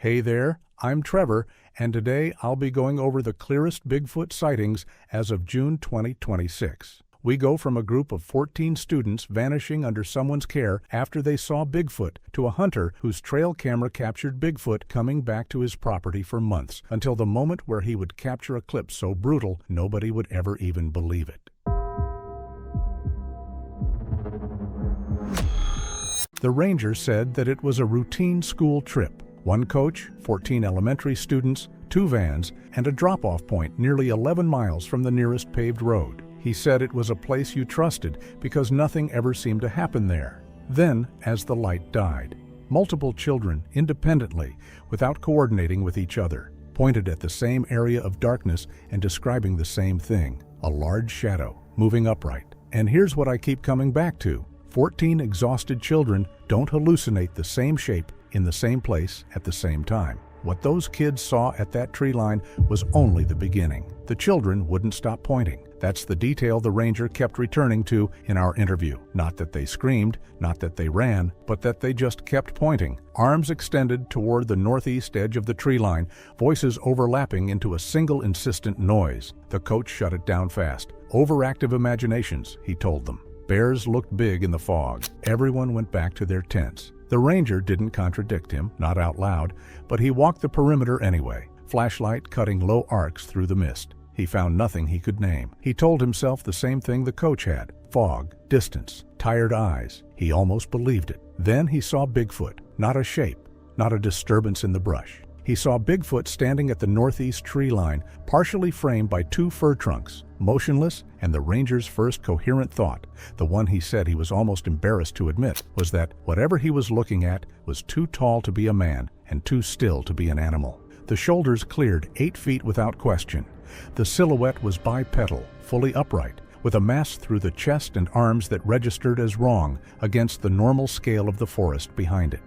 Hey there, I'm Trevor, and today I'll be going over the clearest Bigfoot sightings as of June 2026. We go from a group of 14 students vanishing under someone's care after they saw Bigfoot to a hunter whose trail camera captured Bigfoot coming back to his property for months, until the moment where he would capture a clip so brutal nobody would ever even believe it. The ranger said that it was a routine school trip. One coach, 14 elementary students, 2 vans, and a drop-off point nearly 11 miles from the nearest paved road. He said it was a place you trusted because nothing ever seemed to happen there. Then, as the light died, multiple children, independently, without coordinating with each other, pointed at the same area of darkness and describing the same thing, a large shadow, moving upright. And here's what I keep coming back to. 14 exhausted children don't hallucinate the same shape in the same place at the same time. What those kids saw at that tree line was only the beginning. The children wouldn't stop pointing. That's the detail the ranger kept returning to in our interview. Not that they screamed, not that they ran, but that they just kept pointing, arms extended toward the northeast edge of the tree line, voices overlapping into a single insistent noise. The coach shut it down fast. Overactive imaginations, he told them. Bears looked big in the fog. Everyone went back to their tents. The ranger didn't contradict him, not out loud, but he walked the perimeter anyway, flashlight cutting low arcs through the mist. He found nothing he could name. He told himself the same thing the coach had: fog, distance, tired eyes. He almost believed it. Then he saw Bigfoot, not a shape, not a disturbance in the brush. He saw Bigfoot standing at the northeast tree line, partially framed by 2 fir trunks, motionless, and the ranger's first coherent thought, the one he said he was almost embarrassed to admit, was that whatever he was looking at was too tall to be a man and too still to be an animal. The shoulders cleared 8 feet without question. The silhouette was bipedal, fully upright, with a mass through the chest and arms that registered as wrong against the normal scale of the forest behind it.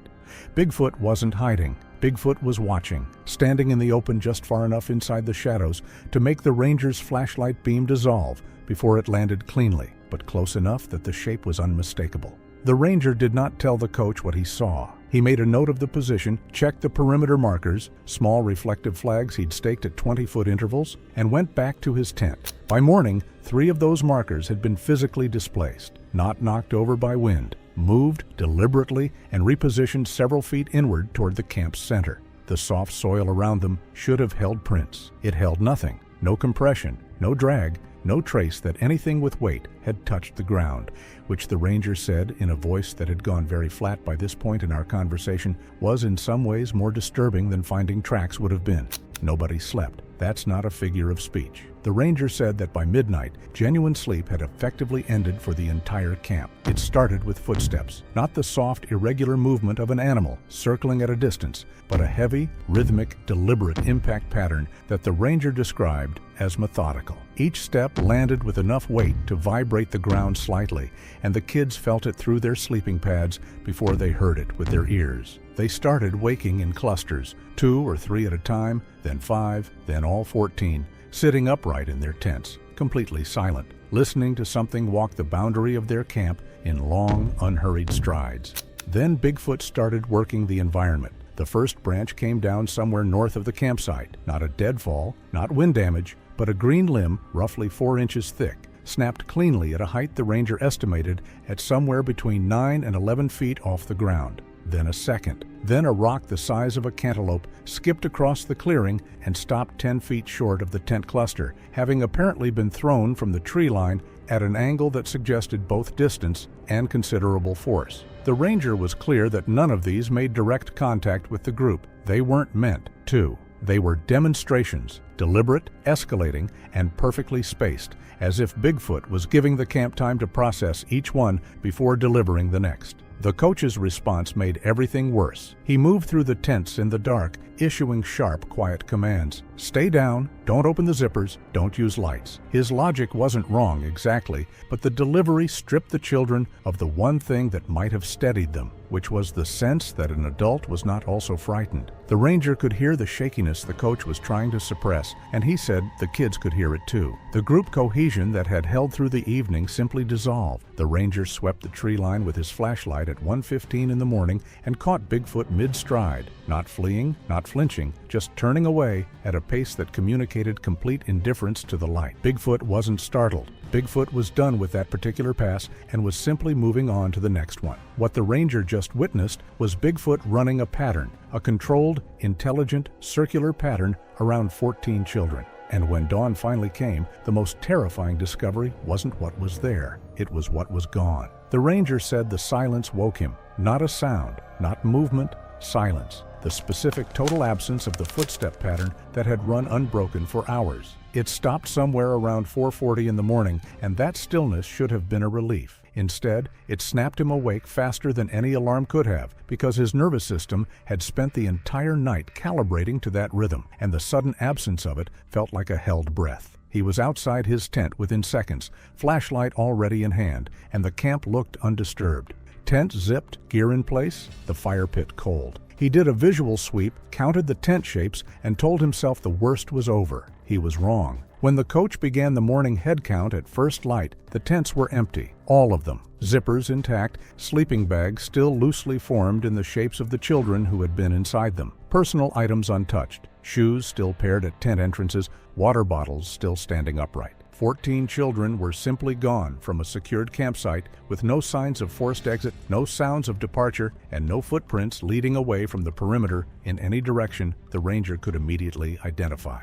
Bigfoot wasn't hiding. Bigfoot was watching, standing in the open just far enough inside the shadows to make the ranger's flashlight beam dissolve before it landed cleanly, but close enough that the shape was unmistakable. The ranger did not tell the coach what he saw. He made a note of the position, checked the perimeter markers, small reflective flags he'd staked at 20-foot intervals, and went back to his tent. By morning, 3 of those markers had been physically displaced, not knocked over by wind, moved deliberately and repositioned several feet inward toward the camp's center. The soft soil around them should have held prints. It held nothing. No compression, no drag, no trace that anything with weight had touched the ground, which the ranger said in a voice that had gone very flat by this point in our conversation was in some ways more disturbing than finding tracks would have been. Nobody slept. That's not a figure of speech. The ranger said that by midnight, genuine sleep had effectively ended for the entire camp. It started with footsteps, not the soft, irregular movement of an animal circling at a distance, but a heavy, rhythmic, deliberate impact pattern that the ranger described as methodical. Each step landed with enough weight to vibrate the ground slightly, and the kids felt it through their sleeping pads before they heard it with their ears. They started waking in clusters, 2 or 3 at a time, then 5, then all 14, sitting upright in their tents, completely silent, listening to something walk the boundary of their camp in long, unhurried strides. Then Bigfoot started working the environment. The first branch came down somewhere north of the campsite. Not a deadfall, not wind damage, but a green limb, roughly 4 inches thick, snapped cleanly at a height the ranger estimated at somewhere between 9 and 11 feet off the ground. Then a second. Then a rock the size of a cantaloupe skipped across the clearing and stopped 10 feet short of the tent cluster, having apparently been thrown from the tree line at an angle that suggested both distance and considerable force. The ranger was clear that none of these made direct contact with the group. They weren't meant to. They were demonstrations, deliberate, escalating, and perfectly spaced, as if Bigfoot was giving the camp time to process each one before delivering the next. The coach's response made everything worse. He moved through the tents in the dark, issuing sharp, quiet commands. Stay down, don't open the zippers, don't use lights. His logic wasn't wrong exactly, but the delivery stripped the children of the one thing that might have steadied them, which was the sense that an adult was not also frightened. The ranger could hear the shakiness the coach was trying to suppress class, and he said the kids could hear it too. The group cohesion that had held through the evening simply dissolved. The ranger swept the tree line with his flashlight at 1:15 in the morning and caught Bigfoot mid-stride, not fleeing, not flinching, just turning away at a pace that communicated complete indifference to the light. Bigfoot wasn't startled. Bigfoot was done with that particular pass and was simply moving on to the next one. What the ranger just witnessed was Bigfoot running a pattern, a controlled, intelligent, circular pattern around 14 children. And when dawn finally came, the most terrifying discovery wasn't what was there, it was what was gone. The ranger said the silence woke him. Not a sound, not movement, silence. The specific total absence of the footstep pattern that had run unbroken for hours. It stopped somewhere around 4:40 in the morning, and that stillness should have been a relief. Instead, it snapped him awake faster than any alarm could have, because his nervous system had spent the entire night calibrating to that rhythm, and the sudden absence of it felt like a held breath. He was outside his tent within seconds, flashlight already in hand, and the camp looked undisturbed. Tent zipped, gear in place, the fire pit cold. He did a visual sweep, counted the tent shapes, and told himself the worst was over. He was wrong. When the coach began the morning head count at first light, the tents were empty, all of them. Zippers intact, sleeping bags still loosely formed in the shapes of the children who had been inside them. Personal items untouched, shoes still paired at tent entrances, water bottles still standing upright. 14 children were simply gone from a secured campsite with no signs of forced exit, no sounds of departure, and no footprints leading away from the perimeter in any direction the ranger could immediately identify.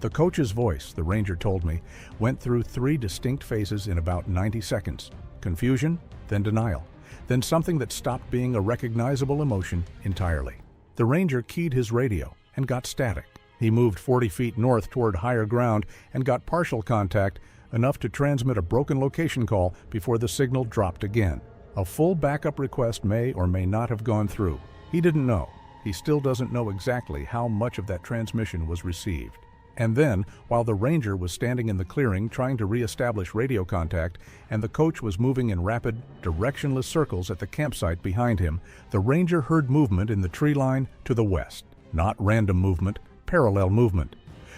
The coach's voice, the ranger told me, went through 3 distinct phases in about 90 seconds. Confusion, then denial, then something that stopped being a recognizable emotion entirely. The ranger keyed his radio and got static. He moved 40 feet north toward higher ground and got partial contact, enough to transmit a broken location call before the signal dropped again. A full backup request may or may not have gone through. He didn't know. He still doesn't know exactly how much of that transmission was received. And then, while the ranger was standing in the clearing trying to re-establish radio contact, and the coach was moving in rapid, directionless circles at the campsite behind him, the ranger heard movement in the tree line to the west. Not random movement, parallel movement.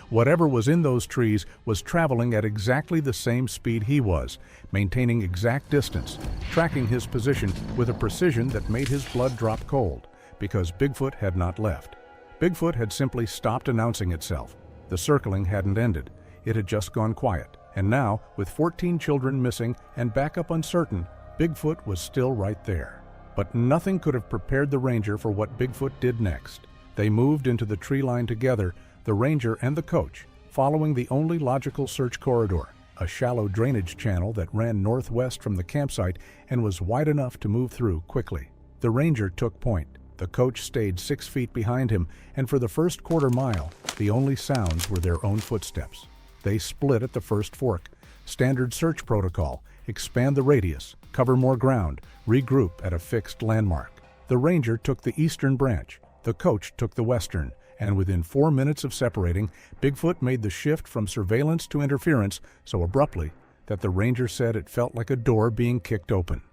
Whatever was in those trees was traveling at exactly the same speed he was, maintaining exact distance, tracking his position with a precision that made his blood drop cold, because Bigfoot had not left. Bigfoot had simply stopped announcing itself. The circling hadn't ended. It had just gone quiet. And now, with 14 children missing and backup uncertain, Bigfoot was still right there. But nothing could have prepared the ranger for what Bigfoot did next. They moved into the tree line together, the ranger and the coach, following the only logical search corridor, a shallow drainage channel that ran northwest from the campsite and was wide enough to move through quickly. The ranger took point. The coach stayed 6 feet behind him, and for the first quarter mile, the only sounds were their own footsteps. They split at the first fork. Standard search protocol: expand the radius, cover more ground, regroup at a fixed landmark. The ranger took the eastern branch. The coach took the western, and within 4 minutes of separating, Bigfoot made the shift from surveillance to interference so abruptly that the ranger said it felt like a door being kicked open.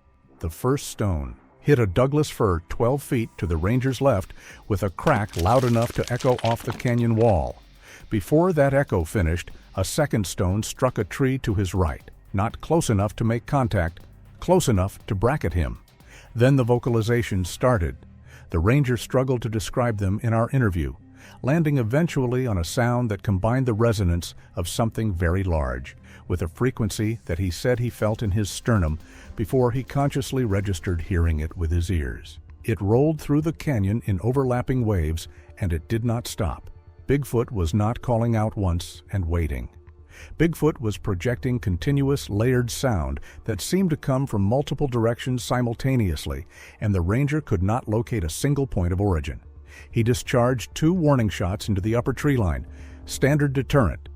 The first stone hit a Douglas fir 12 feet to the ranger's left with a crack loud enough to echo off the canyon wall. Before that echo finished, a second stone struck a tree to his right, not close enough to make contact, close enough to bracket him. Then the vocalizations started. The ranger struggled to describe them in our interview, landing eventually on a sound that combined the resonance of something very large with a frequency that he said he felt in his sternum before he consciously registered hearing it with his ears. It rolled through the canyon in overlapping waves, and it did not stop. Bigfoot was not calling out once and waiting. Bigfoot was projecting continuous, layered sound that seemed to come from multiple directions simultaneously, and the ranger could not locate a single point of origin. He discharged 2 warning shots into the upper tree line, standard deterrent.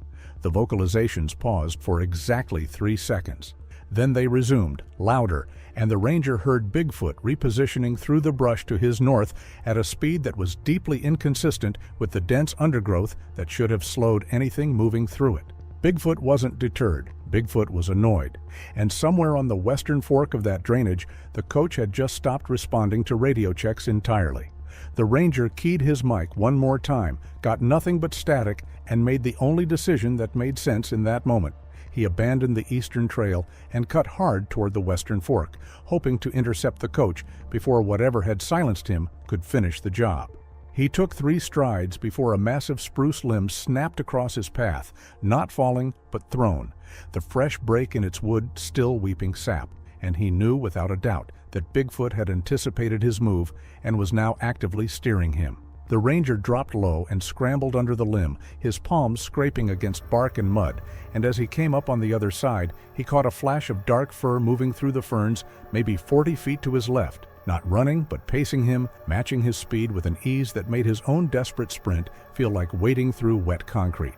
The vocalizations paused for exactly 3 seconds. Then they resumed, louder, and the ranger heard Bigfoot repositioning through the brush to his north at a speed that was deeply inconsistent with the dense undergrowth that should have slowed anything moving through it. Bigfoot wasn't deterred. Bigfoot was annoyed, and somewhere on the western fork of that drainage, the coach had just stopped responding to radio checks entirely. The ranger keyed his mic one more time, got nothing but static, and made the only decision that made sense in that moment. He abandoned the eastern trail and cut hard toward the western fork, hoping to intercept the coach before whatever had silenced him could finish the job. He took 3 strides before a massive spruce limb snapped across his path, not falling but thrown, the fresh break in its wood still weeping sap, and he knew without a doubt that Bigfoot had anticipated his move and was now actively steering him. The ranger dropped low and scrambled under the limb, his palms scraping against bark and mud, and as he came up on the other side, he caught a flash of dark fur moving through the ferns, maybe 40 feet to his left, not running but pacing him, matching his speed with an ease that made his own desperate sprint feel like wading through wet concrete.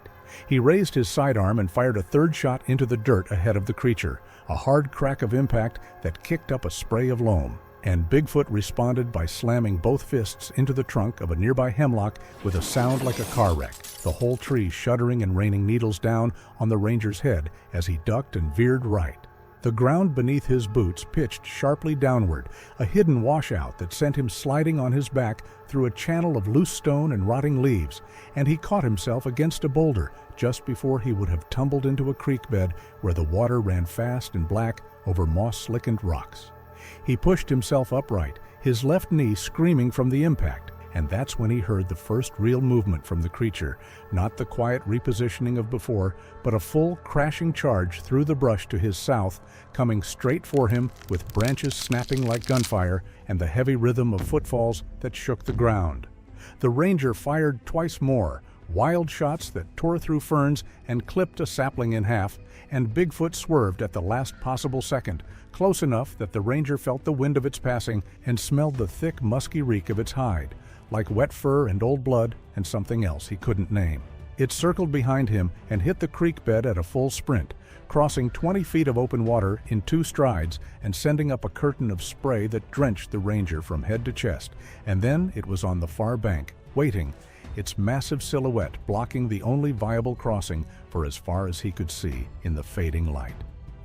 He raised his sidearm and fired a 3rd shot into the dirt ahead of the creature, a hard crack of impact that kicked up a spray of loam. And Bigfoot responded by slamming both fists into the trunk of a nearby hemlock with a sound like a car wreck, the whole tree shuddering and raining needles down on the ranger's head as he ducked and veered right. The ground beneath his boots pitched sharply downward, a hidden washout that sent him sliding on his back through a channel of loose stone and rotting leaves, and he caught himself against a boulder just before he would have tumbled into a creek bed where the water ran fast and black over moss-slickened rocks. He pushed himself upright, his left knee screaming from the impact, and that's when he heard the first real movement from the creature, not the quiet repositioning of before, but a full crashing charge through the brush to his south, coming straight for him with branches snapping like gunfire and the heavy rhythm of footfalls that shook the ground. The ranger fired twice more, wild shots that tore through ferns and clipped a sapling in half, and Bigfoot swerved at the last possible second, close enough that the ranger felt the wind of its passing and smelled the thick, musky reek of its hide, like wet fur and old blood and something else he couldn't name. It circled behind him and hit the creek bed at a full sprint, crossing 20 feet of open water in 2 strides and sending up a curtain of spray that drenched the ranger from head to chest, and then it was on the far bank, waiting, its massive silhouette blocking the only viable crossing for as far as he could see in the fading light.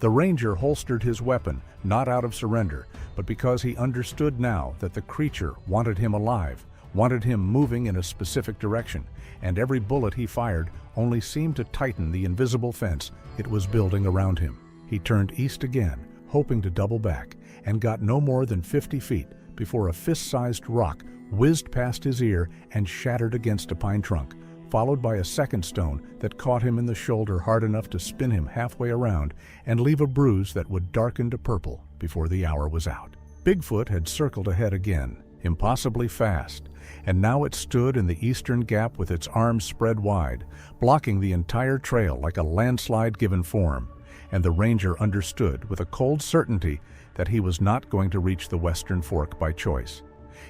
The ranger holstered his weapon, not out of surrender, but because he understood now that the creature wanted him alive, wanted him moving in a specific direction, and every bullet he fired only seemed to tighten the invisible fence it was building around him. He turned east again, hoping to double back, and got no more than 50 feet before a fist-sized rock whizzed past his ear and shattered against a pine trunk, followed by a second stone that caught him in the shoulder hard enough to spin him halfway around and leave a bruise that would darken to purple before the hour was out. Bigfoot had circled ahead again, impossibly fast, and now it stood in the eastern gap with its arms spread wide, blocking the entire trail like a landslide given form, and the ranger understood with a cold certainty that he was not going to reach the western fork by choice.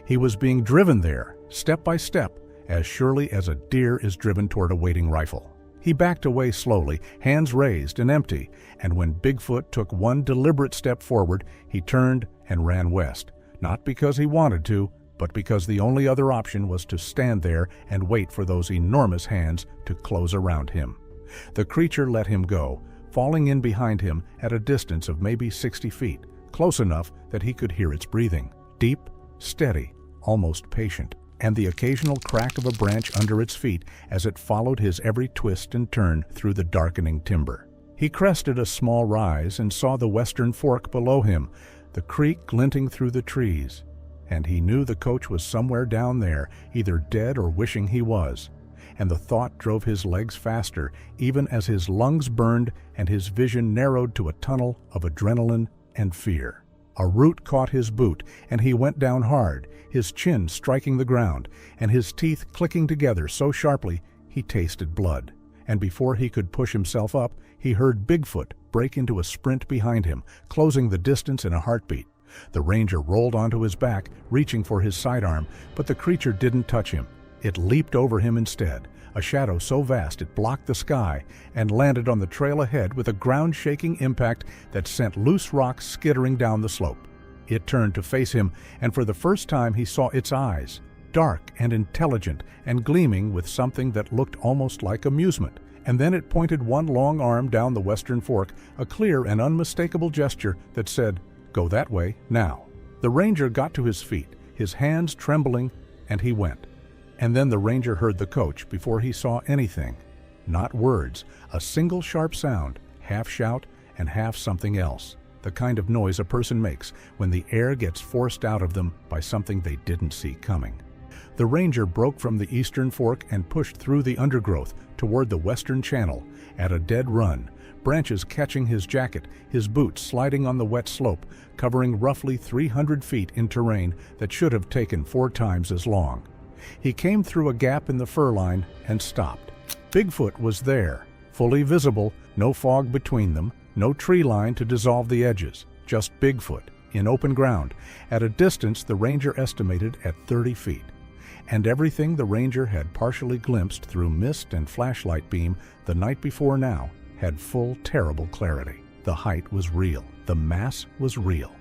He was being driven there, step by step, as surely as a deer is driven toward a waiting rifle. He backed away slowly, hands raised and empty, and when Bigfoot took one deliberate step forward, he turned and ran west, not because he wanted to, but because the only other option was to stand there and wait for those enormous hands to close around him. The creature let him go, falling in behind him at a distance of maybe 60 feet, close enough that he could hear its breathing, deep, steady, almost patient, and the occasional crack of a branch under its feet as it followed his every twist and turn through the darkening timber. He crested a small rise and saw the western fork below him, the creek glinting through the trees, and he knew the coach was somewhere down there, either dead or wishing he was, and the thought drove his legs faster, even as his lungs burned and his vision narrowed to a tunnel of adrenaline and fear. A root caught his boot, and he went down hard, his chin striking the ground, and his teeth clicking together so sharply he tasted blood. And before he could push himself up, he heard Bigfoot break into a sprint behind him, closing the distance in a heartbeat. The ranger rolled onto his back, reaching for his sidearm, but the creature didn't touch him. It leaped over him instead, a shadow so vast it blocked the sky, and landed on the trail ahead with a ground-shaking impact that sent loose rocks skittering down the slope. It turned to face him, and for the first time he saw its eyes, dark and intelligent and gleaming with something that looked almost like amusement. And then it pointed one long arm down the western fork, a clear and unmistakable gesture that said, "Go that way, now." The ranger got to his feet, his hands trembling, and he went. And then the ranger heard the coach before he saw anything. Not words, a single sharp sound, half shout and half something else. The kind of noise a person makes when the air gets forced out of them by something they didn't see coming. The ranger broke from the eastern fork and pushed through the undergrowth toward the western channel at a dead run, branches catching his jacket, his boots sliding on the wet slope, covering roughly 300 feet in terrain that should have taken 4 times as long. He came through a gap in the fur line and stopped. Bigfoot was there, fully visible, no fog between them, no tree line to dissolve the edges, just Bigfoot, in open ground, at a distance the ranger estimated at 30 feet. And everything the ranger had partially glimpsed through mist and flashlight beam the night before now had full, terrible clarity. The height was real. The mass was real.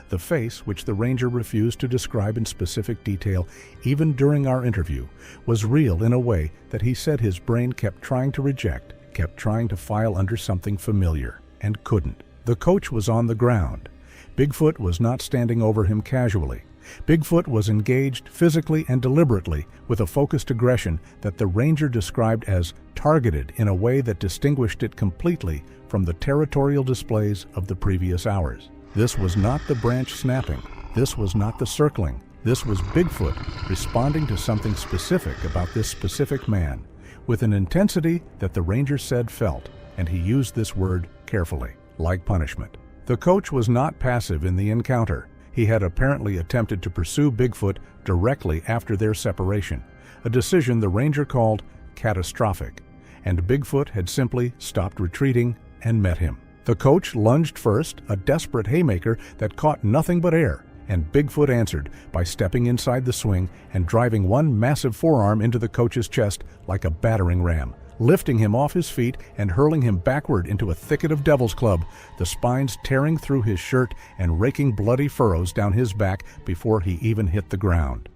The face, which the ranger refused to describe in specific detail even during our interview, was real in a way that he said his brain kept trying to reject, kept trying to file under something familiar, and couldn't. The coach was on the ground. Bigfoot was not standing over him casually. Bigfoot was engaged physically and deliberately with a focused aggression that the ranger described as targeted in a way that distinguished it completely from the territorial displays of the previous hours. This was not the branch snapping. This was not the circling. This was Bigfoot responding to something specific about this specific man, with an intensity that the ranger said felt, and he used this word carefully, like punishment. The coach was not passive in the encounter. He had apparently attempted to pursue Bigfoot directly after their separation, a decision the ranger called catastrophic, and Bigfoot had simply stopped retreating and met him. The coach lunged first, a desperate haymaker that caught nothing but air, and Bigfoot answered by stepping inside the swing and driving one massive forearm into the coach's chest like a battering ram, lifting him off his feet and hurling him backward into a thicket of devil's club, the spines tearing through his shirt and raking bloody furrows down his back before he even hit the ground.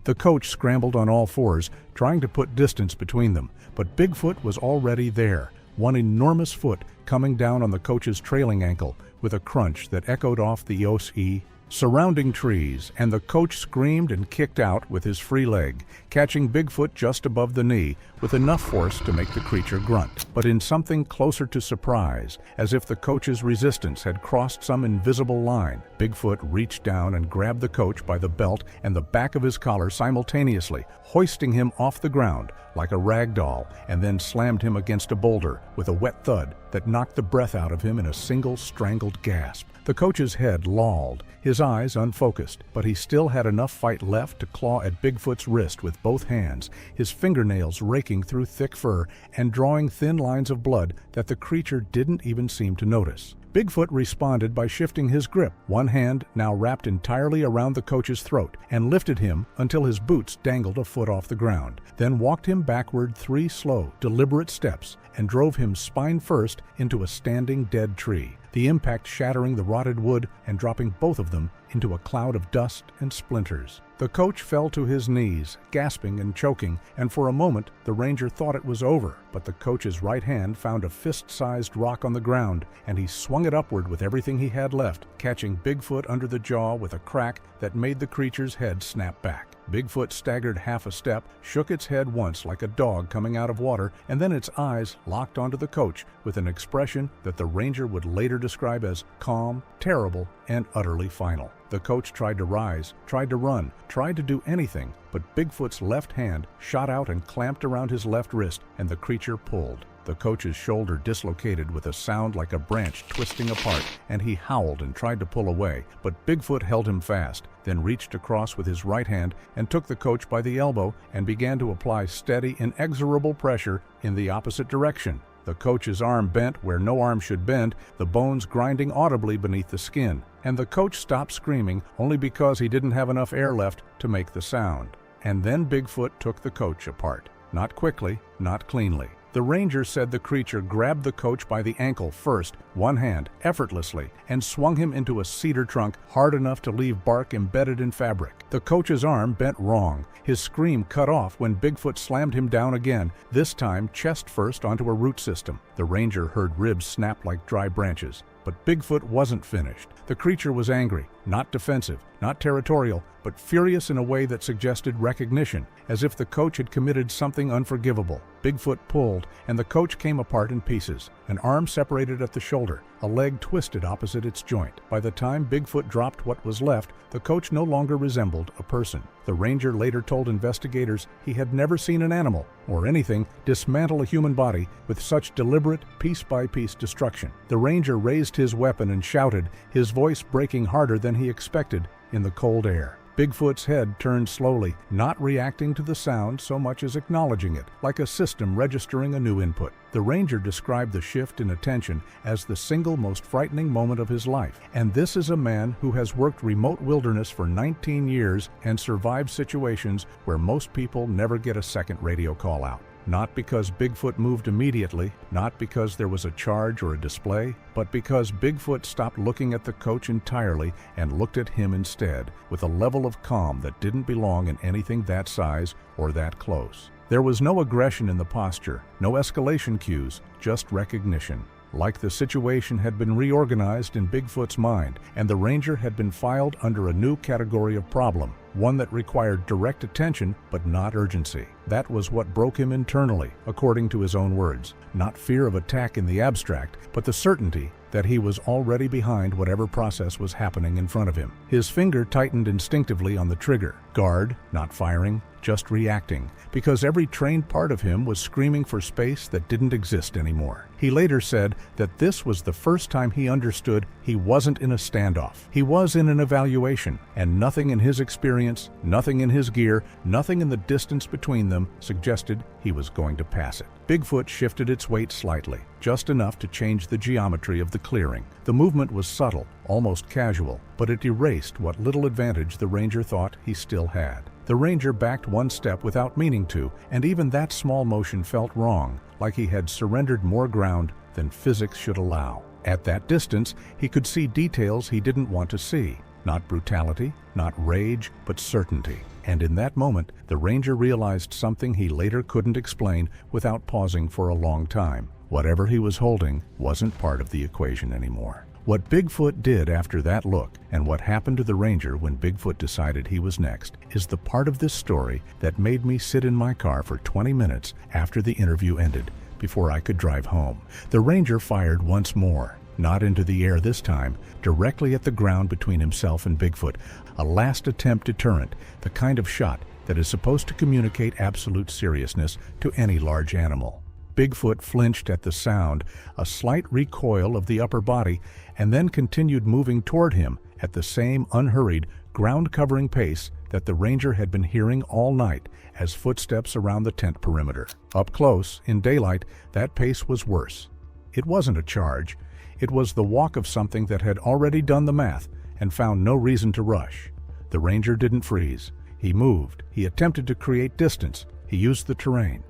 The coach scrambled on all fours, trying to put distance between them, but Bigfoot was already there, one enormous foot coming down on the coach's trailing ankle with a crunch that echoed off the OSE surrounding trees, and the coach screamed and kicked out with his free leg, catching Bigfoot just above the knee with enough force to make the creature grunt. But in something closer to surprise, as if the coach's resistance had crossed some invisible line, Bigfoot reached down and grabbed the coach by the belt and the back of his collar simultaneously, hoisting him off the ground like a rag doll, and then slammed him against a boulder with a wet thud that knocked the breath out of him in a single strangled gasp. The coach's head lolled, his eyes unfocused, but he still had enough fight left to claw at Bigfoot's wrist with both hands, his fingernails raking through thick fur and drawing thin lines of blood that the creature didn't even seem to notice. Bigfoot responded by shifting his grip, one hand now wrapped entirely around the coach's throat, and lifted him until his boots dangled a foot off the ground, then walked him backward 3 slow, deliberate steps and drove him spine first into a standing dead tree, the impact shattering the rotted wood and dropping both of them into a cloud of dust and splinters. The coach fell to his knees, gasping and choking, and for a moment the ranger thought it was over, but the coach's right hand found a fist-sized rock on the ground, and he swung it upward with everything he had left, catching Bigfoot under the jaw with a crack that made the creature's head snap back. Bigfoot staggered half a step, shook its head once like a dog coming out of water, and then its eyes locked onto the coach with an expression that the ranger would later describe as calm, terrible, and utterly final. The coach tried to rise, tried to run, tried to do anything, but Bigfoot's left hand shot out and clamped around his left wrist, and the creature pulled. The coach's shoulder dislocated with a sound like a branch twisting apart, and he howled and tried to pull away, but Bigfoot held him fast, then reached across with his right hand and took the coach by the elbow and began to apply steady, inexorable pressure in the opposite direction. The coach's arm bent where no arm should bend, the bones grinding audibly beneath the skin, and the coach stopped screaming only because he didn't have enough air left to make the sound. And then Bigfoot took the coach apart. Not quickly, not cleanly. The ranger said the creature grabbed the coach by the ankle first, one hand, effortlessly, and swung him into a cedar trunk hard enough to leave bark embedded in fabric. The coach's arm bent wrong. His scream cut off when Bigfoot slammed him down again, this time chest first onto a root system. The ranger heard ribs snap like dry branches. But Bigfoot wasn't finished. The creature was angry, not defensive, not territorial, but furious in a way that suggested recognition, as if the coach had committed something unforgivable. Bigfoot pulled, and the coach came apart in pieces. An arm separated at the shoulder, a leg twisted opposite its joint. By the time Bigfoot dropped what was left, the coach no longer resembled a person. The ranger later told investigators he had never seen an animal, or anything, dismantle a human body with such deliberate, piece-by-piece destruction. The ranger raised his weapon and shouted, his voice breaking harder than he expected in the cold air. Bigfoot's head turned slowly, not reacting to the sound so much as acknowledging it, like a system registering a new input. The ranger described the shift in attention as the single most frightening moment of his life. And this is a man who has worked remote wilderness for 19 years and survived situations where most people never get a second radio call out. Not because Bigfoot moved immediately, not because there was a charge or a display, but because Bigfoot stopped looking at the coach entirely and looked at him instead, with a level of calm that didn't belong in anything that size or that close. There was no aggression in the posture, no escalation cues, just recognition. Like the situation had been reorganized in Bigfoot's mind, and the ranger had been filed under a new category of problem, one that required direct attention but not urgency. That was what broke him internally, according to his own words. Not fear of attack in the abstract, but the certainty that he was already behind whatever process was happening in front of him. His finger tightened instinctively on the trigger. Guard, not firing, just reacting, because every trained part of him was screaming for space that didn't exist anymore. He later said that this was the first time he understood he wasn't in a standoff. He was in an evaluation, and nothing in his experience, nothing in his gear, nothing in the distance between them suggested he was going to pass it. Bigfoot shifted its weight slightly, just enough to change the geometry of the clearing. The movement was subtle, almost casual, but it erased what little advantage the ranger thought he still had. The ranger backed one step without meaning to, and even that small motion felt wrong, like he had surrendered more ground than physics should allow. At that distance, he could see details he didn't want to see. Not brutality, not rage, but certainty. And in that moment, the ranger realized something he later couldn't explain without pausing for a long time. Whatever he was holding wasn't part of the equation anymore. What Bigfoot did after that look, and what happened to the ranger when Bigfoot decided he was next, is the part of this story that made me sit in my car for 20 minutes after the interview ended, before I could drive home. The ranger fired once more, not into the air this time, directly at the ground between himself and Bigfoot, a last attempt deterrent, the kind of shot that is supposed to communicate absolute seriousness to any large animal. Bigfoot flinched at the sound, a slight recoil of the upper body, and then continued moving toward him at the same unhurried, ground-covering pace that the ranger had been hearing all night as footsteps around the tent perimeter. Up close, in daylight, that pace was worse. It wasn't a charge. It was the walk of something that had already done the math and found no reason to rush. The ranger didn't freeze. He moved. He attempted to create distance. He used the terrain.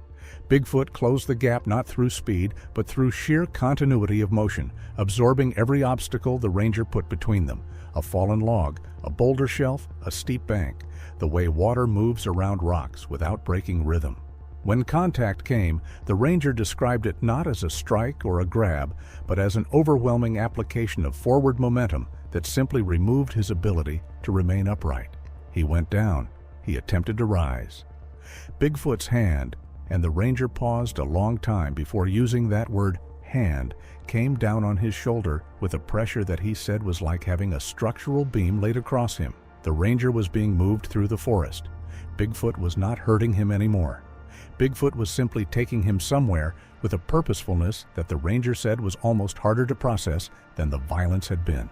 Bigfoot closed the gap not through speed, but through sheer continuity of motion, absorbing every obstacle the ranger put between them. A fallen log, a boulder shelf, a steep bank, the way water moves around rocks without breaking rhythm. When contact came, the ranger described it not as a strike or a grab, but as an overwhelming application of forward momentum that simply removed his ability to remain upright. He went down. He attempted to rise. Bigfoot's hand, and the ranger paused a long time before using that word, hand, came down on his shoulder with a pressure that he said was like having a structural beam laid across him. The ranger was being moved through the forest. Bigfoot was not hurting him anymore. Bigfoot was simply taking him somewhere with a purposefulness that the ranger said was almost harder to process than the violence had been.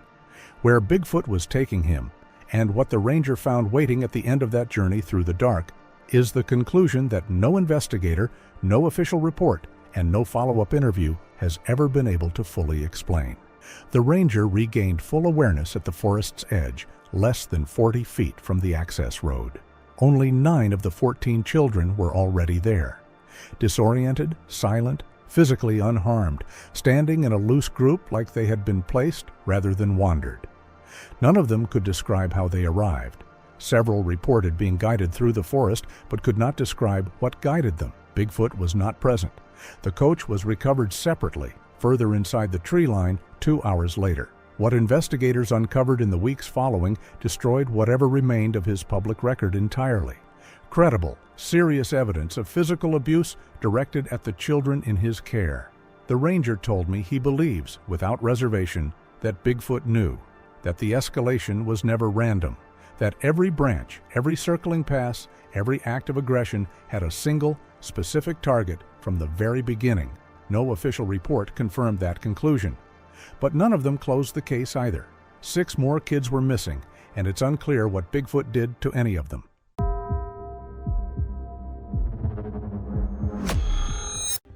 Where Bigfoot was taking him, and what the ranger found waiting at the end of that journey through the dark, is the conclusion that no investigator, no official report, and no follow-up interview has ever been able to fully explain. The ranger regained full awareness at the forest's edge, less than 40 feet from the access road. Only 9 of the 14 children were already there. Disoriented, silent, physically unharmed, standing in a loose group like they had been placed rather than wandered. None of them could describe how they arrived. Several reported being guided through the forest, but could not describe what guided them. Bigfoot was not present. The coach was recovered separately, further inside the tree line, 2 hours later. What investigators uncovered in the weeks following destroyed whatever remained of his public record entirely. Credible, serious evidence of physical abuse directed at the children in his care. The ranger told me he believes, without reservation, that Bigfoot knew, that the escalation was never random, that every branch, every circling pass, every act of aggression had a single, specific target from the very beginning. No official report confirmed that conclusion. But none of them closed the case either. 6 more kids were missing, and it's unclear what Bigfoot did to any of them.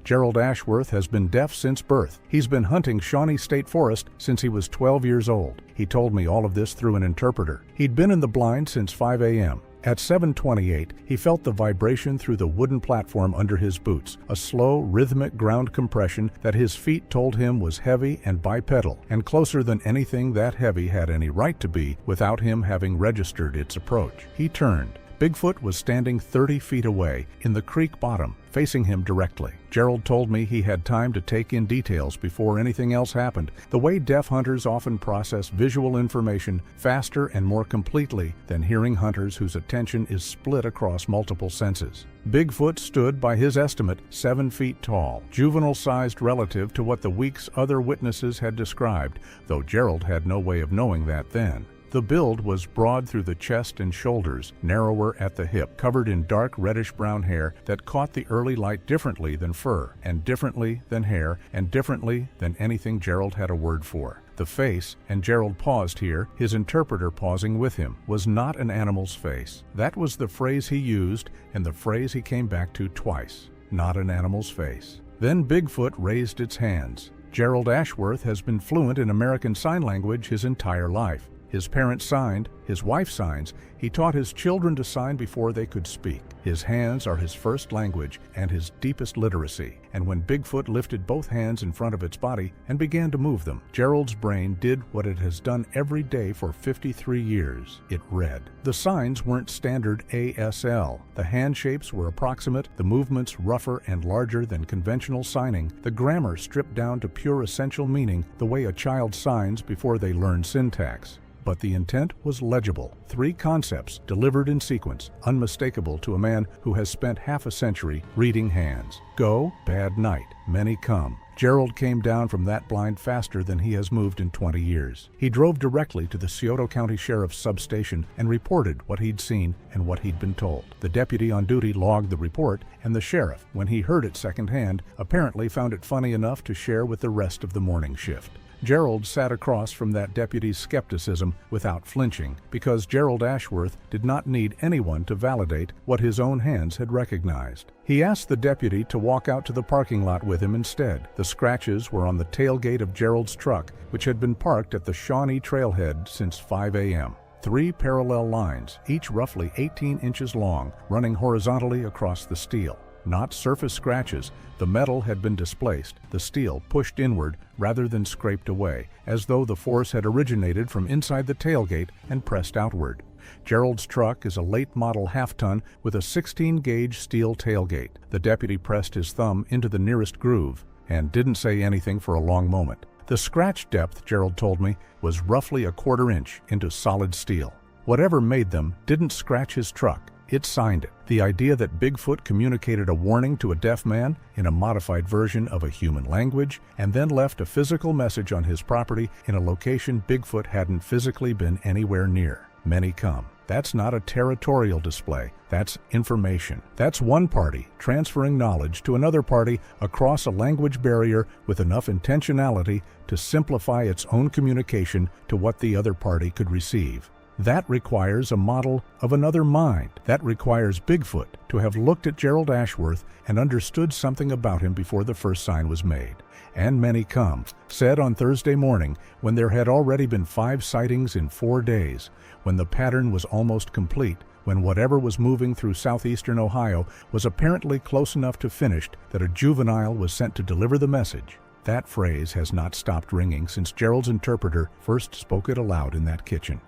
Gerald Ashworth has been deaf since birth. He's been hunting Shawnee State Forest since he was 12 years old. He told me all of this through an interpreter. He'd been in the blind since 5 a.m. At 7:28, he felt the vibration through the wooden platform under his boots, a slow, rhythmic ground compression that his feet told him was heavy and bipedal, and closer than anything that heavy had any right to be without him having registered its approach. He turned. Bigfoot was standing 30 feet away, in the creek bottom, facing him directly. Gerald told me he had time to take in details before anything else happened, the way deaf hunters often process visual information faster and more completely than hearing hunters whose attention is split across multiple senses. Bigfoot stood, by his estimate, 7 feet tall, juvenile-sized relative to what the week's other witnesses had described, though Gerald had no way of knowing that then. The build was broad through the chest and shoulders, narrower at the hip, covered in dark reddish-brown hair that caught the early light differently than fur, and differently than hair, and differently than anything Gerald had a word for. The face, and Gerald paused here, his interpreter pausing with him, was not an animal's face. That was the phrase he used, and the phrase he came back to twice. Not an animal's face. Then Bigfoot raised its hands. Gerald Ashworth has been fluent in American Sign Language his entire life. His parents signed, his wife signs, he taught his children to sign before they could speak. His hands are his first language and his deepest literacy, and when Bigfoot lifted both hands in front of its body and began to move them, Gerald's brain did what it has done every day for 53 years. It read. The signs weren't standard ASL. The hand shapes were approximate, the movements rougher and larger than conventional signing, the grammar stripped down to pure essential meaning, the way a child signs before they learn syntax. But the intent was legible. 3 concepts delivered in sequence, unmistakable to a man who has spent half a century reading hands. Go, bad night, many come. Gerald came down from that blind faster than he has moved in 20 years. He drove directly to the Scioto County Sheriff's substation and reported what he'd seen and what he'd been told. The deputy on duty logged the report, and the sheriff, when he heard it secondhand, apparently found it funny enough to share with the rest of the morning shift. Gerald sat across from that deputy's skepticism without flinching, because Gerald Ashworth did not need anyone to validate what his own hands had recognized. He asked the deputy to walk out to the parking lot with him instead. The scratches were on the tailgate of Gerald's truck, which had been parked at the Shawnee trailhead since 5 a.m. 3 parallel lines, each roughly 18 inches long, running horizontally across the steel. Not surface scratches. The metal had been displaced, the steel pushed inward rather than scraped away, as though the force had originated from inside the tailgate and pressed outward. Gerald's truck is a late model half-ton with a 16-gauge steel tailgate. The deputy pressed his thumb into the nearest groove and didn't say anything for a long moment. The scratch depth, Gerald told me, was roughly a 1/4 inch into solid steel. Whatever made them didn't scratch his truck. It signed it. The idea that Bigfoot communicated a warning to a deaf man in a modified version of a human language and then left a physical message on his property in a location Bigfoot hadn't physically been anywhere near. Many come. That's not a territorial display. That's information. That's one party transferring knowledge to another party across a language barrier with enough intentionality to simplify its own communication to what the other party could receive. That requires a model of another mind. That requires Bigfoot to have looked at Gerald Ashworth and understood something about him before the first sign was made. And many come, said on Thursday morning, when there had already been 5 sightings in 4 days, when the pattern was almost complete, when whatever was moving through southeastern Ohio was apparently close enough to finished that a juvenile was sent to deliver the message. That phrase has not stopped ringing since Gerald's interpreter first spoke it aloud in that kitchen.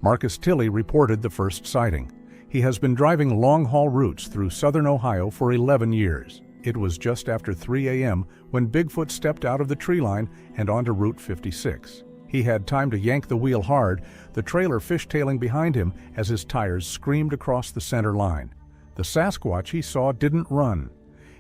Marcus Tilley reported the first sighting. He has been driving long-haul routes through southern Ohio for 11 years. It was just after 3 a.m. when Bigfoot stepped out of the tree line and onto Route 56. He had time to yank the wheel hard, the trailer fishtailing behind him as his tires screamed across the center line. The Sasquatch he saw didn't run.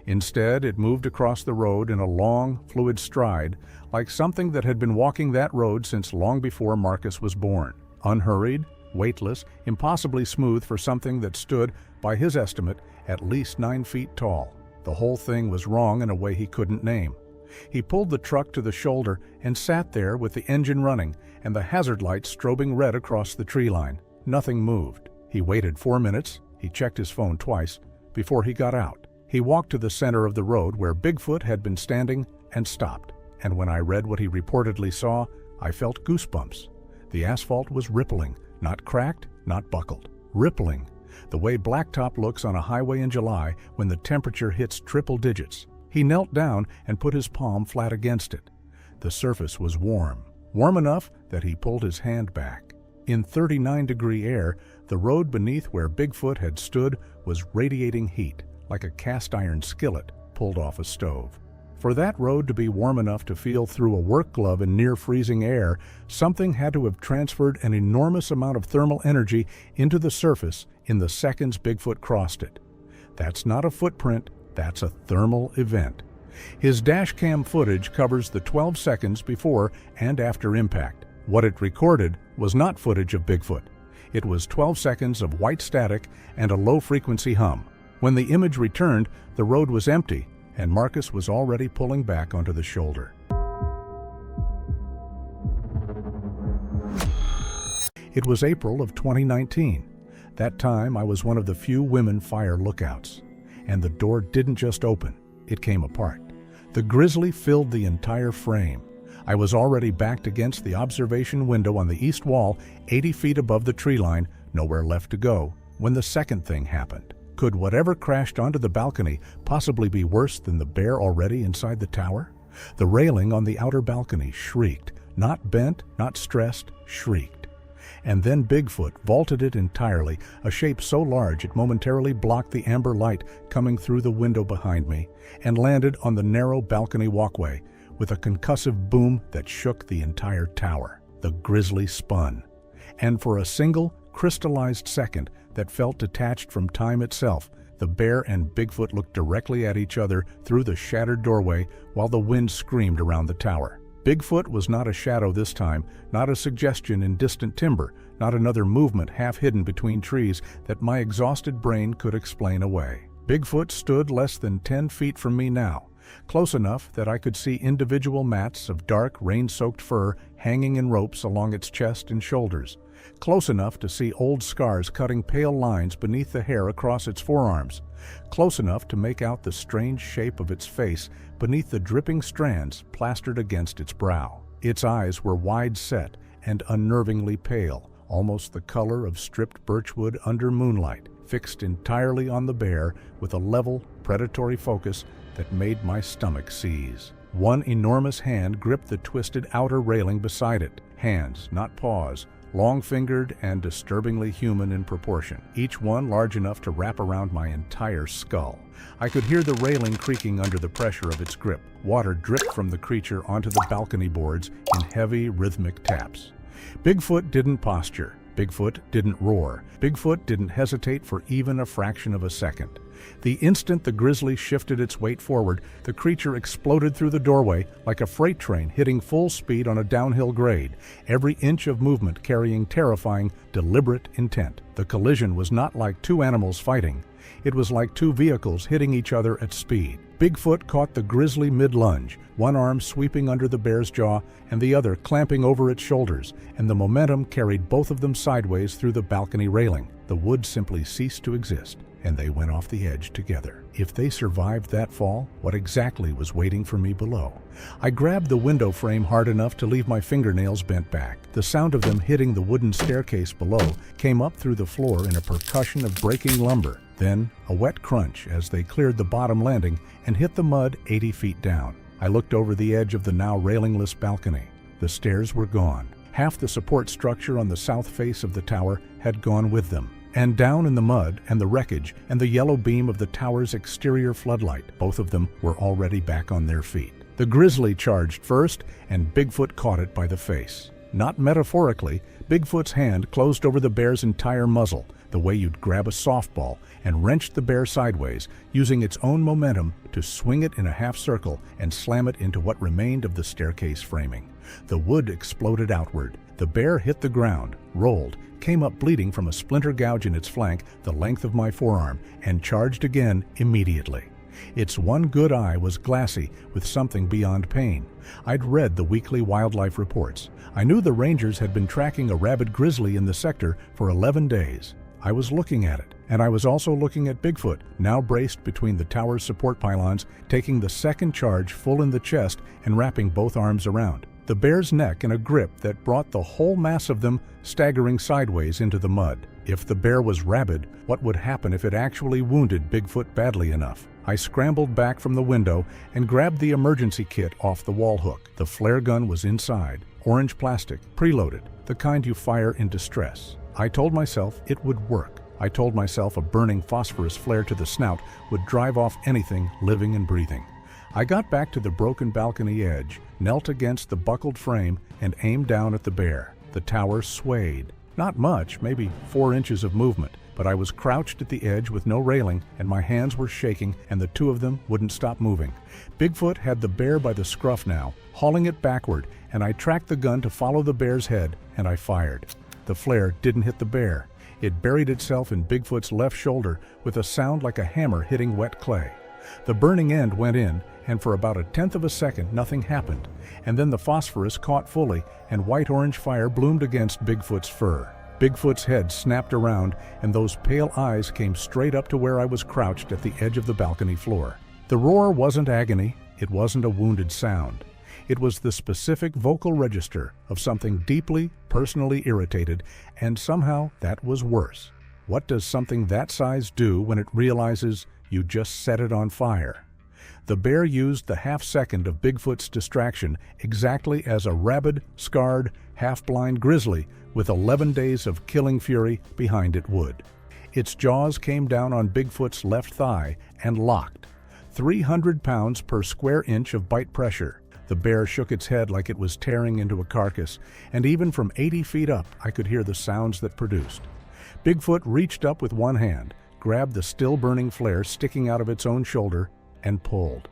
Instead, it moved across the road in a long, fluid stride, like something that had been walking that road since long before Marcus was born. Unhurried, weightless, impossibly smooth for something that stood, by his estimate, at least 9 feet tall. The whole thing was wrong in a way he couldn't name. He pulled the truck to the shoulder and sat there with the engine running and the hazard lights strobing red across the tree line. Nothing moved. He waited 4 minutes, he checked his phone twice, before he got out. He walked to the center of the road where Bigfoot had been standing and stopped. And when I read what he reportedly saw, I felt goosebumps. The asphalt was rippling, not cracked, not buckled. Rippling, the way blacktop looks on a highway in July when the temperature hits triple digits. He knelt down and put his palm flat against it. The surface was warm, warm enough that he pulled his hand back. In 39-degree air, the road beneath where Bigfoot had stood was radiating heat, like a cast-iron skillet pulled off a stove. For that road to be warm enough to feel through a work glove in near-freezing air, something had to have transferred an enormous amount of thermal energy into the surface in the seconds Bigfoot crossed it. That's not a footprint, that's a thermal event. His dashcam footage covers the 12 seconds before and after impact. What it recorded was not footage of Bigfoot. It was 12 seconds of white static and a low-frequency hum. When the image returned, the road was empty, and Marcus was already pulling back onto the shoulder. It was April of 2019. That time, I was one of the few women fire lookouts. And the door didn't just open, it came apart. The grizzly filled the entire frame. I was already backed against the observation window on the east wall, 80 feet above the tree line, nowhere left to go, when the second thing happened. Could whatever crashed onto the balcony possibly be worse than the bear already inside the tower? The railing on the outer balcony shrieked, not bent, not stressed, shrieked. And then Bigfoot vaulted it entirely, a shape so large it momentarily blocked the amber light coming through the window behind me, and landed on the narrow balcony walkway with a concussive boom that shook the entire tower. The grizzly spun. And for a single, crystallized second that felt detached from time itself, the bear and Bigfoot looked directly at each other through the shattered doorway while the wind screamed around the tower. Bigfoot was not a shadow this time, not a suggestion in distant timber, not another movement half hidden between trees that my exhausted brain could explain away. Bigfoot stood less than 10 feet from me now, close enough that I could see individual mats of dark, rain-soaked fur hanging in ropes along its chest and shoulders, close enough to see old scars cutting pale lines beneath the hair across its forearms, close enough to make out the strange shape of its face beneath the dripping strands plastered against its brow. Its eyes were wide-set and unnervingly pale, almost the color of stripped birchwood under moonlight, fixed entirely on the bear with a level, predatory focus that made my stomach seize. One enormous hand gripped the twisted outer railing beside it. Hands, not paws, long-fingered and disturbingly human in proportion, each one large enough to wrap around my entire skull. I could hear the railing creaking under the pressure of its grip. Water dripped from the creature onto the balcony boards in heavy, rhythmic taps. Bigfoot didn't posture. Bigfoot didn't roar. Bigfoot didn't hesitate for even a fraction of a second. The instant the grizzly shifted its weight forward, the creature exploded through the doorway like a freight train hitting full speed on a downhill grade, every inch of movement carrying terrifying, deliberate intent. The collision was not like two animals fighting. It was like two vehicles hitting each other at speed. Bigfoot caught the grizzly mid-lunge, one arm sweeping under the bear's jaw and the other clamping over its shoulders, and the momentum carried both of them sideways through the balcony railing. The wood simply ceased to exist, and they went off the edge together. If they survived that fall, what exactly was waiting for me below? I grabbed the window frame hard enough to leave my fingernails bent back. The sound of them hitting the wooden staircase below came up through the floor in a percussion of breaking lumber. Then, a wet crunch as they cleared the bottom landing and hit the mud 80 feet down. I looked over the edge of the now railingless balcony. The stairs were gone. Half the support structure on the south face of the tower had gone with them. And down in the mud and the wreckage and the yellow beam of the tower's exterior floodlight, both of them were already back on their feet. The grizzly charged first, and Bigfoot caught it by the face. Not metaphorically, Bigfoot's hand closed over the bear's entire muzzle, the way you'd grab a softball, and wrenched the bear sideways, using its own momentum to swing it in a half circle and slam it into what remained of the staircase framing. The wood exploded outward. The bear hit the ground, rolled, came up bleeding from a splinter gouge in its flank the length of my forearm, and charged again immediately. Its one good eye was glassy with something beyond pain. I'd read the weekly wildlife reports. I knew the rangers had been tracking a rabid grizzly in the sector for 11 days. I was looking at it, and I was also looking at Bigfoot, now braced between the tower's support pylons, taking the second charge full in the chest and wrapping both arms around the bear's neck in a grip that brought the whole mass of them staggering sideways into the mud. If the bear was rabid, what would happen if it actually wounded Bigfoot badly enough? I scrambled back from the window and grabbed the emergency kit off the wall hook. The flare gun was inside, orange plastic, preloaded, the kind you fire in distress. I told myself it would work. I told myself a burning phosphorus flare to the snout would drive off anything living and breathing. I got back to the broken balcony edge, knelt against the buckled frame, and aimed down at the bear. The tower swayed. Not much, maybe 4 inches of movement, but I was crouched at the edge with no railing, and my hands were shaking, and the two of them wouldn't stop moving. Bigfoot had the bear by the scruff now, hauling it backward, and I tracked the gun to follow the bear's head, and I fired. The flare didn't hit the bear. It buried itself in Bigfoot's left shoulder with a sound like a hammer hitting wet clay. The burning end went in, and for about 1/10 of a second nothing happened, and then the phosphorus caught fully, and white-orange fire bloomed against Bigfoot's fur. Bigfoot's head snapped around, and those pale eyes came straight up to where I was crouched at the edge of the balcony floor. The roar wasn't agony, it wasn't a wounded sound. It was the specific vocal register of something deeply, personally irritated, and somehow that was worse. What does something that size do when it realizes you just set it on fire? The bear used the half-second of Bigfoot's distraction exactly as a rabid, scarred, half-blind grizzly with 11 days of killing fury behind it would. Its jaws came down on Bigfoot's left thigh and locked. 300 pounds per square inch of bite pressure. The bear shook its head like it was tearing into a carcass, and even from 80 feet up I could hear the sounds that produced. Bigfoot reached up with one hand, grabbed the still-burning flare sticking out of its own shoulder, and pulled.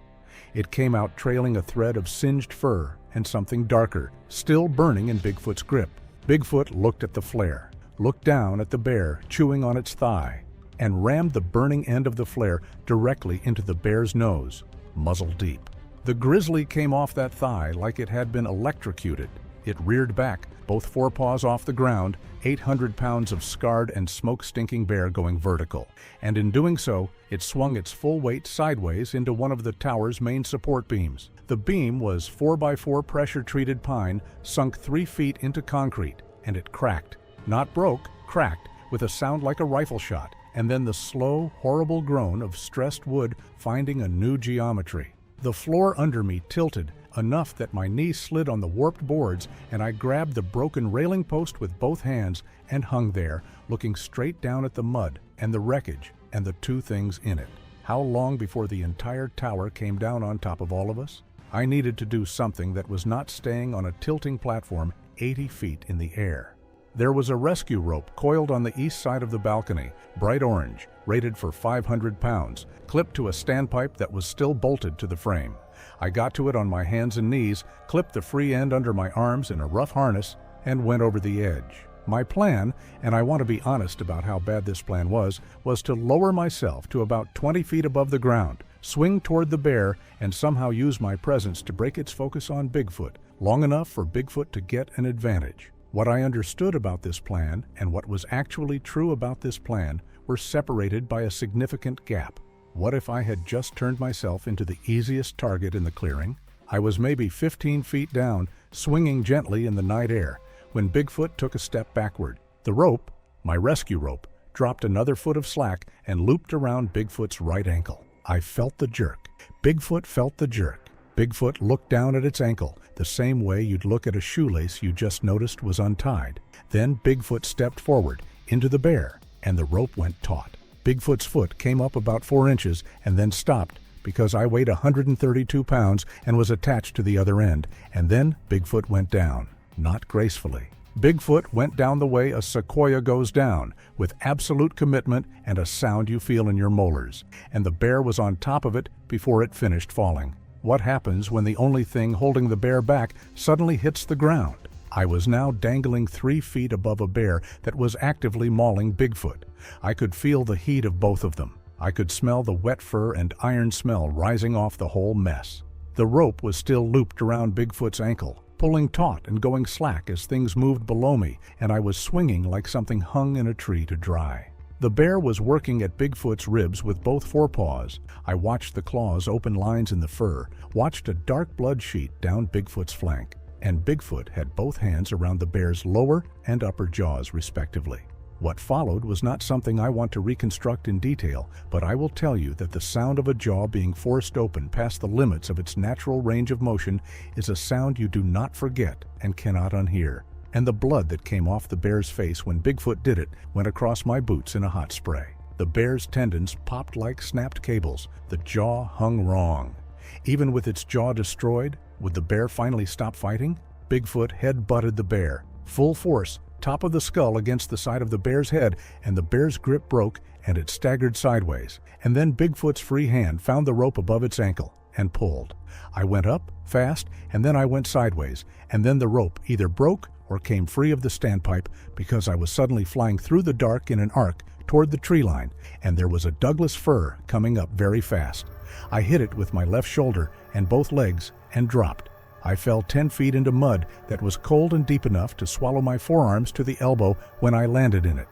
It came out trailing a thread of singed fur and something darker, still burning in Bigfoot's grip. Bigfoot looked at the flare, looked down at the bear chewing on its thigh, and rammed the burning end of the flare directly into the bear's nose, muzzle deep. The grizzly came off that thigh like it had been electrocuted. It reared back, both forepaws off the ground, 800 pounds of scarred and smoke-stinking bear going vertical. And in doing so, it swung its full weight sideways into one of the tower's main support beams. The beam was 4x4 pressure-treated pine sunk 3 feet into concrete, and it cracked. Not broke, cracked, with a sound like a rifle shot, and then the slow, horrible groan of stressed wood finding a new geometry. The floor under me tilted, enough that my knee slid on the warped boards, and I grabbed the broken railing post with both hands and hung there, looking straight down at the mud and the wreckage and the two things in it. How long before the entire tower came down on top of all of us? I needed to do something that was not staying on a tilting platform 80 feet in the air. There was a rescue rope coiled on the east side of the balcony, bright orange, rated for 500 pounds, clipped to a standpipe that was still bolted to the frame. I got to it on my hands and knees, clipped the free end under my arms in a rough harness, and went over the edge. My plan, and I want to be honest about how bad this plan was to lower myself to about 20 feet above the ground, swing toward the bear, and somehow use my presence to break its focus on Bigfoot, long enough for Bigfoot to get an advantage. What I understood about this plan and what was actually true about this plan were separated by a significant gap. What if I had just turned myself into the easiest target in the clearing? I was maybe 15 feet down, swinging gently in the night air, when Bigfoot took a step backward. The rope, my rescue rope, dropped another foot of slack and looped around Bigfoot's right ankle. I felt the jerk. Bigfoot felt the jerk. Bigfoot looked down at its ankle, the same way you'd look at a shoelace you just noticed was untied. Then Bigfoot stepped forward, into the bear, and the rope went taut. Bigfoot's foot came up about 4 inches and then stopped because I weighed 132 pounds and was attached to the other end, and then Bigfoot went down, not gracefully. Bigfoot went down the way a sequoia goes down, with absolute commitment and a sound you feel in your molars, and the bear was on top of it before it finished falling. What happens when the only thing holding the bear back suddenly hits the ground? I was now dangling 3 feet above a bear that was actively mauling Bigfoot. I could feel the heat of both of them. I could smell the wet fur and iron smell rising off the whole mess. The rope was still looped around Bigfoot's ankle, pulling taut and going slack as things moved below me, and I was swinging like something hung in a tree to dry. The bear was working at Bigfoot's ribs with both forepaws. I watched the claws open lines in the fur, watched a dark blood sheet down Bigfoot's flank, and Bigfoot had both hands around the bear's lower and upper jaws respectively. What followed was not something I want to reconstruct in detail, but I will tell you that the sound of a jaw being forced open past the limits of its natural range of motion is a sound you do not forget and cannot unhear. And the blood that came off the bear's face when Bigfoot did it went across my boots in a hot spray. The bear's tendons popped like snapped cables. The jaw hung wrong. Even with its jaw destroyed, would the bear finally stop fighting? Bigfoot head-butted the bear, full force, top of the skull against the side of the bear's head, and the bear's grip broke and it staggered sideways. And then Bigfoot's free hand found the rope above its ankle and pulled. I went up, fast, and then I went sideways, and then the rope either broke or came free of the standpipe because I was suddenly flying through the dark in an arc toward the tree line, and there was a Douglas fir coming up very fast. I hit it with my left shoulder and both legs and dropped. I fell 10 feet into mud that was cold and deep enough to swallow my forearms to the elbow when I landed in it.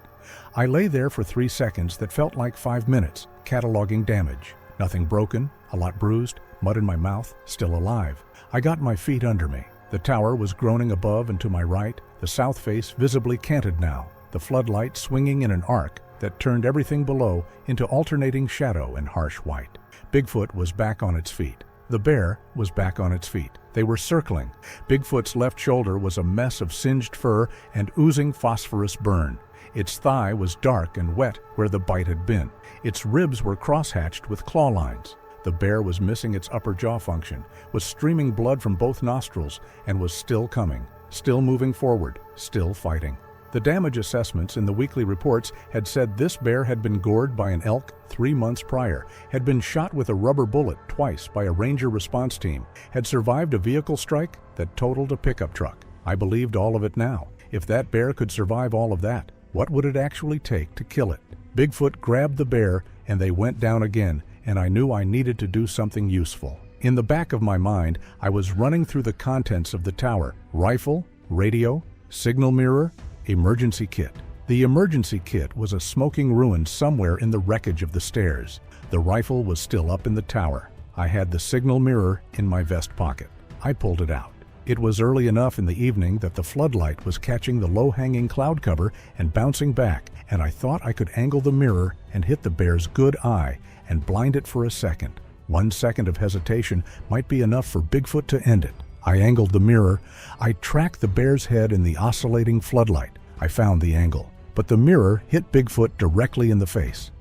I lay there for 3 seconds that felt like 5 minutes, cataloging damage. Nothing broken, a lot bruised, mud in my mouth, still alive. I got my feet under me. The tower was groaning above and to my right, the south face visibly canted now, the floodlight swinging in an arc that turned everything below into alternating shadow and harsh white. Bigfoot was back on its feet. The bear was back on its feet. They were circling. Bigfoot's left shoulder was a mess of singed fur and oozing phosphorus burn. Its thigh was dark and wet where the bite had been. Its ribs were cross-hatched with claw lines. The bear was missing its upper jaw function, was streaming blood from both nostrils, and was still coming, still moving forward, still fighting. The damage assessments in the weekly reports had said this bear had been gored by an elk 3 months prior, had been shot with a rubber bullet twice by a ranger response team, had survived a vehicle strike that totaled a pickup truck. I believed all of it now. If that bear could survive all of that, what would it actually take to kill it? Bigfoot grabbed the bear and they went down again, and I knew I needed to do something useful. In the back of my mind, I was running through the contents of the tower: rifle, radio, signal mirror, emergency kit. The emergency kit was a smoking ruin somewhere in the wreckage of the stairs. The rifle was still up in the tower. I had the signal mirror in my vest pocket. I pulled it out. It was early enough in the evening that the floodlight was catching the low-hanging cloud cover and bouncing back, and I thought I could angle the mirror and hit the bear's good eye and blind it for a second. 1 second of hesitation might be enough for Bigfoot to end it. I angled the mirror. I tracked the bear's head in the oscillating floodlight. I found the angle, but the mirror hit Bigfoot directly in the face.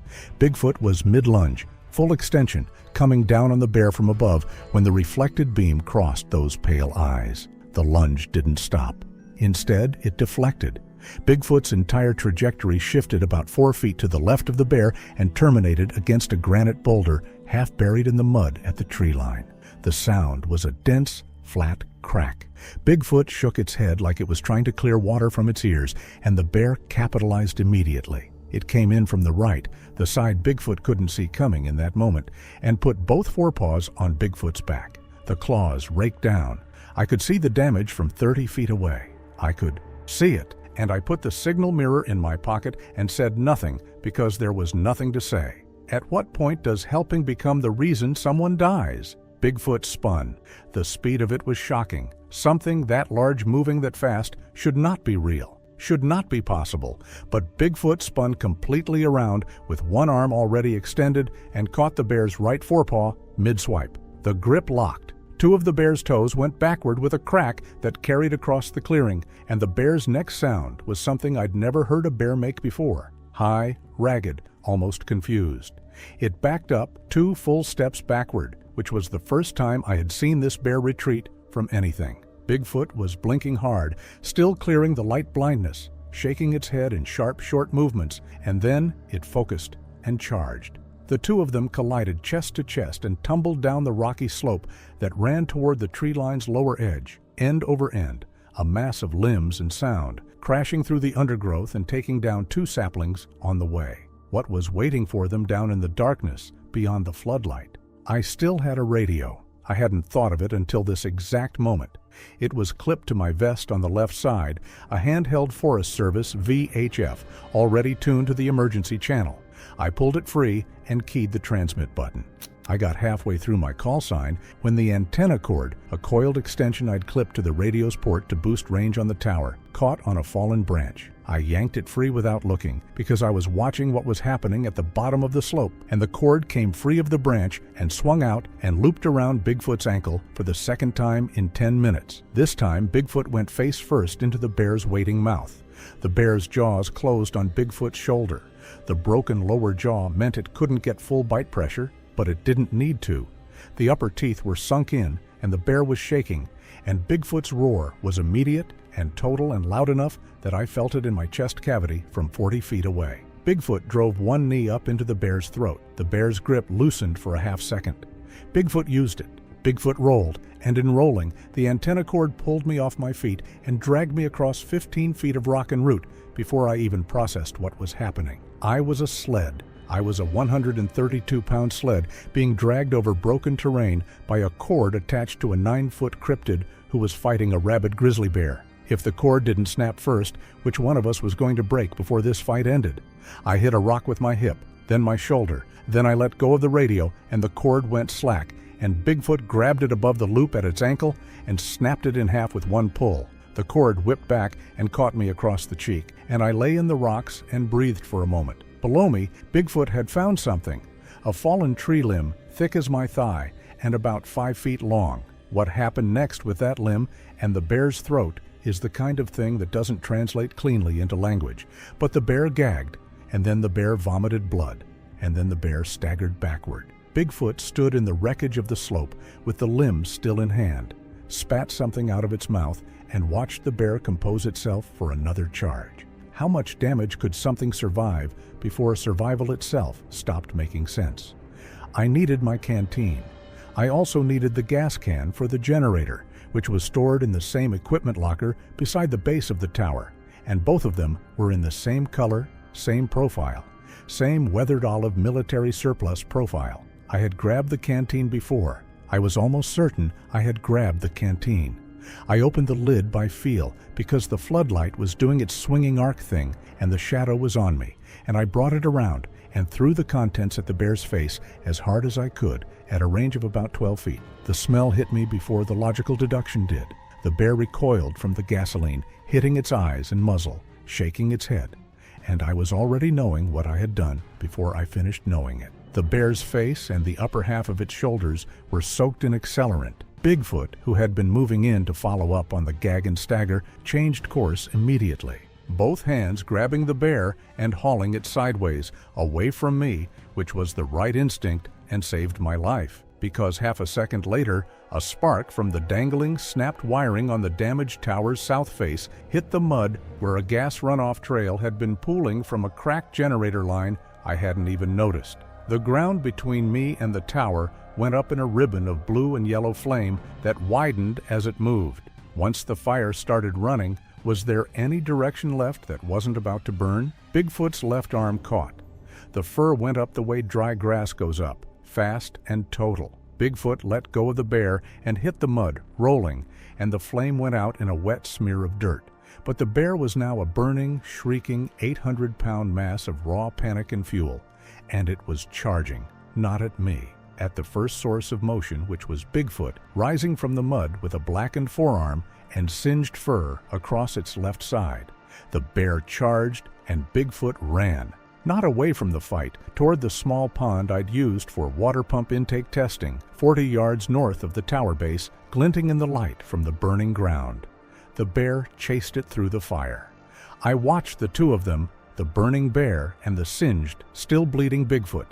Bigfoot was mid-lunge, full extension, coming down on the bear from above when the reflected beam crossed those pale eyes. The lunge didn't stop. Instead, it deflected. Bigfoot's entire trajectory shifted about 4 feet to the left of the bear and terminated against a granite boulder half buried in the mud at the tree line. The sound was a dense, flat crack. Bigfoot shook its head like it was trying to clear water from its ears, and the bear capitalized immediately. It came in from the right, the side Bigfoot couldn't see coming in that moment, and put both forepaws on Bigfoot's back. The claws raked down. I could see the damage from 30 feet away. I could see it, and I put the signal mirror in my pocket and said nothing because there was nothing to say. At what point does helping become the reason someone dies? Bigfoot spun. The speed of it was shocking. Something that large moving that fast should not be real, should not be possible. But Bigfoot spun completely around with one arm already extended and caught the bear's right forepaw mid-swipe. The grip locked. 2 of the bear's toes went backward with a crack that carried across the clearing, and the bear's next sound was something I'd never heard a bear make before. high, ragged, almost confused. It backed up 2 full steps backward, which was the first time I had seen this bear retreat from anything. Bigfoot was blinking hard, still clearing the light blindness, shaking its head in sharp, short movements, and then it focused and charged. The 2 of them collided chest to chest and tumbled down the rocky slope that ran toward the tree line's lower edge, end over end, a mass of limbs and sound, crashing through the undergrowth and taking down 2 saplings on the way. What was waiting for them down in the darkness beyond the floodlight? I still had a radio. I hadn't thought of it until this exact moment. It was clipped to my vest on the left side, a handheld Forest Service VHF, already tuned to the emergency channel. I pulled it free and keyed the transmit button. I got halfway through my call sign when the antenna cord, a coiled extension I'd clipped to the radio's port to boost range on the tower, caught on a fallen branch. I yanked it free without looking because I was watching what was happening at the bottom of the slope, and the cord came free of the branch and swung out and looped around Bigfoot's ankle for the second time in 10 minutes. This time, Bigfoot went face first into the bear's waiting mouth. The bear's jaws closed on Bigfoot's shoulder. The broken lower jaw meant it couldn't get full bite pressure, but it didn't need to. The upper teeth were sunk in, and the bear was shaking, and Bigfoot's roar was immediate and total and loud enough that I felt it in my chest cavity from 40 feet away. Bigfoot drove one knee up into the bear's throat. The bear's grip loosened for a half second. Bigfoot used it. Bigfoot rolled, and in rolling, the antenna cord pulled me off my feet and dragged me across 15 feet of rock and root before I even processed what was happening. I was a sled. I was a 132-pound sled being dragged over broken terrain by a cord attached to a 9-foot cryptid who was fighting a rabid grizzly bear. If the cord didn't snap first, which one of us was going to break before this fight ended? I hit a rock with my hip, then my shoulder. Then I let go of the radio and the cord went slack, and Bigfoot grabbed it above the loop at its ankle and snapped it in half with one pull. The cord whipped back and caught me across the cheek, and I lay in the rocks and breathed for a moment. Below me, Bigfoot had found something, a fallen tree limb thick as my thigh and about 5 feet long. What happened next with that limb and the bear's throat is the kind of thing that doesn't translate cleanly into language. But the bear gagged, and then the bear vomited blood, and then the bear staggered backward. Bigfoot stood in the wreckage of the slope with the limb still in hand, spat something out of its mouth, and watched the bear compose itself for another charge. How much damage could something survive before survival itself stopped making sense? I needed my canteen. I also needed the gas can for the generator, which was stored in the same equipment locker beside the base of the tower, and both of them were in the same color, same profile, same weathered olive military surplus profile. I had grabbed the canteen before. I was almost certain I had grabbed the canteen. I opened the lid by feel because the floodlight was doing its swinging arc thing and the shadow was on me, and I brought it around and threw the contents at the bear's face as hard as I could at a range of about 12 feet. The smell hit me before the logical deduction did. The bear recoiled from the gasoline, hitting its eyes and muzzle, shaking its head, and I was already knowing what I had done before I finished knowing it. The bear's face and the upper half of its shoulders were soaked in accelerant. Bigfoot, who had been moving in to follow up on the gag and stagger, changed course immediately, both hands grabbing the bear and hauling it sideways, away from me, which was the right instinct and saved my life, because half a second later, a spark from the dangling, snapped wiring on the damaged tower's south face hit the mud where a gas runoff trail had been pooling from a cracked generator line I hadn't even noticed. The ground between me and the tower went up in a ribbon of blue and yellow flame that widened as it moved. Once the fire started running, was there any direction left that wasn't about to burn? Bigfoot's left arm caught. The fur went up the way dry grass goes up, fast and total. Bigfoot let go of the bear and hit the mud, rolling, and the flame went out in a wet smear of dirt. But the bear was now a burning, shrieking, 800-pound mass of raw panic and fuel, and it was charging, not at me, at the first source of motion, which was Bigfoot, rising from the mud with a blackened forearm and singed fur across its left side. The bear charged, and Bigfoot ran, not away from the fight, toward the small pond I'd used for water pump intake testing, 40 yards north of the tower base, glinting in the light from the burning ground. The bear chased it through the fire. I watched the two of them the burning bear and the singed, still bleeding Bigfoot,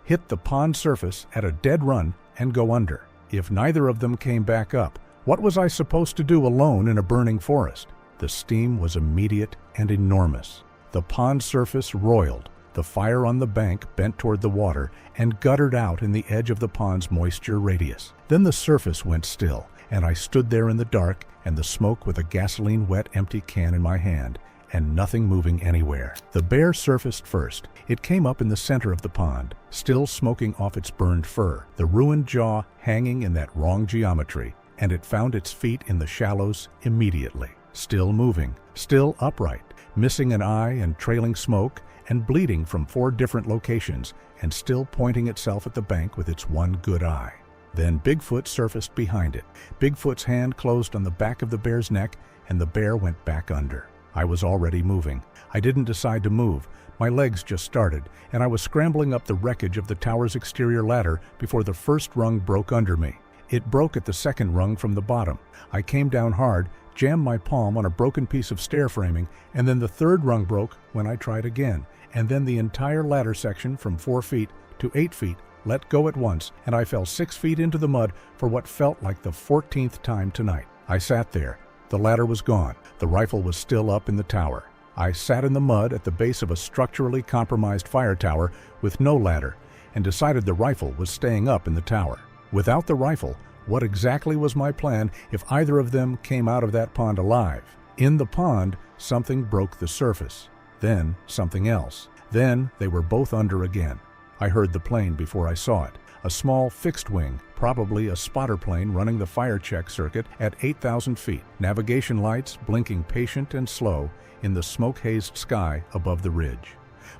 hit the pond surface at a dead run and go under. If neither of them came back up, what was I supposed to do alone in a burning forest? The steam was immediate and enormous. The pond surface roiled, the fire on the bank bent toward the water and guttered out in the edge of the pond's moisture radius. Then the surface went still, and I stood there in the dark and the smoke with a gasoline-wet empty can in my hand, and nothing moving anywhere. The bear surfaced first. It came up in the center of the pond, still smoking off its burned fur, the ruined jaw hanging in that wrong geometry, and it found its feet in the shallows immediately. Still moving, still upright, missing an eye and trailing smoke, and bleeding from 4 different locations, and still pointing itself at the bank with its one good eye. Then Bigfoot surfaced behind it. Bigfoot's hand closed on the back of the bear's neck, and the bear went back under. I was already moving. I didn't decide to move. My legs just started, and I was scrambling up the wreckage of the tower's exterior ladder before the first rung broke under me. It broke at the second rung from the bottom. I came down hard, jammed my palm on a broken piece of stair framing, and then the third rung broke when I tried again, and then the entire ladder section from 4 feet to 8 feet let go at once, and I fell 6 feet into the mud for what felt like the 14th time tonight. I sat there. The ladder was gone. The rifle was still up in the tower. I sat in the mud at the base of a structurally compromised fire tower with no ladder, and decided the rifle was staying up in the tower. Without the rifle, what exactly was my plan if either of them came out of that pond alive? In the pond, something broke the surface. Then something else. Then they were both under again. I heard the plane before I saw it. A small fixed wing, probably a spotter plane running the fire check circuit at 8,000 feet. Navigation lights blinking patient and slow in the smoke-hazed sky above the ridge.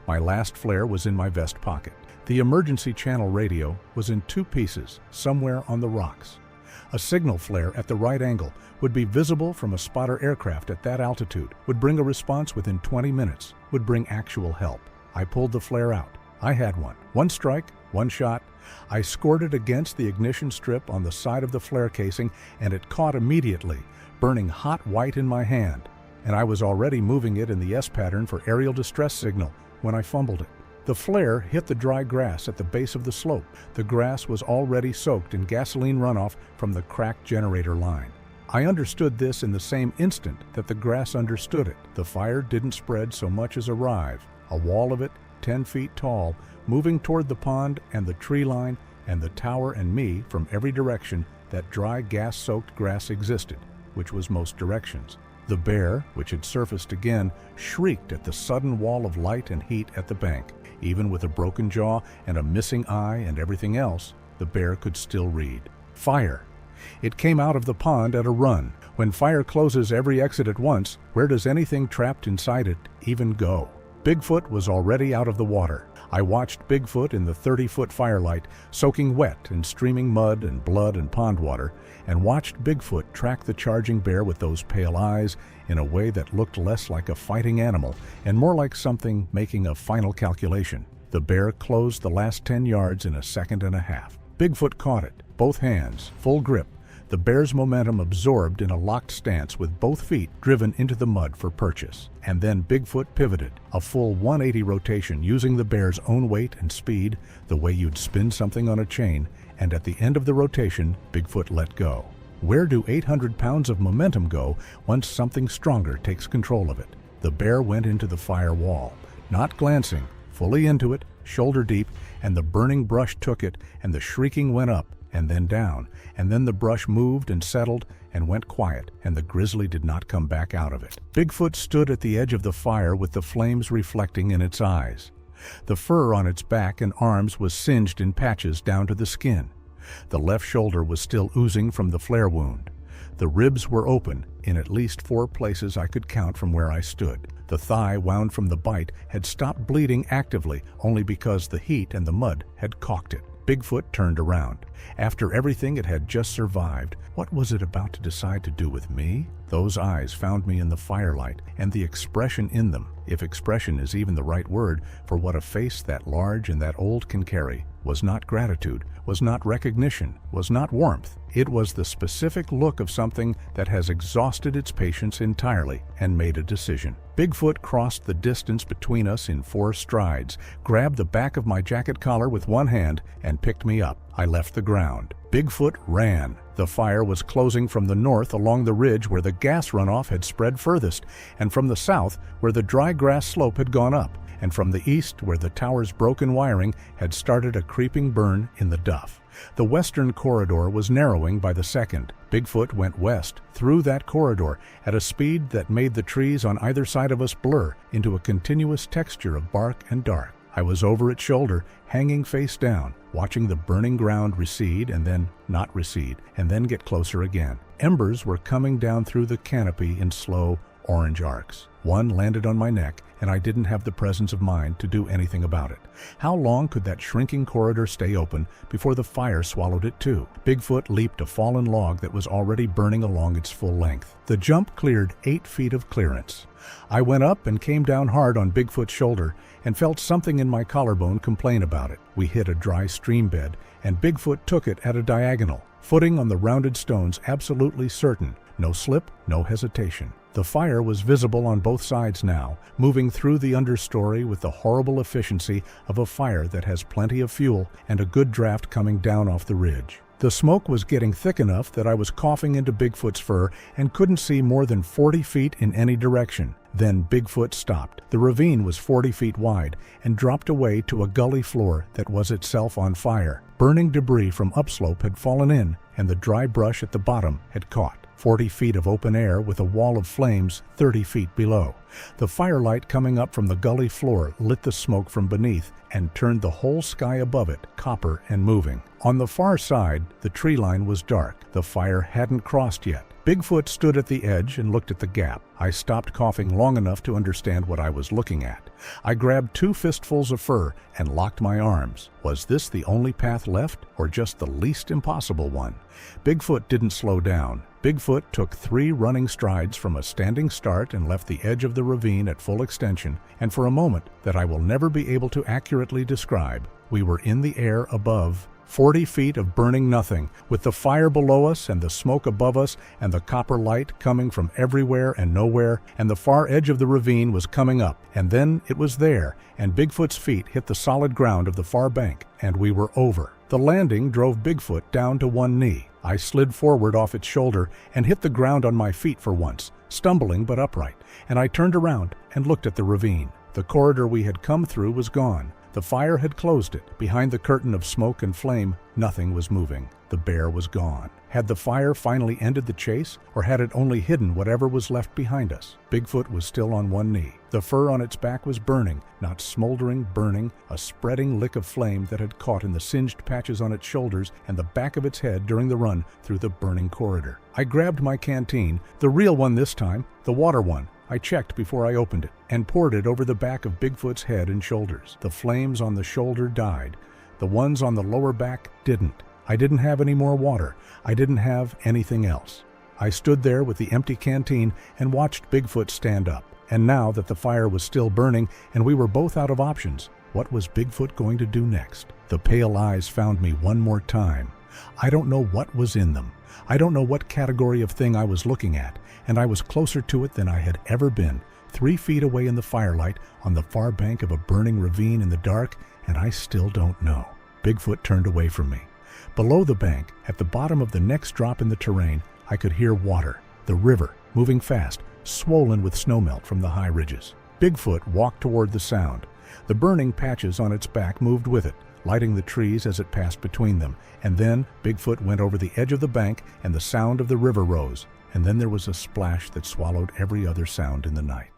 My last flare was in my vest pocket. The emergency channel radio was in 2 pieces, somewhere on the rocks. A signal flare at the right angle would be visible from a spotter aircraft at that altitude, would bring a response within 20 minutes, would bring actual help. I pulled the flare out. I had one. 1 strike, 1 shot. I scored it against the ignition strip on the side of the flare casing, and it caught immediately, burning hot white in my hand. And I was already moving it in the S pattern for aerial distress signal when I fumbled it. The flare hit the dry grass at the base of the slope. The grass was already soaked in gasoline runoff from the cracked generator line. I understood this in the same instant that the grass understood it. The fire didn't spread so much as arrive. A wall of it, 10 feet tall, moving toward the pond and the tree line and the tower and me from every direction that dry gas-soaked grass existed, which was most directions. The bear, which had surfaced again, shrieked at the sudden wall of light and heat at the bank. Even with a broken jaw and a missing eye and everything else, the bear could still read. Fire! It came out of the pond at a run. When fire closes every exit at once, where does anything trapped inside it even go? Bigfoot was already out of the water. I watched Bigfoot in the 30-foot firelight, soaking wet and streaming mud and blood and pond water, and watched Bigfoot track the charging bear with those pale eyes in a way that looked less like a fighting animal and more like something making a final calculation. The bear closed the last 10 yards in a second and a half. Bigfoot caught it, both hands, full grip, the bear's momentum absorbed in a locked stance with both feet driven into the mud for purchase. And then Bigfoot pivoted, a full 180 rotation using the bear's own weight and speed, the way you'd spin something on a chain, and at the end of the rotation, Bigfoot let go. Where do 800 pounds of momentum go once something stronger takes control of it? The bear went into the fire wall, not glancing, fully into it, shoulder deep, and the burning brush took it, and the shrieking went up, and then down, and then the brush moved and settled and went quiet, and the grizzly did not come back out of it. Bigfoot stood at the edge of the fire with the flames reflecting in its eyes. The fur on its back and arms was singed in patches down to the skin. The left shoulder was still oozing from the flare wound. The ribs were open in at least 4 places I could count from where I stood. The thigh wound from the bite had stopped bleeding actively only because the heat and the mud had caulked it. Bigfoot turned around. After everything it had just survived, what was it about to decide to do with me? Those eyes found me in the firelight, and the expression in them, if expression is even the right word for what a face that large and that old can carry, was not gratitude, was not recognition, was not warmth. It was the specific look of something that has exhausted its patience entirely and made a decision. Bigfoot crossed the distance between us in 4 strides, grabbed the back of my jacket collar with one hand, and picked me up. I left the ground. Bigfoot ran. The fire was closing from the north along the ridge where the gas runoff had spread furthest, and from the south where the dry grass slope had gone up, and from the east where the tower's broken wiring had started a creeping burn in the duff. The western corridor was narrowing by the second. Bigfoot went west through that corridor at a speed that made the trees on either side of us blur into a continuous texture of bark and dark. I was over its shoulder, hanging face down, watching the burning ground recede and then not recede, and then get closer again. Embers were coming down through the canopy in slow, orange arcs. One landed on my neck, and I didn't have the presence of mind to do anything about it. How long could that shrinking corridor stay open before the fire swallowed it too? Bigfoot leaped a fallen log that was already burning along its full length. The jump cleared 8 feet of clearance. I went up and came down hard on Bigfoot's shoulder and felt something in my collarbone complain about it. We hit a dry stream bed, and Bigfoot took it at a diagonal, footing on the rounded stones absolutely certain. No slip, no hesitation. The fire was visible on both sides now, moving through the understory with the horrible efficiency of a fire that has plenty of fuel and a good draft coming down off the ridge. The smoke was getting thick enough that I was coughing into Bigfoot's fur and couldn't see more than 40 feet in any direction. Then Bigfoot stopped. The ravine was 40 feet wide and dropped away to a gully floor that was itself on fire. Burning debris from upslope had fallen in, and the dry brush at the bottom had caught. 40 feet of open air with a wall of flames 30 feet below. The firelight coming up from the gully floor lit the smoke from beneath and turned the whole sky above it copper and moving. On the far side, the tree line was dark. The fire hadn't crossed yet. Bigfoot stood at the edge and looked at the gap. I stopped coughing long enough to understand what I was looking at. I grabbed 2 fistfuls of fur and locked my arms. Was this the only path left, or just the least impossible one? Bigfoot didn't slow down. Bigfoot took 3 running strides from a standing start and left the edge of the ravine at full extension, and for a moment that I will never be able to accurately describe, we were in the air above, 40 feet of burning nothing, with the fire below us and the smoke above us and the copper light coming from everywhere and nowhere, and the far edge of the ravine was coming up, and then it was there, and Bigfoot's feet hit the solid ground of the far bank, and we were over. The landing drove Bigfoot down to one knee. I slid forward off its shoulder and hit the ground on my feet for once, stumbling but upright, and I turned around and looked at the ravine. The corridor we had come through was gone. The fire had closed it. Behind the curtain of smoke and flame, nothing was moving. The bear was gone. Had the fire finally ended the chase, or had it only hidden whatever was left behind us? Bigfoot was still on one knee. The fur on its back was burning, not smoldering, burning, a spreading lick of flame that had caught in the singed patches on its shoulders and the back of its head during the run through the burning corridor. I grabbed my canteen, the real one this time, the water one. I checked before I opened it, and poured it over the back of Bigfoot's head and shoulders. The flames on the shoulder died. The ones on the lower back didn't. I didn't have any more water. I didn't have anything else. I stood there with the empty canteen and watched Bigfoot stand up. And now that the fire was still burning and we were both out of options, what was Bigfoot going to do next? The pale eyes found me one more time. I don't know what was in them. I don't know what category of thing I was looking at, and I was closer to it than I had ever been, 3 feet away in the firelight on the far bank of a burning ravine in the dark, and I still don't know. Bigfoot turned away from me. Below the bank, at the bottom of the next drop in the terrain, I could hear water, the river, moving fast, swollen with snowmelt from the high ridges. Bigfoot walked toward the sound. The burning patches on its back moved with it, lighting the trees as it passed between them, and then Bigfoot went over the edge of the bank and the sound of the river rose, and then there was a splash that swallowed every other sound in the night.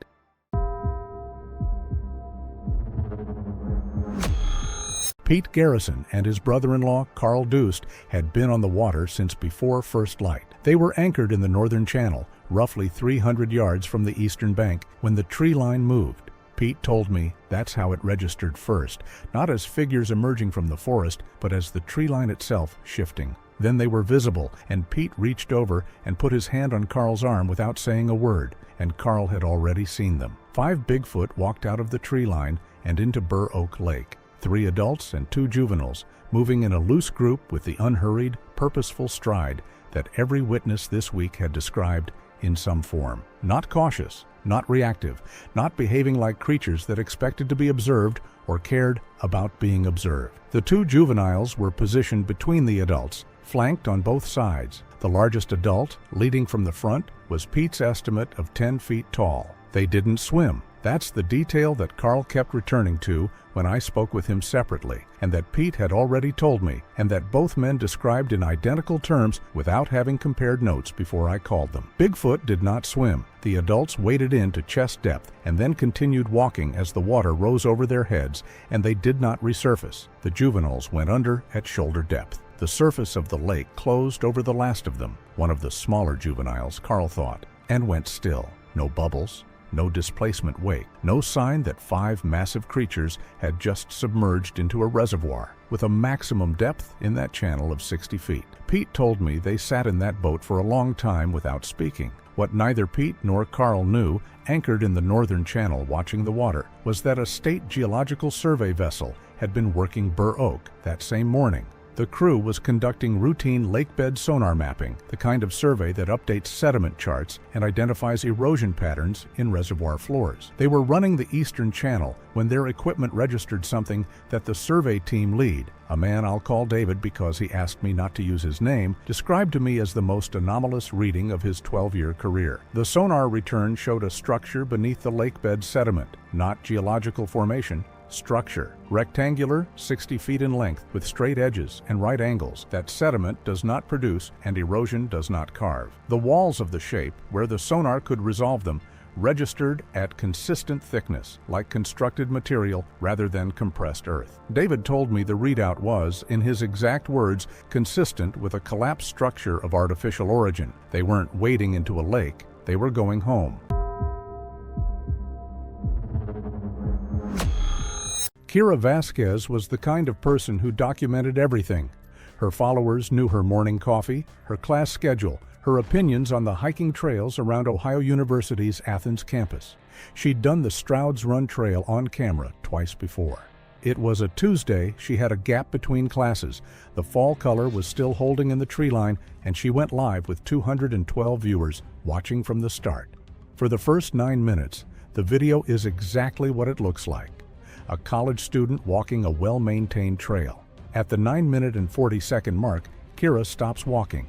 Pete Garrison and his brother-in-law, Carl Doost, had been on the water since before first light. They were anchored in the northern channel, roughly 300 yards from the eastern bank, when the tree line moved. Pete told me that's how it registered first, not as figures emerging from the forest, but as the tree line itself shifting. Then they were visible, and Pete reached over and put his hand on Carl's arm without saying a word, and Carl had already seen them. 5 Bigfoot walked out of the tree line and into Burr Oak Lake. 3 adults and 2 juveniles, moving in a loose group with the unhurried, purposeful stride that every witness this week had described in some form. Not cautious, not reactive, not behaving like creatures that expected to be observed or cared about being observed. The 2 juveniles were positioned between the adults, flanked on both sides. The largest adult, leading from the front, was Pete's estimate of 10 feet tall. They didn't swim. That's the detail that Carl kept returning to when I spoke with him separately, and that Pete had already told me, and that both men described in identical terms without having compared notes before I called them. Bigfoot did not swim. The adults waded in to chest depth and then continued walking as the water rose over their heads, and they did not resurface. The juveniles went under at shoulder depth. The surface of the lake closed over the last of them, one of the smaller juveniles, Carl thought, and went still. No bubbles, no displacement wake, no sign that 5 massive creatures had just submerged into a reservoir, with a maximum depth in that channel of 60 feet. Pete told me they sat in that boat for a long time without speaking. What neither Pete nor Carl knew, anchored in the northern channel watching the water, was that a state geological survey vessel had been working Burr Oak that same morning. The crew was conducting routine lakebed sonar mapping, the kind of survey that updates sediment charts and identifies erosion patterns in reservoir floors. They were running the eastern channel when their equipment registered something that the survey team lead, a man I'll call David because he asked me not to use his name, described to me as the most anomalous reading of his 12-year career. The sonar return showed a structure beneath the lakebed sediment, not geological formation. Structure. Rectangular, 60 feet in length, with straight edges and right angles that sediment does not produce and erosion does not carve. The walls of the shape, where the sonar could resolve them, registered at consistent thickness, like constructed material rather than compressed earth. David told me the readout was, in his exact words, consistent with a collapsed structure of artificial origin. They weren't wading into a lake, they were going home. Kira Vasquez was the kind of person who documented everything. Her followers knew her morning coffee, her class schedule, her opinions on the hiking trails around Ohio University's Athens campus. She'd done the Straouds Run trail on camera twice before. It was a Tuesday. She had a gap between classes. The fall color was still holding in the tree line, and she went live with 212 viewers watching from the start. For the first 9 minutes, the video is exactly what it looks like. A college student walking a well-maintained trail. At the 9-minute and 40-second mark, Kira stops walking.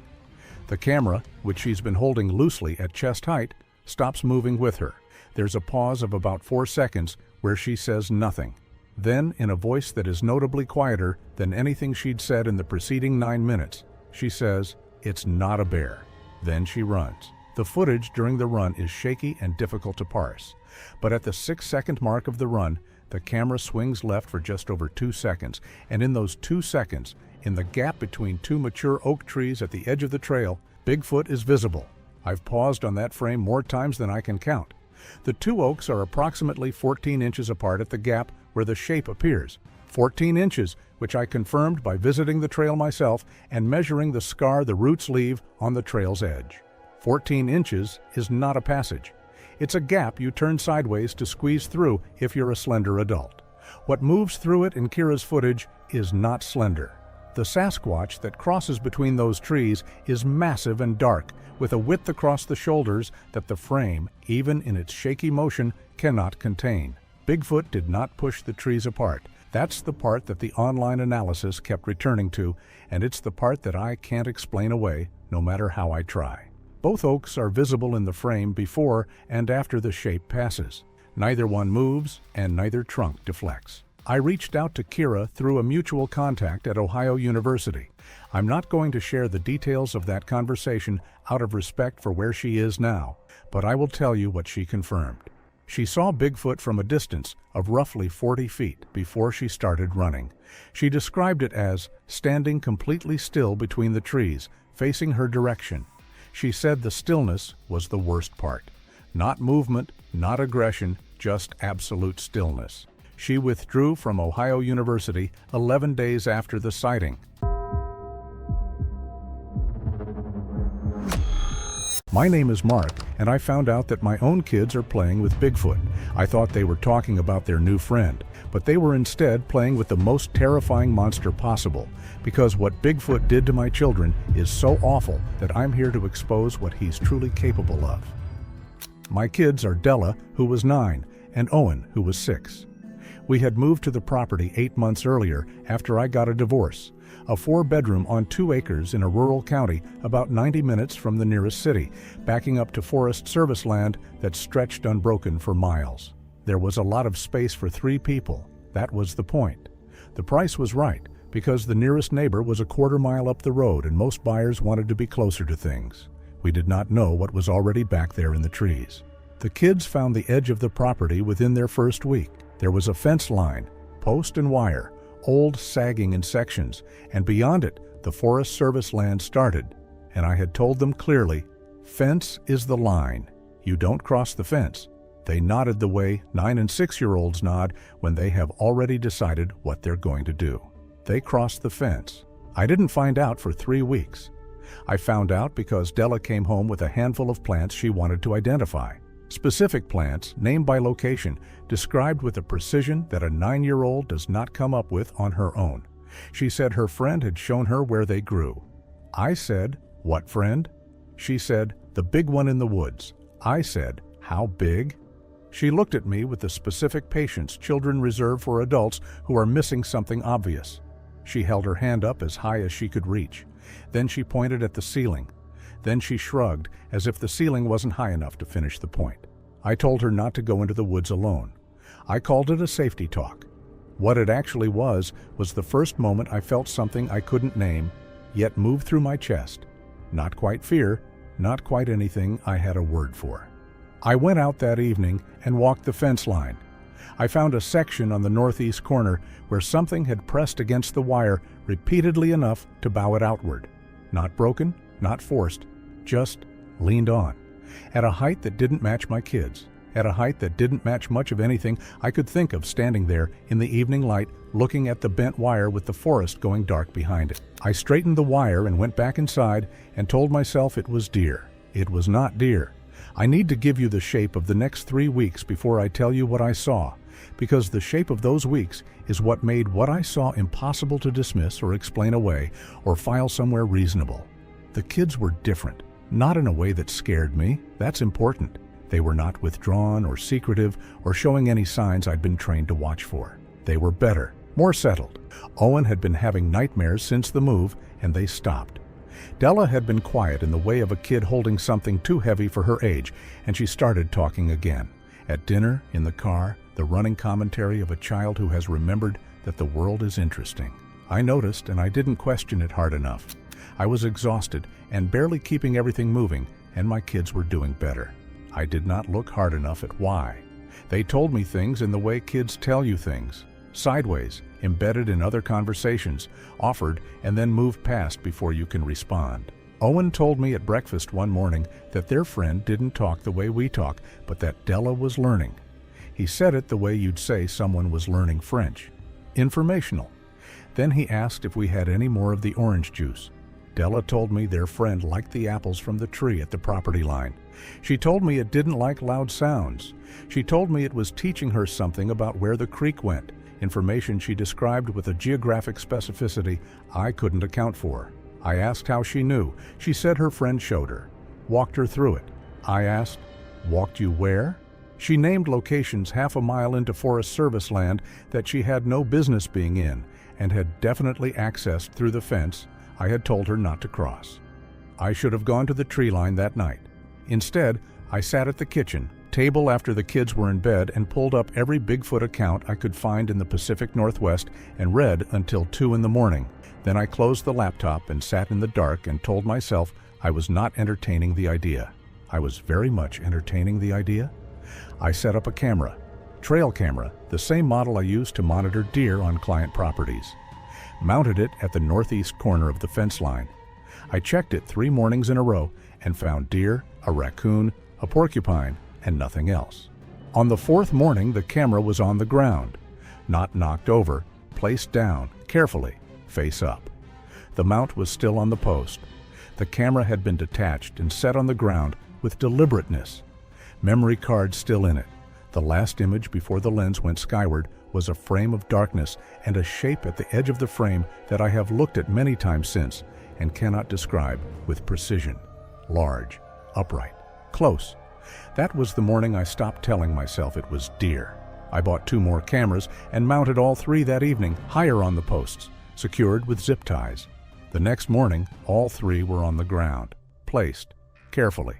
The camera, which she's been holding loosely at chest height, stops moving with her. There's a pause of about 4 seconds where she says nothing. Then, in a voice that is notably quieter than anything she'd said in the preceding 9 minutes, she says, "It's not a bear." Then she runs. The footage during the run is shaky and difficult to parse. But at the 6-second mark of the run, the camera swings left for just over 2 seconds, and in those 2 seconds, in the gap between 2 mature oak trees at the edge of the trail, Bigfoot is visible. I've paused on that frame more times than I can count. The 2 oaks are approximately 14 inches apart at the gap where the shape appears. 14 inches, which I confirmed by visiting the trail myself and measuring the scar the roots leave on the trail's edge. 14 inches is not a passage. It's a gap you turn sideways to squeeze through if you're a slender adult. What moves through it in Kira's footage is not slender. The Sasquatch that crosses between those trees is massive and dark, with a width across the shoulders that the frame, even in its shaky motion, cannot contain. Bigfoot did not push the trees apart. That's the part that the online analysis kept returning to, and it's the part that I can't explain away, no matter how I try. Both oaks are visible in the frame before and after the shape passes. Neither one moves, and neither trunk deflects. I reached out to Kira through a mutual contact at Ohio University. I'm not going to share the details of that conversation out of respect for where she is now, but I will tell you what she confirmed. She saw Bigfoot from a distance of roughly 40 feet before she started running. She described it as standing completely still between the trees, facing her direction. She said the stillness was the worst part. Not movement, not aggression, just absolute stillness. She withdrew from Ohio University 11 days after the sighting. My name is Mark, and I found out that my own kids are playing with Bigfoot. I thought they were talking about their new friend, but they were instead playing with the most terrifying monster possible, because what Bigfoot did to my children is so awful that I'm here to expose what he's truly capable of. My kids are Della, who was 9, and Owen, who was 6. We had moved to the property 8 months earlier after I got a divorce, a 4-bedroom on 2 acres in a rural county about 90 minutes from the nearest city, backing up to Forest Service land that stretched unbroken for miles. There was a lot of space for 3 people. That was the point. The price was right, because the nearest neighbor was a quarter mile up the road and most buyers wanted to be closer to things. We did not know what was already back there in the trees. The kids found the edge of the property within their first week. There was a fence line, post and wire, old sagging in sections, and beyond it, the Forest Service land started. And I had told them clearly, fence is the line. You don't cross the fence. They nodded the way 9- and 6-year-olds nod when they have already decided what they're going to do. They crossed the fence. I didn't find out for 3 weeks. I found out because Della came home with a handful of plants she wanted to identify. Specific plants, named by location, described with a precision that a 9-year-old does not come up with on her own. She said her friend had shown her where they grew. I said, "What friend?" She said, "The big one in the woods." I said, "How big?" She looked at me with the specific patience children reserve for adults who are missing something obvious. She held her hand up as high as she could reach. Then she pointed at the ceiling. Then she shrugged, as if the ceiling wasn't high enough to finish the point. I told her not to go into the woods alone. I called it a safety talk. What it actually was the first moment I felt something I couldn't name, yet moved through my chest. Not quite fear, not quite anything I had a word for. I went out that evening and walked the fence line. I found a section on the northeast corner where something had pressed against the wire repeatedly enough to bow it outward. Not broken, not forced, just leaned on. At a height that didn't match my kids. At a height that didn't match much of anything I could think of standing there in the evening light looking at the bent wire with the forest going dark behind it. I straightened the wire and went back inside and told myself it was deer. It was not deer. I need to give you the shape of the next 3 weeks before I tell you what I saw, because the shape of those weeks is what made what I saw impossible to dismiss or explain away or file somewhere reasonable. The kids were different, not in a way that scared me. That's important. They were not withdrawn or secretive or showing any signs I'd been trained to watch for. They were better, more settled. Owen had been having nightmares since the move, and they stopped. Della had been quiet in the way of a kid holding something too heavy for her age, and she started talking again. At dinner, in the car, the running commentary of a child who has remembered that the world is interesting. I noticed, and I didn't question it hard enough. I was exhausted and barely keeping everything moving, and my kids were doing better. I did not look hard enough at why. They told me things in the way kids tell you things. Sideways, embedded in other conversations, offered and then moved past before you can respond. Owen told me at breakfast one morning that their friend didn't talk the way we talk, but that Della was learning. He said it the way you'd say someone was learning French. Informational. Then he asked if we had any more of the orange juice. Della told me their friend liked the apples from the tree at the property line. She told me it didn't like loud sounds. She told me it was teaching her something about where the creek went, information she described with a geographic specificity I couldn't account for. I asked how she knew. She said her friend showed her. Walked her through it. I asked, "Walked you where?" She named locations half a mile into Forest Service land that she had no business being in and had definitely accessed through the fence I had told her not to cross. I should have gone to the tree line that night. Instead, I sat at the kitchen table after the kids were in bed and pulled up every Bigfoot account I could find in the Pacific Northwest and read until 2 in the morning. Then I closed the laptop and sat in the dark and told myself I was not entertaining the idea. I was very much entertaining the idea. I set up a camera, trail camera, the same model I used to monitor deer on client properties. Mounted it at the northeast corner of the fence line. I checked it 3 mornings in a row and found deer, a raccoon, a porcupine, and nothing else. On the 4th morning, the camera was on the ground, not knocked over, placed down, carefully, face up. The mount was still on the post. The camera had been detached and set on the ground with deliberateness. Memory card still in it. The last image before the lens went skyward was a frame of darkness and a shape at the edge of the frame that I have looked at many times since and cannot describe with precision. Large, upright, close. That was the morning I stopped telling myself it was deer. I bought 2 more cameras and mounted all 3 that evening higher on the posts, secured with zip ties. The next morning, all 3 were on the ground, placed carefully,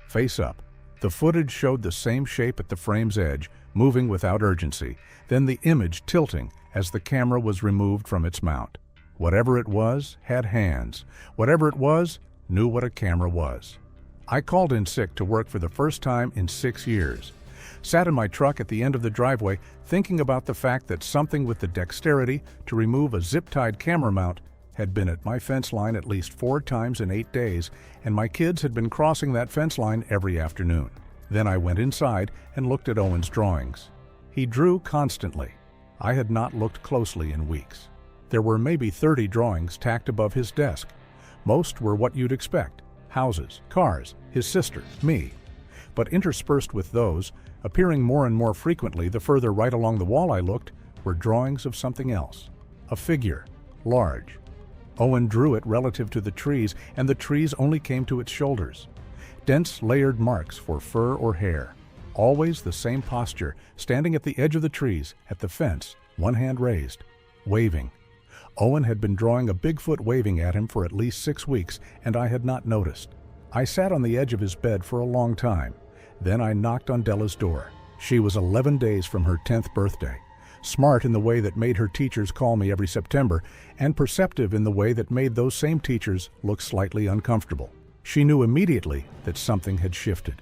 face up. The footage showed the same shape at the frame's edge, moving without urgency, then the image tilting as the camera was removed from its mount. Whatever it was had hands. Whatever it was knew what a camera was. I called in sick to work for the first time in 6 years. Sat in my truck at the end of the driveway thinking about the fact that something with the dexterity to remove a zip-tied camera mount had been at my fence line at least 4 times in 8 days, and my kids had been crossing that fence line every afternoon. Then I went inside and looked at Owen's drawings. He drew constantly. I had not looked closely in weeks. There were maybe 30 drawings tacked above his desk. Most were what you'd expect: houses, cars, his sister, me. But interspersed with those, appearing more and more frequently the further right along the wall I looked, were drawings of something else. A figure, large. Owen drew it relative to the trees, and the trees only came to its shoulders. Dense, layered marks for fur or hair. Always the same posture, standing at the edge of the trees, at the fence, one hand raised, waving. Owen had been drawing a Bigfoot waving at him for at least 6 weeks, and I had not noticed. I sat on the edge of his bed for a long time. Then I knocked on Della's door. She was 11 days from her 10th birthday. Smart in the way that made her teachers call me every September, and perceptive in the way that made those same teachers look slightly uncomfortable. She knew immediately that something had shifted.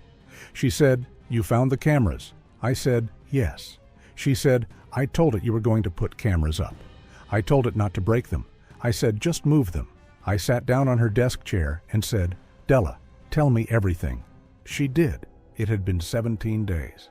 She said, "You found the cameras?" I said, "Yes." She said, "I told it you were going to put cameras up." I told it not to break them. I said, "Just move them." I sat down on her desk chair and said, "Della, tell me everything." She did. It had been 17 days.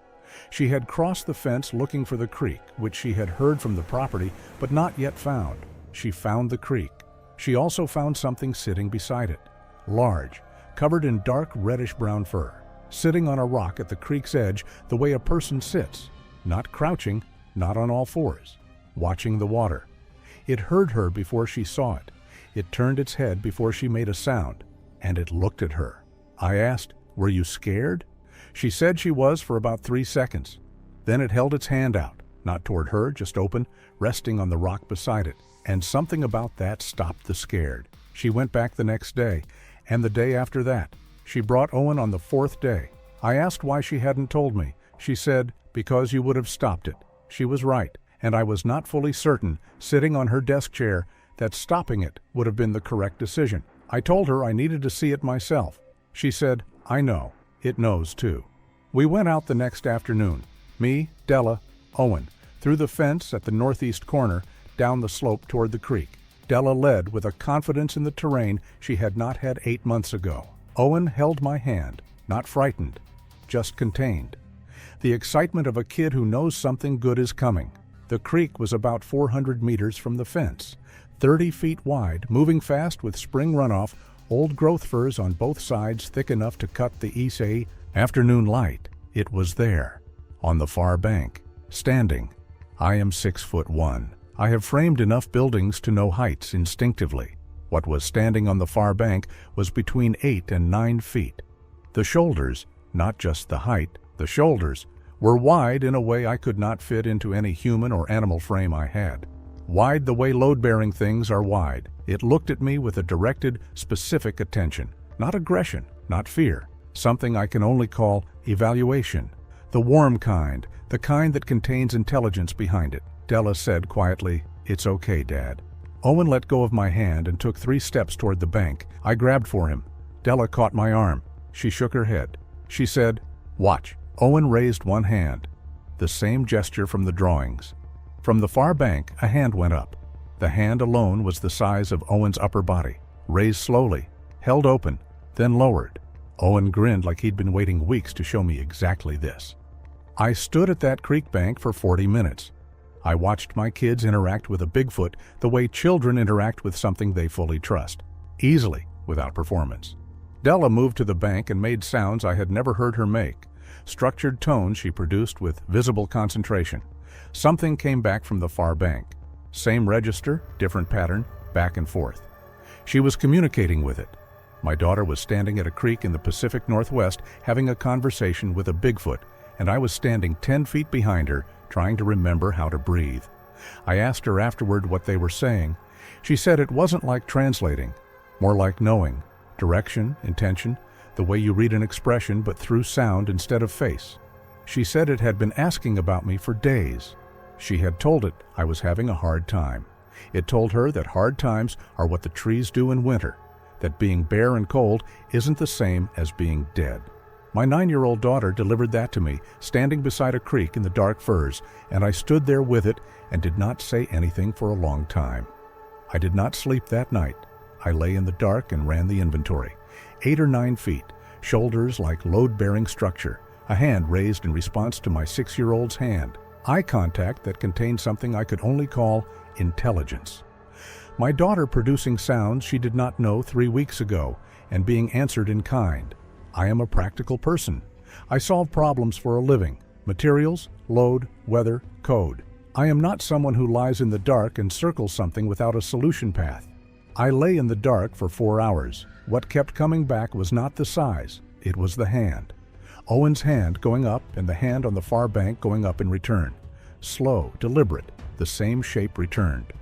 She had crossed the fence looking for the creek, which she had heard from the property but not yet found. She found the creek. She also found something sitting beside it. Large, covered in dark reddish-brown fur, sitting on a rock at the creek's edge the way a person sits, not crouching, not on all fours, watching the water. It heard her before she saw it. It turned its head before she made a sound, and it looked at her. I asked, "Were you scared?" She said she was for about 3 seconds. Then it held its hand out, not toward her, just open, resting on the rock beside it. And something about that stopped the scared. She went back the next day, and the day after that. She brought Owen on the 4th day. I asked why she hadn't told me. She said, "Because you would have stopped it." She was right, and I was not fully certain, sitting on her desk chair, that stopping it would have been the correct decision. I told her I needed to see it myself. She said, "I know. It knows too." We went out the next afternoon. Me, Della, Owen, through the fence at the northeast corner, down the slope toward the creek. Della led with a confidence in the terrain she had not had 8 months ago. Owen held my hand, not frightened, just contained. The excitement of a kid who knows something good is coming. The creek was about 400 meters from the fence, 30 feet wide, moving fast with spring runoff, old growth firs on both sides thick enough to cut the Issei afternoon light. It was there, on the far bank, standing. I am 6'1". I have framed enough buildings to know heights instinctively. What was standing on the far bank was between 8 and 9 feet. The shoulders, not just the height, the shoulders, were wide in a way I could not fit into any human or animal frame I had. Wide the way load-bearing things are wide. It looked at me with a directed, specific attention. Not aggression, not fear. Something I can only call evaluation. The warm kind, the kind that contains intelligence behind it. Della said quietly, "It's okay, Dad." Owen let go of my hand and took 3 steps toward the bank. I grabbed for him. Della caught my arm. She shook her head. She said, "Watch." Owen raised one hand. The same gesture from the drawings. From the far bank, a hand went up. The hand alone was the size of Owen's upper body. Raised slowly, held open, then lowered. Owen grinned like he'd been waiting weeks to show me exactly this. I stood at that creek bank for 40 minutes. I watched my kids interact with a Bigfoot the way children interact with something they fully trust, easily, without performance. Della moved to the bank and made sounds I had never heard her make. Structured tones she produced with visible concentration. Something came back from the far bank. Same register, different pattern, back and forth. She was communicating with it. My daughter was standing at a creek in the Pacific Northwest having a conversation with a Bigfoot, and I was standing 10 feet behind her, trying to remember how to breathe. I asked her afterward what they were saying. She said it wasn't like translating, more like knowing. Direction, intention, the way you read an expression but through sound instead of face. She said it had been asking about me for days. She had told it I was having a hard time. It told her that hard times are what the trees do in winter, that being bare and cold isn't the same as being dead. My 9-year-old daughter delivered that to me, standing beside a creek in the dark firs, and I stood there with it and did not say anything for a long time. I did not sleep that night. I lay in the dark and ran the inventory. 8 or 9 feet, shoulders like load-bearing structure, a hand raised in response to my 6-year-old's hand, eye contact that contained something I could only call intelligence. My daughter producing sounds she did not know 3 weeks ago and being answered in kind. I am a practical person. I solve problems for a living. Materials, load, weather, code. I am not someone who lies in the dark and circles something without a solution path. I lay in the dark for 4 hours. What kept coming back was not the size, it was the hand. Owen's hand going up and the hand on the far bank going up in return. Slow, deliberate, the same shape returned.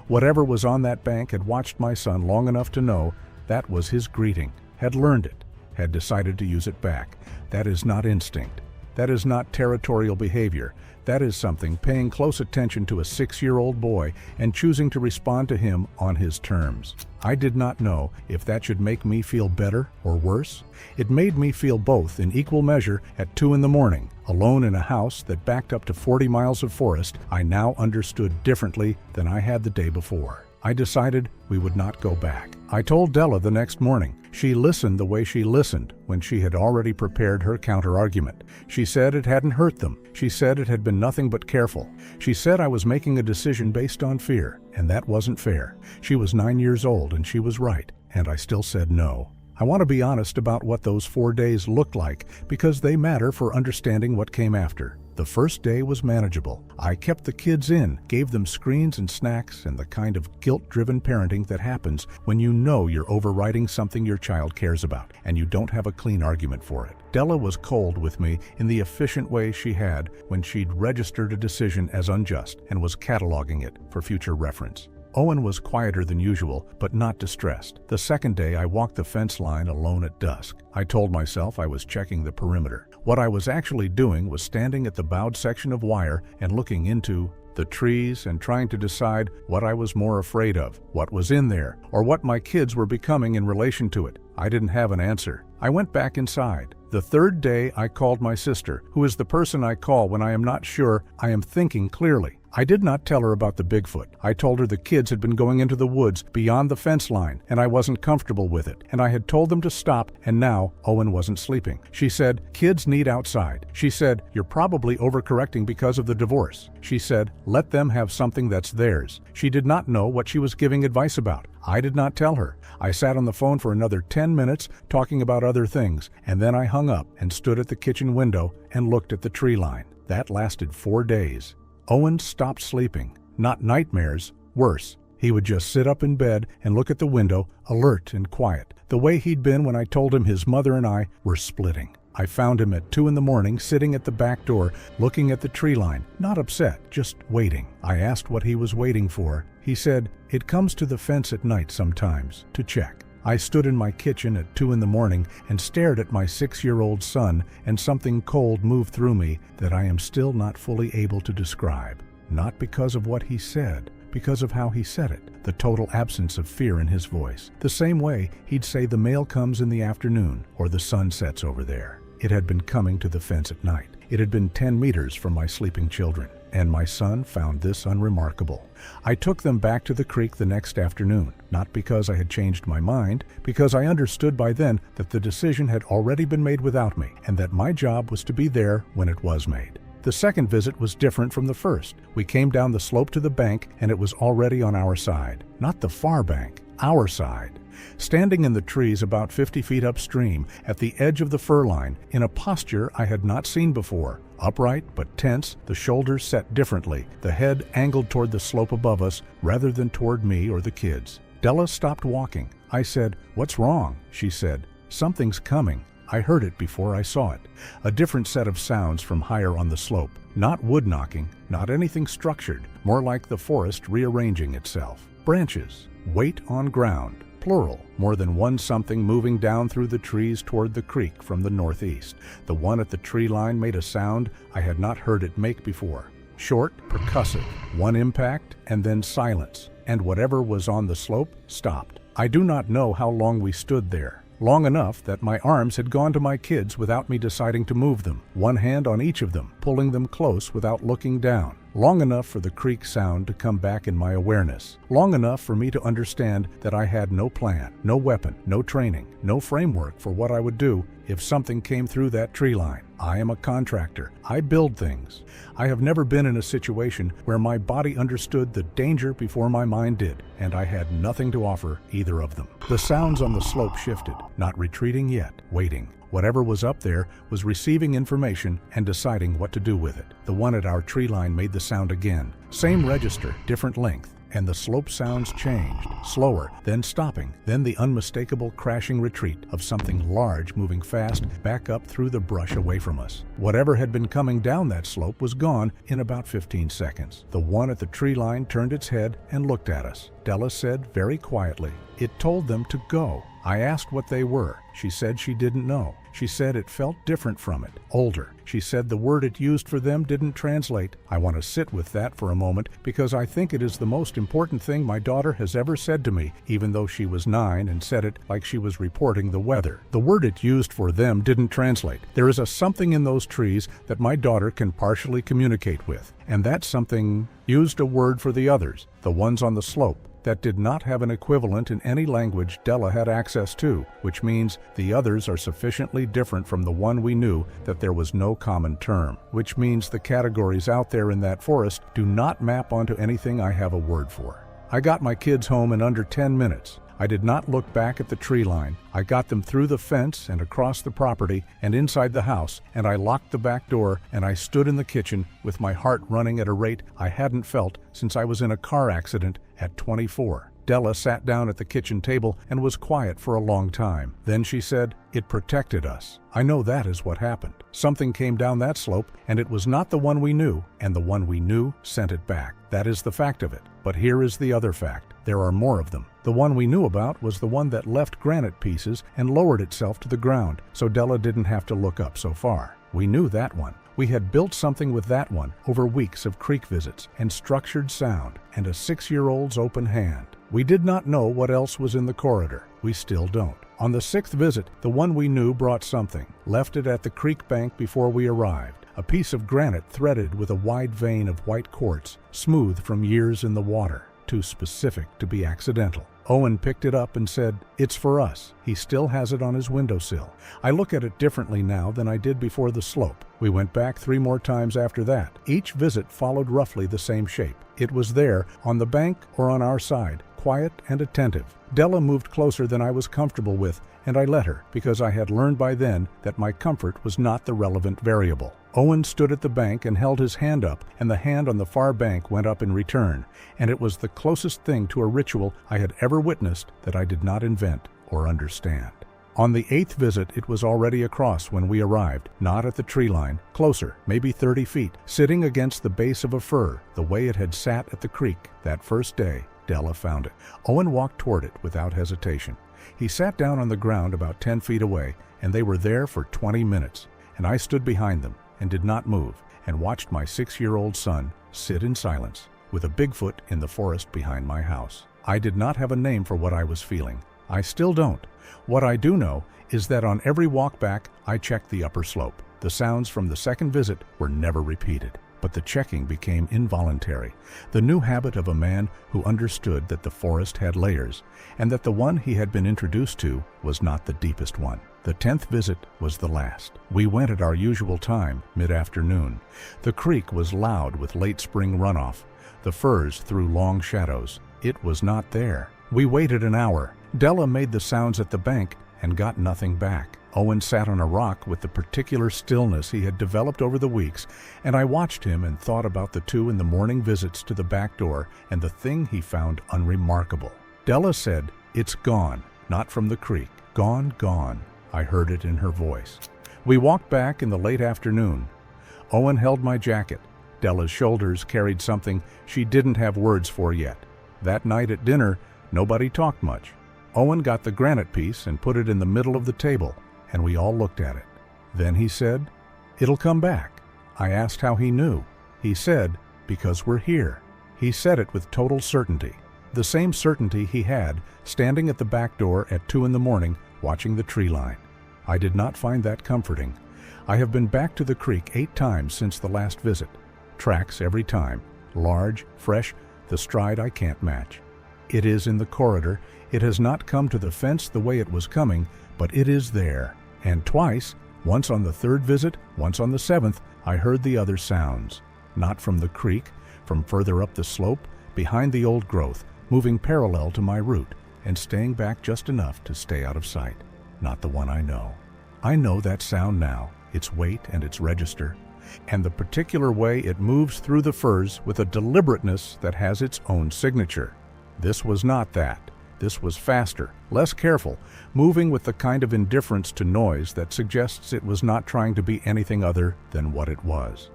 Whatever was on that bank had watched my son long enough to know that was his greeting, had learned it, had decided to use it back. That is not instinct. That is not territorial behavior. That is something paying close attention to a 6-year-old boy and choosing to respond to him on his terms. I did not know if that should make me feel better or worse. It made me feel both in equal measure at 2 in the morning, alone in a house that backed up to 40 miles of forest I now understood differently than I had the day before. I decided we would not go back. I told Della the next morning. She listened the way she listened when she had already prepared her counter-argument. She said it hadn't hurt them. She said it had been nothing but careful. She said I was making a decision based on fear, and that wasn't fair. She was 9 years old and she was right, and I still said no. I want to be honest about what those 4 days looked like because they matter for understanding what came after. The first day was manageable. I kept the kids in, gave them screens and snacks and the kind of guilt-driven parenting that happens when you know you're overriding something your child cares about and you don't have a clean argument for it. Della was cold with me in the efficient way she had when she'd registered a decision as unjust and was cataloging it for future reference. Owen was quieter than usual, but not distressed. The second day, I walked the fence line alone at dusk. I told myself I was checking the perimeter. What I was actually doing was standing at the bowed section of wire and looking into the trees and trying to decide what I was more afraid of, what was in there, or what my kids were becoming in relation to it. I didn't have an answer. I went back inside. The third day, I called my sister, who is the person I call when I am not sure I am thinking clearly. I did not tell her about the Bigfoot. I told her the kids had been going into the woods beyond the fence line, and I wasn't comfortable with it, and I had told them to stop, and now Owen wasn't sleeping. She said, kids need outside. She said, you're probably overcorrecting because of the divorce. She said, let them have something that's theirs. She did not know what she was giving advice about. I did not tell her. I sat on the phone for another 10 minutes talking about other things, and then I hung up and stood at the kitchen window and looked at the tree line. That lasted 4 days. Owen stopped sleeping. Not nightmares, worse. He would just sit up in bed and look at the window, alert and quiet, the way he'd been when I told him his mother and I were splitting. I found him at 2 in the morning, sitting at the back door, looking at the tree line, not upset, just waiting. I asked what he was waiting for. He said, it comes to the fence at night sometimes, to check. I stood in my kitchen at 2 in the morning and stared at my 6-year-old son, and something cold moved through me that I am still not fully able to describe. Not because of what he said, because of how he said it, the total absence of fear in his voice. The same way he'd say the mail comes in the afternoon or the sun sets over there. It had been coming to the fence at night. It had been 10 meters from my sleeping children, and my son found this unremarkable. I took them back to the creek the next afternoon, not because I had changed my mind, because I understood by then that the decision had already been made without me, and that my job was to be there when it was made. The second visit was different from the first. We came down the slope to the bank, and it was already on our side. Not the far bank, our side. Standing in the trees about 50 feet upstream, at the edge of the fir line, in a posture I had not seen before. Upright but tense, the shoulders set differently, the head angled toward the slope above us rather than toward me or the kids. Della stopped walking. I said, "What's wrong?" She said, "Something's coming." I heard it before I saw it. A different set of sounds from higher on the slope. Not wood knocking, not anything structured, more like the forest rearranging itself. Branches, weight on ground, plural, more than one something moving down through the trees toward the creek from the northeast. The one at the tree line made a sound I had not heard it make before. Short, percussive, one impact, and then silence, and whatever was on the slope stopped. I do not know how long we stood there. Long enough that my arms had gone to my kids without me deciding to move them, one hand on each of them, pulling them close without looking down. Long enough for the creek sound to come back in my awareness. Long enough for me to understand that I had no plan, no weapon, no training, no framework for what I would do if something came through that tree line. I am a contractor. I build things. I have never been in a situation where my body understood the danger before my mind did, and I had nothing to offer either of them. The sounds on the slope shifted, not retreating yet, waiting. Whatever was up there was receiving information and deciding what to do with it. The one at our tree line made the sound again. Same register, different length. And the slope sounds changed, slower, then stopping, then the unmistakable crashing retreat of something large moving fast back up through the brush away from us. Whatever had been coming down that slope was gone in about 15 seconds. The one at the tree line turned its head and looked at us. Della said very quietly, "It told them to go." I asked what they were. She said she didn't know. She said it felt different from it, older. She said the word it used for them didn't translate. I want to sit with that for a moment because I think it is the most important thing my daughter has ever said to me, even though she was 9 and said it like she was reporting the weather. The word it used for them didn't translate. There is a something in those trees that my daughter can partially communicate with, and that something used a word for the others, the ones on the slope, that did not have an equivalent in any language Della had access to, which means the others are sufficiently different from the one we knew that there was no common term, which means the categories out there in that forest do not map onto anything I have a word for. I got my kids home in under 10 minutes. I did not look back at the tree line. I got them through the fence and across the property and inside the house, and I locked the back door, and I stood in the kitchen with my heart running at a rate I hadn't felt since I was in a car accident at 24. Della sat down at the kitchen table and was quiet for a long time. Then she said, "It protected us." I know that is what happened. Something came down that slope, and it was not the one we knew, and the one we knew sent it back. That is the fact of it. But here is the other fact. There are more of them. The one we knew about was the one that left granite pieces and lowered itself to the ground, so Della didn't have to look up so far. We knew that one. We had built something with that one over weeks of creek visits and structured sound and a 6-year-old's open hand. We did not know what else was in the corridor. We still don't. On the 6th visit, the one we knew brought something, left it at the creek bank before we arrived. A piece of granite threaded with a wide vein of white quartz, smooth from years in the water. Too specific to be accidental. Owen picked it up and said, "It's for us." He still has it on his windowsill. I look at it differently now than I did before the slope. We went back 3 more times after that. Each visit followed roughly the same shape. It was there, on the bank or on our side, quiet and attentive. Della moved closer than I was comfortable with, and I let her, because I had learned by then that my comfort was not the relevant variable. Owen stood at the bank and held his hand up, and the hand on the far bank went up in return, and it was the closest thing to a ritual I had ever witnessed that I did not invent or understand. On the 8th visit, it was already across when we arrived, not at the tree line, closer, maybe 30 feet, sitting against the base of a fir, the way it had sat at the creek that first day Della found it. Owen walked toward it without hesitation. He sat down on the ground about 10 feet away, and they were there for 20 minutes, and I stood behind them and did not move, and watched my 6-year-old son sit in silence, with a Bigfoot in the forest behind my house. I did not have a name for what I was feeling. I still don't. What I do know is that on every walk back, I checked the upper slope. The sounds from the 2nd visit were never repeated, but the checking became involuntary, the new habit of a man who understood that the forest had layers, and that the one he had been introduced to was not the deepest one. The 10th visit was the last. We went at our usual time, mid-afternoon. The creek was loud with late spring runoff. The firs threw long shadows. It was not there. We waited an hour. Della made the sounds at the bank and got nothing back. Owen sat on a rock with the particular stillness he had developed over the weeks, and I watched him and thought about the 2 in the morning visits to the back door and the thing he found unremarkable. Della said, "It's gone, not from the creek. Gone, gone." I heard it in her voice. We walked back in the late afternoon. Owen held my jacket. Della's shoulders carried something she didn't have words for yet. That night at dinner, nobody talked much. Owen got the granite piece and put it in the middle of the table, and we all looked at it. Then he said, "It'll come back." I asked how he knew. He said, "Because we're here." He said it with total certainty, the same certainty he had standing at the back door at 2 in the morning watching the tree line. I did not find that comforting. I have been back to the creek 8 times since the last visit. Tracks every time, large, fresh, the stride I can't match. It is in the corridor. It has not come to the fence the way it was coming, but it is there. And twice, once on the 3rd visit, once on the 7th, I heard the other sounds. Not from the creek, from further up the slope, behind the old growth, moving parallel to my route, and staying back just enough to stay out of sight. Not the one I know. I know that sound now, its weight and its register, and the particular way it moves through the firs with a deliberateness that has its own signature. This was not that. This was faster, less careful, moving with the kind of indifference to noise that suggests it was not trying to be anything other than what it was.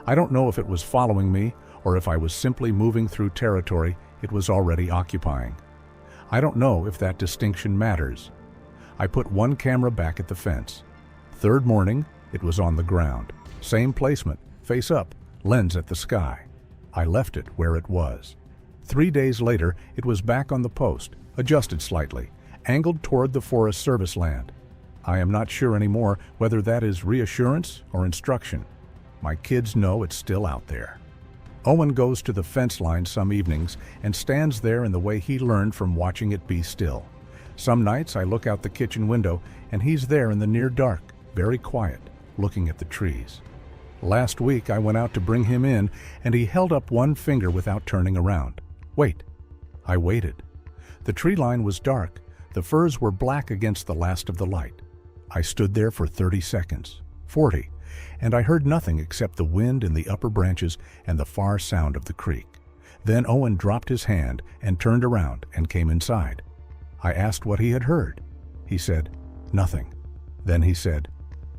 I don't know if it was following me or if I was simply moving through territory it was already occupying. I don't know if that distinction matters. I put one camera back at the fence. 3rd morning, it was on the ground. Same placement, face up, lens at the sky. I left it where it was. 3 days later, it was back on the post, adjusted slightly, angled toward the Forest Service land. I am not sure anymore whether that is reassurance or instruction. My kids know it's still out there. Owen goes to the fence line some evenings and stands there in the way he learned from watching it be still. Some nights I look out the kitchen window and he's there in the near dark, very quiet, looking at the trees. Last week I went out to bring him in and he held up one finger without turning around. "Wait." I waited. The tree line was dark. The firs were black against the last of the light. I stood there for 30 seconds, 40, and I heard nothing except the wind in the upper branches and the far sound of the creek. Then Owen dropped his hand and turned around and came inside. I asked what he had heard. He said, "Nothing." Then he said,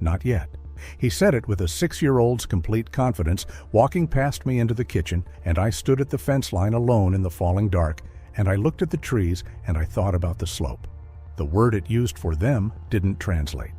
"Not yet." He said it with a 6-year-old's complete confidence, walking past me into the kitchen, and I stood at the fence line alone in the falling dark, and I looked at the trees and I thought about the slope. The word it used for them didn't translate.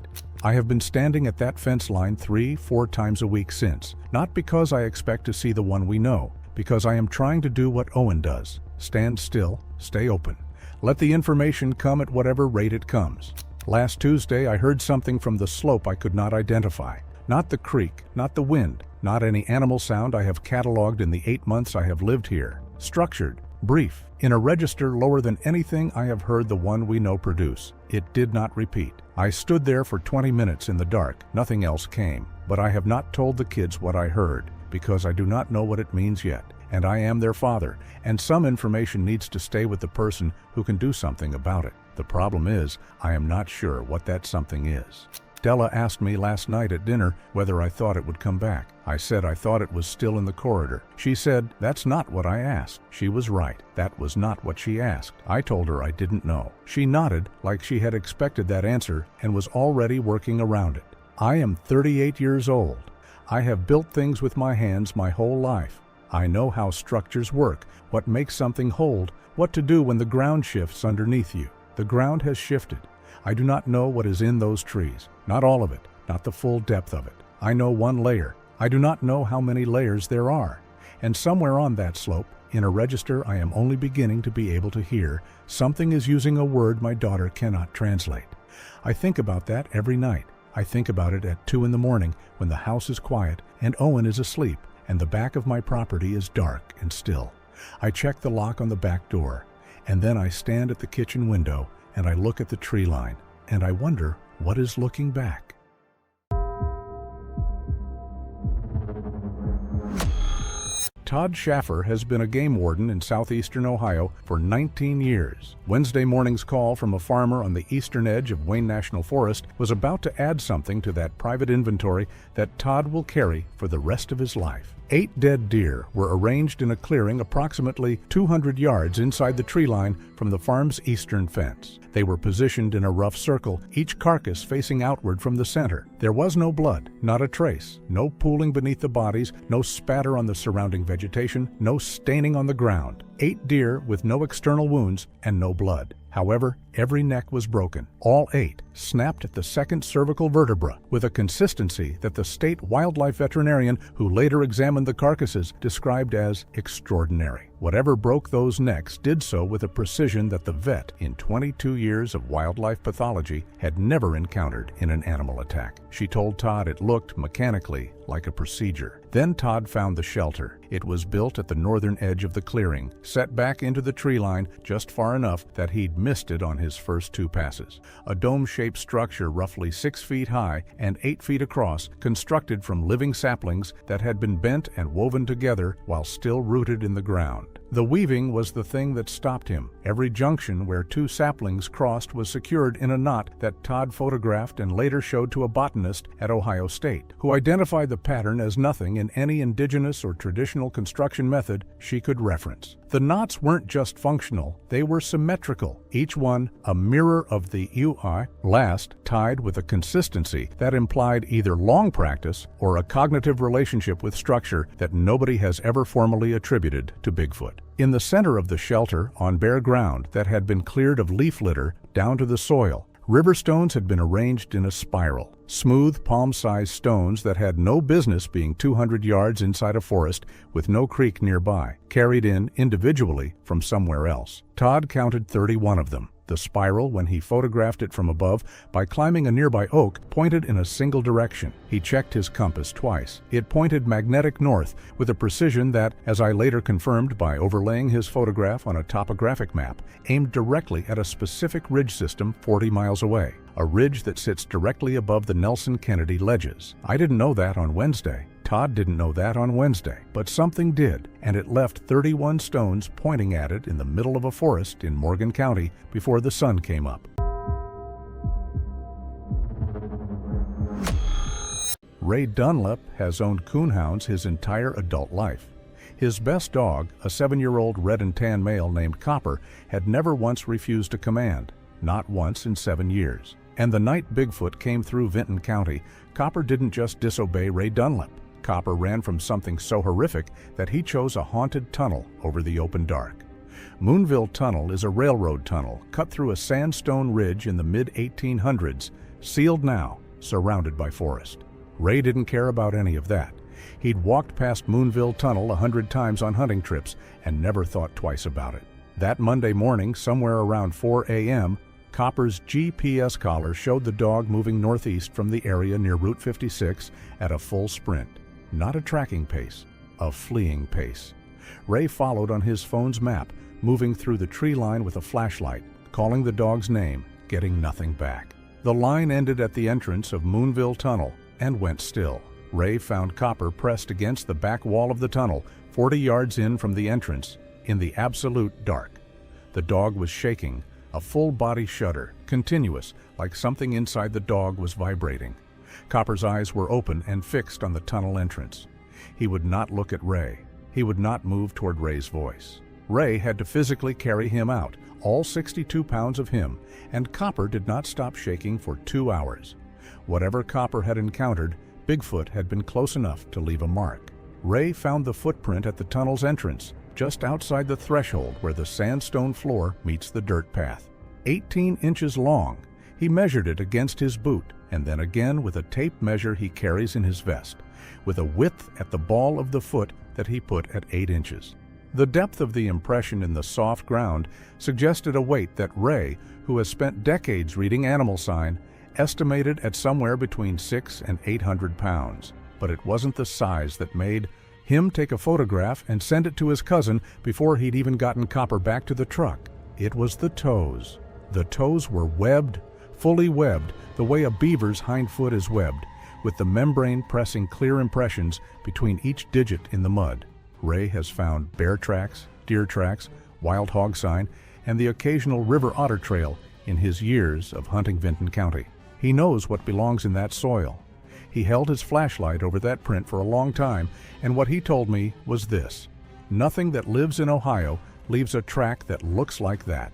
I have been standing at that fence line 3-4 times a week since, not because I expect to see the one we know, because I am trying to do what Owen does: stand still, stay open. Let the information come at whatever rate it comes. Last Tuesday I heard something from the slope I could not identify. Not the creek, not the wind, not any animal sound I have cataloged in the 8 months I have lived here. Structured, brief, in a register lower than anything I have heard the one we know produce. It did not repeat. I stood there for 20 minutes in the dark. Nothing else came. But I have not told the kids what I heard, because I do not know what it means yet. And I am their father, and some information needs to stay with the person who can do something about it. The problem is, I am not sure what that something is. Della asked me last night at dinner whether I thought it would come back. I said I thought it was still in the corridor. She said, "That's not what I asked." She was right. That was not what she asked. I told her I didn't know. She nodded like she had expected that answer and was already working around it. I am 38 years old. I have built things with my hands my whole life. I know how structures work, what makes something hold, what to do when the ground shifts underneath you. The ground has shifted. I do not know what is in those trees. Not all of it, not the full depth of it. I know one layer. I do not know how many layers there are. And somewhere on that slope, in a register I am only beginning to be able to hear, something is using a word my daughter cannot translate. I think about that every night. I think about it at 2 in the morning when the house is quiet and Owen is asleep and the back of my property is dark and still. I check the lock on the back door, and then I stand at the kitchen window and I look at the tree line, and I wonder what is looking back. Todd Schaffer has been a game warden in southeastern Ohio for 19 years. Wednesday morning's call from a farmer on the eastern edge of Wayne National Forest was about to add something to that private inventory that Todd will carry for the rest of his life. 8 dead deer were arranged in a clearing approximately 200 yards inside the tree line from the farm's eastern fence. They were positioned in a rough circle, each carcass facing outward from the center. There was no blood, not a trace, no pooling beneath the bodies, no spatter on the surrounding vegetation, no staining on the ground. 8 deer with no external wounds and no blood. However, every neck was broken. All 8 snapped at the second cervical vertebra with a consistency that the state wildlife veterinarian who later examined the carcasses described as extraordinary. Whatever broke those necks did so with a precision that the vet, in 22 years of wildlife pathology, had never encountered in an animal attack. She told Todd it looked, mechanically, like a procedure. Then Todd found the shelter. It was built at the northern edge of the clearing, set back into the tree line just far enough that he'd missed it on his first 2 passes. A dome-shaped structure roughly 6 feet high and 8 feet across, constructed from living saplings that had been bent and woven together while still rooted in the ground. The weaving was the thing that stopped him. Every junction where 2 saplings crossed was secured in a knot that Todd photographed and later showed to a botanist at Ohio State, who identified the pattern as nothing in any indigenous or traditional construction method she could reference. The knots weren't just functional, they were symmetrical, each one a mirror of the UI, last tied with a consistency that implied either long practice or a cognitive relationship with structure that nobody has ever formally attributed to Bigfoot. In the center of the shelter, on bare ground that had been cleared of leaf litter down to the soil, river stones had been arranged in a spiral. Smooth, palm-sized stones that had no business being 200 yards inside a forest with no creek nearby, carried in individually from somewhere else. Todd counted 31 of them. The spiral, when he photographed it from above by climbing a nearby oak, pointed in a single direction. He checked his compass twice. It pointed magnetic north with a precision that, as I later confirmed by overlaying his photograph on a topographic map, aimed directly at a specific ridge system 40 miles away, a ridge that sits directly above the Nelson Kennedy ledges. I didn't know that on Wednesday. Todd didn't know that on Wednesday, but something did, and it left 31 stones pointing at it in the middle of a forest in Morgan County before the sun came up. Ray Dunlap has owned coonhounds his entire adult life. His best dog, a 7-year-old red and tan male named Copper, had never once refused a command, not once in 7 years. And the night Bigfoot came through Vinton County, Copper didn't just disobey Ray Dunlap. Copper ran from something so horrific that he chose a haunted tunnel over the open dark. Moonville Tunnel is a railroad tunnel cut through a sandstone ridge in the mid-1800s, sealed now, surrounded by forest. Ray didn't care about any of that. He'd walked past Moonville Tunnel 100 times on hunting trips and never thought twice about it. That Monday morning, somewhere around 4 a.m., Copper's GPS collar showed the dog moving northeast from the area near Route 56 at a full sprint. Not a tracking pace, a fleeing pace. Ray followed on his phone's map, moving through the tree line with a flashlight, calling the dog's name, getting nothing back. The line ended at the entrance of Moonville Tunnel and went still. Ray found Copper pressed against the back wall of the tunnel, 40 yards in from the entrance, in the absolute dark. The dog was shaking, a full-body shudder, continuous, like something inside the dog was vibrating. Copper's eyes were open and fixed on the tunnel entrance. He would not look at Ray. He would not move toward Ray's voice. Ray had to physically carry him out, all 62 pounds of him, and Copper did not stop shaking for 2 hours. Whatever Copper had encountered, Bigfoot had been close enough to leave a mark. Ray found the footprint at the tunnel's entrance, just outside the threshold where the sandstone floor meets the dirt path. 18 inches long. He measured it against his boot, and then again with a tape measure he carries in his vest, with a width at the ball of the foot that he put at 8 inches. The depth of the impression in the soft ground suggested a weight that Ray, who has spent decades reading animal sign, estimated at somewhere between 600 and 800 pounds. But it wasn't the size that made him take a photograph and send it to his cousin before he'd even gotten Copper back to the truck. It was the toes. The toes were webbed, fully webbed, the way a beaver's hind foot is webbed, with the membrane pressing clear impressions between each digit in the mud. Ray has found bear tracks, deer tracks, wild hog sign, and the occasional river otter trail in his years of hunting Vinton County. He knows what belongs in that soil. He held his flashlight over that print for a long time, and what he told me was this: nothing that lives in Ohio leaves a track that looks like that.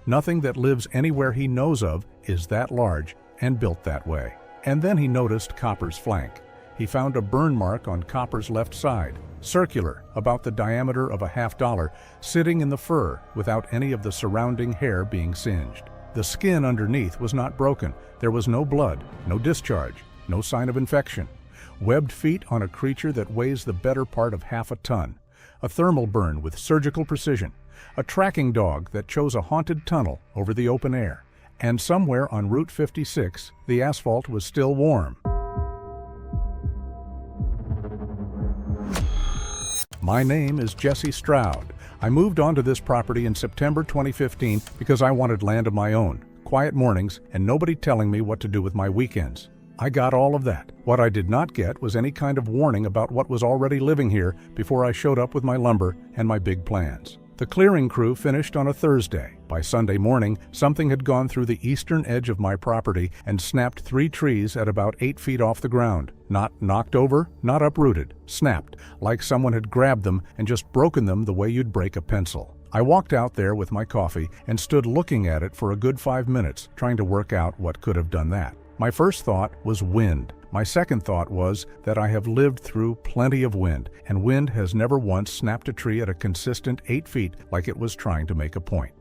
Nothing that lives anywhere he knows of is that large and built that way. And then he noticed Copper's flank. He found a burn mark on Copper's left side, circular, about the diameter of a $50, sitting in the fur without any of the surrounding hair being singed. The skin underneath was not broken. There was no blood, no discharge, no sign of infection. Webbed feet on a creature that weighs the better part of half a ton. A thermal burn with surgical precision. A tracking dog that chose a haunted tunnel over the open air. And somewhere on Route 56, the asphalt was still warm. My name is Jesse Stroud. I moved onto this property in September 2015 because I wanted land of my own, quiet mornings, and nobody telling me what to do with my weekends. I got all of that. What I did not get was any kind of warning about what was already living here before I showed up with my lumber and my big plans. The clearing crew finished on a Thursday. By Sunday morning, something had gone through the eastern edge of my property and snapped 3 trees at about 8 feet off the ground. Not knocked over, not uprooted, snapped, like someone had grabbed them and just broken them the way you'd break a pencil. I walked out there with my coffee and stood looking at it for a good 5 minutes, trying to work out what could have done that. My first thought was wind. My second thought was that I have lived through plenty of wind, and wind has never once snapped a tree at a consistent 8 feet like it was trying to make a point.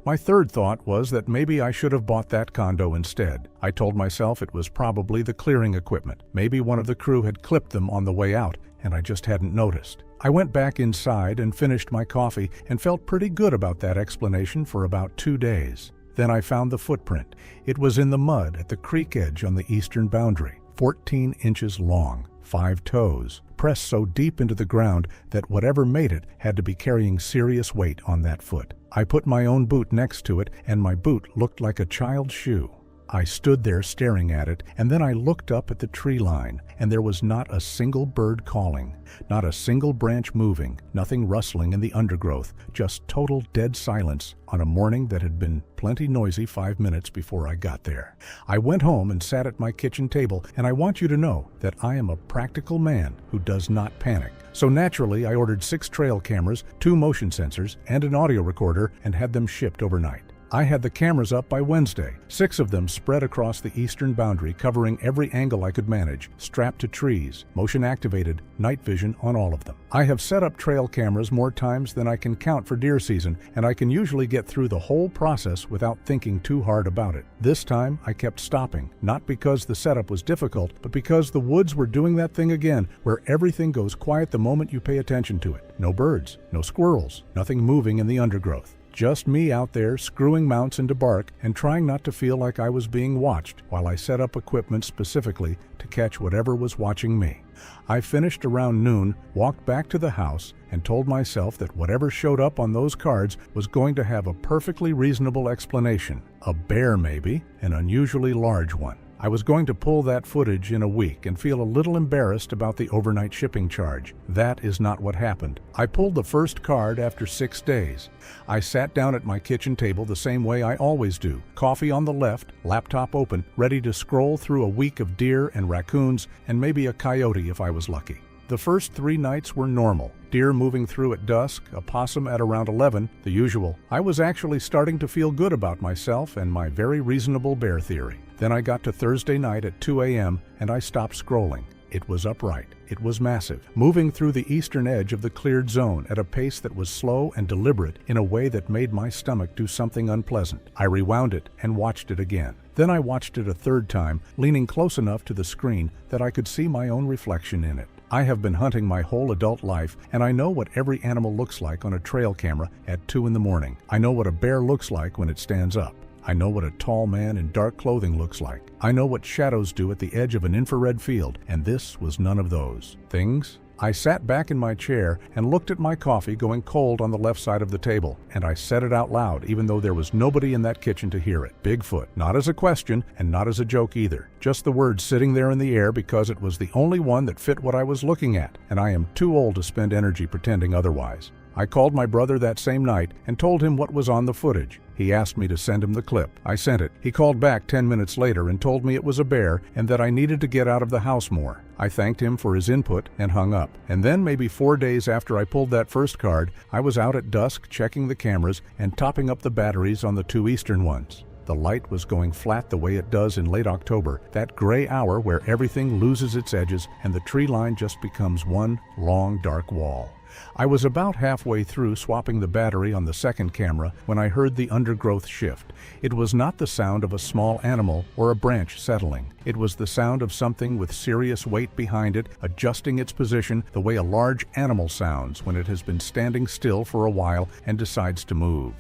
My third thought was that maybe I should have bought that condo instead. I told myself it was probably the clearing equipment. Maybe one of the crew had clipped them on the way out, and I just hadn't noticed. I went back inside and finished my coffee and felt pretty good about that explanation for about 2 days. Then I found the footprint. It was in the mud at the creek edge on the eastern boundary, 14 inches long, 5 toes, pressed so deep into the ground that whatever made it had to be carrying serious weight on that foot. I put my own boot next to it, and my boot looked like a child's shoe. I stood there staring at it, and then I looked up at the tree line, and there was not a single bird calling, not a single branch moving, nothing rustling in the undergrowth, just total dead silence on a morning that had been plenty noisy 5 minutes before I got there. I went home and sat at my kitchen table, and I want you to know that I am a practical man who does not panic. So naturally, I ordered 6 trail cameras, 2 motion sensors, and an audio recorder, and had them shipped overnight. I had the cameras up by Wednesday, 6 of them spread across the eastern boundary, covering every angle I could manage, strapped to trees, motion activated, night vision on all of them. I have set up trail cameras more times than I can count for deer season, and I can usually get through the whole process without thinking too hard about it. This time, I kept stopping, not because the setup was difficult, but because the woods were doing that thing again, where everything goes quiet the moment you pay attention to it. No birds, no squirrels, nothing moving in the undergrowth. Just me out there screwing mounts into bark and trying not to feel like I was being watched while I set up equipment specifically to catch whatever was watching me. I finished around noon, walked back to the house, and told myself that whatever showed up on those cards was going to have a perfectly reasonable explanation. A bear maybe, an unusually large one. I was going to pull that footage in a week and feel a little embarrassed about the overnight shipping charge. That is not what happened. I pulled the first card after 6 days. I sat down at my kitchen table the same way I always do, coffee on the left, laptop open, ready to scroll through a week of deer and raccoons and maybe a coyote if I was lucky. The first 3 nights were normal. Deer moving through at dusk, a possum at around 11, the usual. I was actually starting to feel good about myself and my very reasonable bear theory. Then I got to Thursday night at 2 a.m. and I stopped scrolling. It was upright. It was massive, moving through the eastern edge of the cleared zone at a pace that was slow and deliberate in a way that made my stomach do something unpleasant. I rewound it and watched it again. Then I watched it a third time, leaning close enough to the screen that I could see my own reflection in it. I have been hunting my whole adult life, and I know what every animal looks like on a trail camera at 2 in the morning. I know what a bear looks like when it stands up. I know what a tall man in dark clothing looks like. I know what shadows do at the edge of an infrared field, and this was none of those things. I sat back in my chair and looked at my coffee going cold on the left side of the table, and I said it out loud even though there was nobody in that kitchen to hear it. Bigfoot, not as a question and not as a joke either. Just the word sitting there in the air because it was the only one that fit what I was looking at, and I am too old to spend energy pretending otherwise. I called my brother that same night and told him what was on the footage. He asked me to send him the clip. I sent it. He called back 10 minutes later and told me it was a bear and that I needed to get out of the house more. I thanked him for his input and hung up. And then maybe 4 days after I pulled that first card, I was out at dusk checking the cameras and topping up the batteries on the 2 eastern ones. The light was going flat the way it does in late October, that gray hour where everything loses its edges and the tree line just becomes one long dark wall. I was about halfway through swapping the battery on the second camera when I heard the undergrowth shift. It was not the sound of a small animal or a branch settling. It was the sound of something with serious weight behind it, adjusting its position the way a large animal sounds when it has been standing still for a while and decides to move.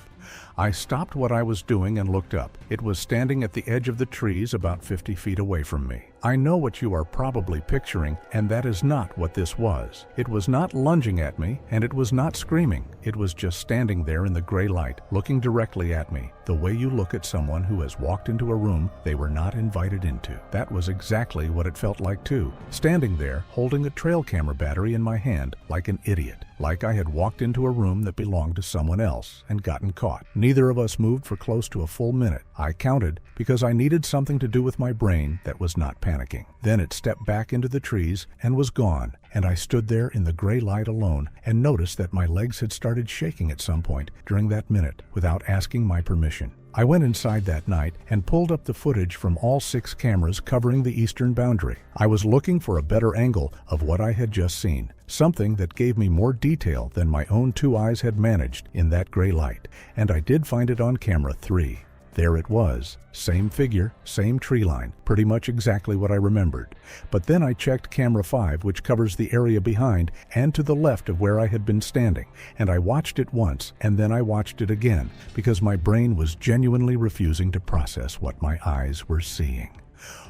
I stopped what I was doing and looked up. It was standing at the edge of the trees about 50 feet away from me. I know what you are probably picturing, and that is not what this was. It was not lunging at me, and it was not screaming. It was just standing there in the gray light, looking directly at me, the way you look at someone who has walked into a room they were not invited into. That was exactly what it felt like too, standing there holding a trail camera battery in my hand like an idiot, like I had walked into a room that belonged to someone else and gotten caught. Neither of us moved for close to a full minute. I counted because I needed something to do with my brain that was not panicking. Then it stepped back into the trees and was gone, and I stood there in the gray light alone and noticed that my legs had started shaking at some point during that minute without asking my permission. I went inside that night and pulled up the footage from all 6 cameras covering the eastern boundary. I was looking for a better angle of what I had just seen, something that gave me more detail than my own 2 eyes had managed in that gray light, and I did find it on camera 3. There it was, same figure, same tree line, pretty much exactly what I remembered. But then I checked camera 5, which covers the area behind and to the left of where I had been standing, and I watched it once, and then I watched it again, because my brain was genuinely refusing to process what my eyes were seeing.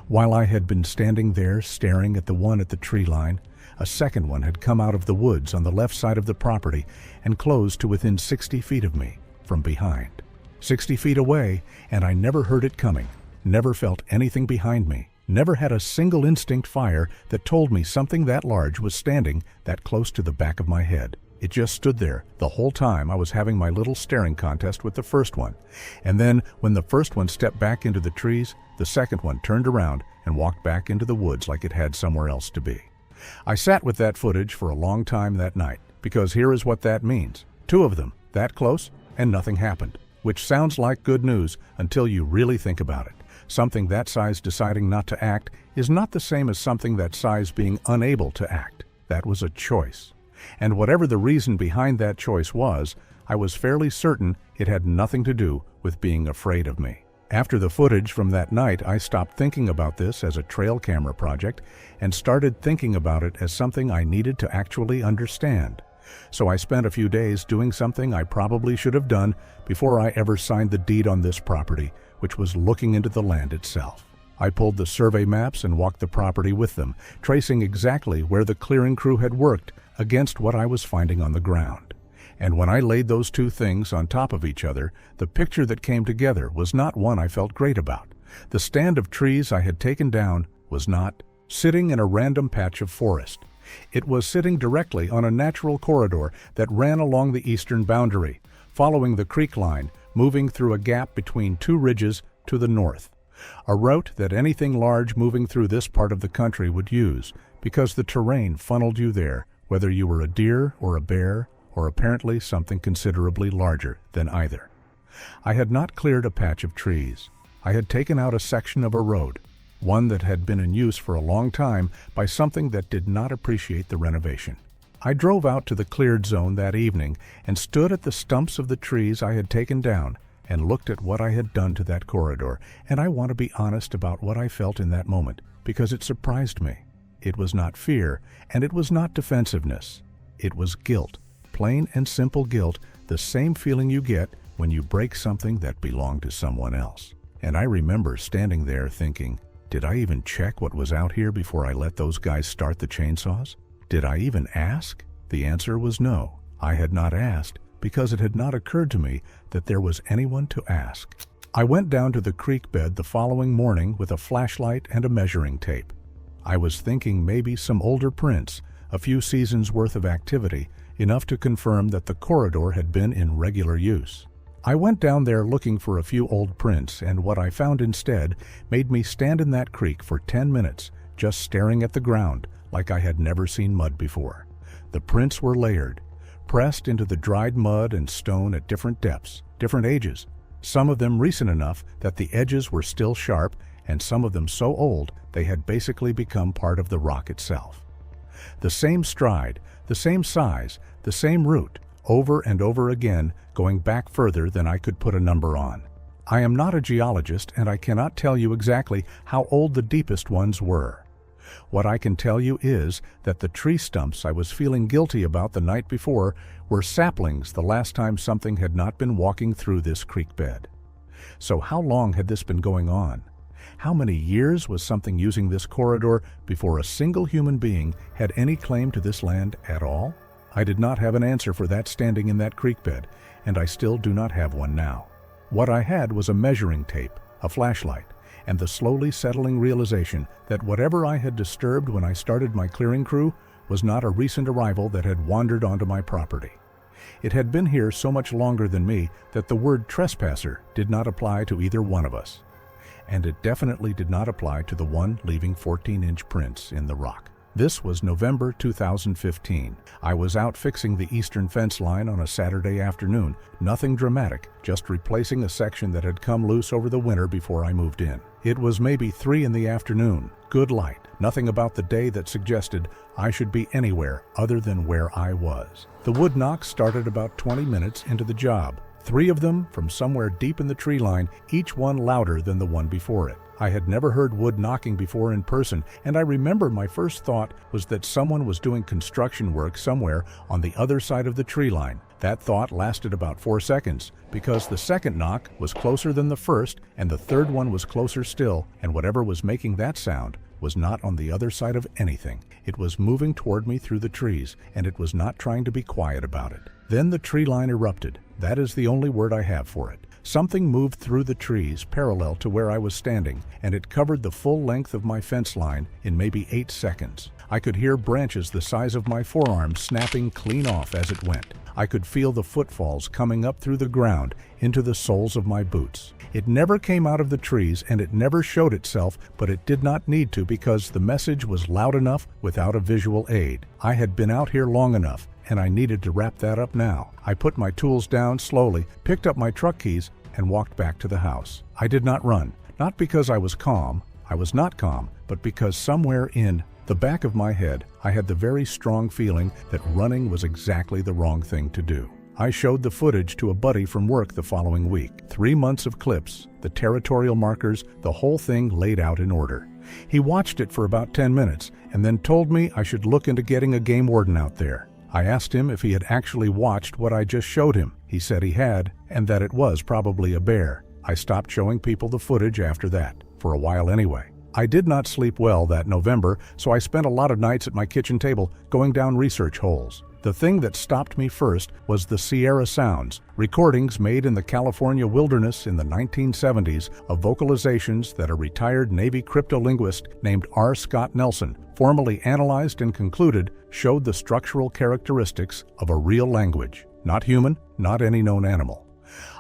While I had been standing there staring at the one at the tree line, a second one had come out of the woods on the left side of the property and closed to within 60 feet of me from behind. 60 feet away, and I never heard it coming, never felt anything behind me, never had a single instinct fire that told me something that large was standing that close to the back of my head. It just stood there the whole time I was having my little staring contest with the first one. And then, when the first one stepped back into the trees, the second one turned around and walked back into the woods like it had somewhere else to be. I sat with that footage for a long time that night, because here is what that means. 2 of them, that close, and nothing happened. Which sounds like good news until you really think about it. Something that size deciding not to act is not the same as something that size being unable to act. That was a choice. And whatever the reason behind that choice was, I was fairly certain it had nothing to do with being afraid of me. After the footage from that night, I stopped thinking about this as a trail camera project and started thinking about it as something I needed to actually understand. So I spent a few days doing something I probably should have done before I ever signed the deed on this property, which was looking into the land itself. I pulled the survey maps and walked the property with them, tracing exactly where the clearing crew had worked against what I was finding on the ground. And when I laid those 2 things on top of each other, the picture that came together was not one I felt great about. The stand of trees I had taken down was not sitting in a random patch of forest. It was sitting directly on a natural corridor that ran along the eastern boundary, following the creek line, moving through a gap between 2 ridges to the north. A route that anything large moving through this part of the country would use, because the terrain funneled you there, whether you were a deer or a bear, or apparently something considerably larger than either. I had not cleared a patch of trees. I had taken out a section of a road, one that had been in use for a long time by something that did not appreciate the renovation. I drove out to the cleared zone that evening and stood at the stumps of the trees I had taken down and looked at what I had done to that corridor, and I want to be honest about what I felt in that moment, because it surprised me. It was not fear, and it was not defensiveness. It was guilt, plain and simple guilt, the same feeling you get when you break something that belonged to someone else. And I remember standing there thinking, did I even check what was out here before I let those guys start the chainsaws? Did I even ask? The answer was no. I had not asked because it had not occurred to me that there was anyone to ask. I went down to the creek bed the following morning with a flashlight and a measuring tape. I was thinking maybe some older prints, a few seasons worth of activity, enough to confirm that the corridor had been in regular use. I went down there looking for a few old prints, and what I found instead made me stand in that creek for 10 minutes, just staring at the ground like I had never seen mud before. The prints were layered, pressed into the dried mud and stone at different depths, different ages, some of them recent enough that the edges were still sharp, and some of them so old they had basically become part of the rock itself. The same stride, the same size, the same route, over and over again, going back further than I could put a number on. I am not a geologist, and I cannot tell you exactly how old the deepest ones were. What I can tell you is that the tree stumps I was feeling guilty about the night before were saplings the last time something had not been walking through this creek bed. So how long had this been going on? How many years was something using this corridor before a single human being had any claim to this land at all? I did not have an answer for that standing in that creek bed, and I still do not have one now. What I had was a measuring tape, a flashlight, and the slowly settling realization that whatever I had disturbed when I started my clearing crew was not a recent arrival that had wandered onto my property. It had been here so much longer than me that the word trespasser did not apply to either one of us. And it definitely did not apply to the one leaving 14-inch prints in the rock. This was November 2015. I was out fixing the eastern fence line on a Saturday afternoon. Nothing dramatic, just replacing a section that had come loose over the winter before I moved in. It was maybe 3 in the afternoon, good light, nothing about the day that suggested I should be anywhere other than where I was. The wood knocks started about 20 minutes into the job. 3 of them from somewhere deep in the tree line, each one louder than the one before it. I had never heard wood knocking before in person, and I remember my first thought was that someone was doing construction work somewhere on the other side of the tree line. That thought lasted about 4 seconds, because the second knock was closer than the first, and the third one was closer still, and whatever was making that sound was not on the other side of anything. It was moving toward me through the trees, and it was not trying to be quiet about it. Then the tree line erupted. That is the only word I have for it. Something moved through the trees parallel to where I was standing, and it covered the full length of my fence line in maybe 8 seconds. I could hear branches the size of my forearm snapping clean off as it went. I could feel the footfalls coming up through the ground into the soles of my boots. It never came out of the trees, and it never showed itself, but it did not need to because the message was loud enough without a visual aid. I had been out here long enough, and I needed to wrap that up now. I put my tools down slowly, picked up my truck keys, and walked back to the house. I did not run, not because I was calm. I was not calm, but because somewhere in the back of my head, I had the very strong feeling that running was exactly the wrong thing to do. I showed the footage to a buddy from work the following week. 3 months of clips, the territorial markers, the whole thing laid out in order. He watched it for about 10 minutes and then told me I should look into getting a game warden out there. I asked him if he had actually watched what I just showed him. He said he had, and that it was probably a bear. I stopped showing people the footage after that, for a while anyway. I did not sleep well that November, so I spent a lot of nights at my kitchen table going down research holes. The thing that stopped me first was the Sierra sounds, recordings made in the California wilderness in the 1970s of vocalizations that a retired Navy cryptolinguist named R. Scott Nelson formally analyzed and concluded showed the structural characteristics of a real language, not human, not any known animal.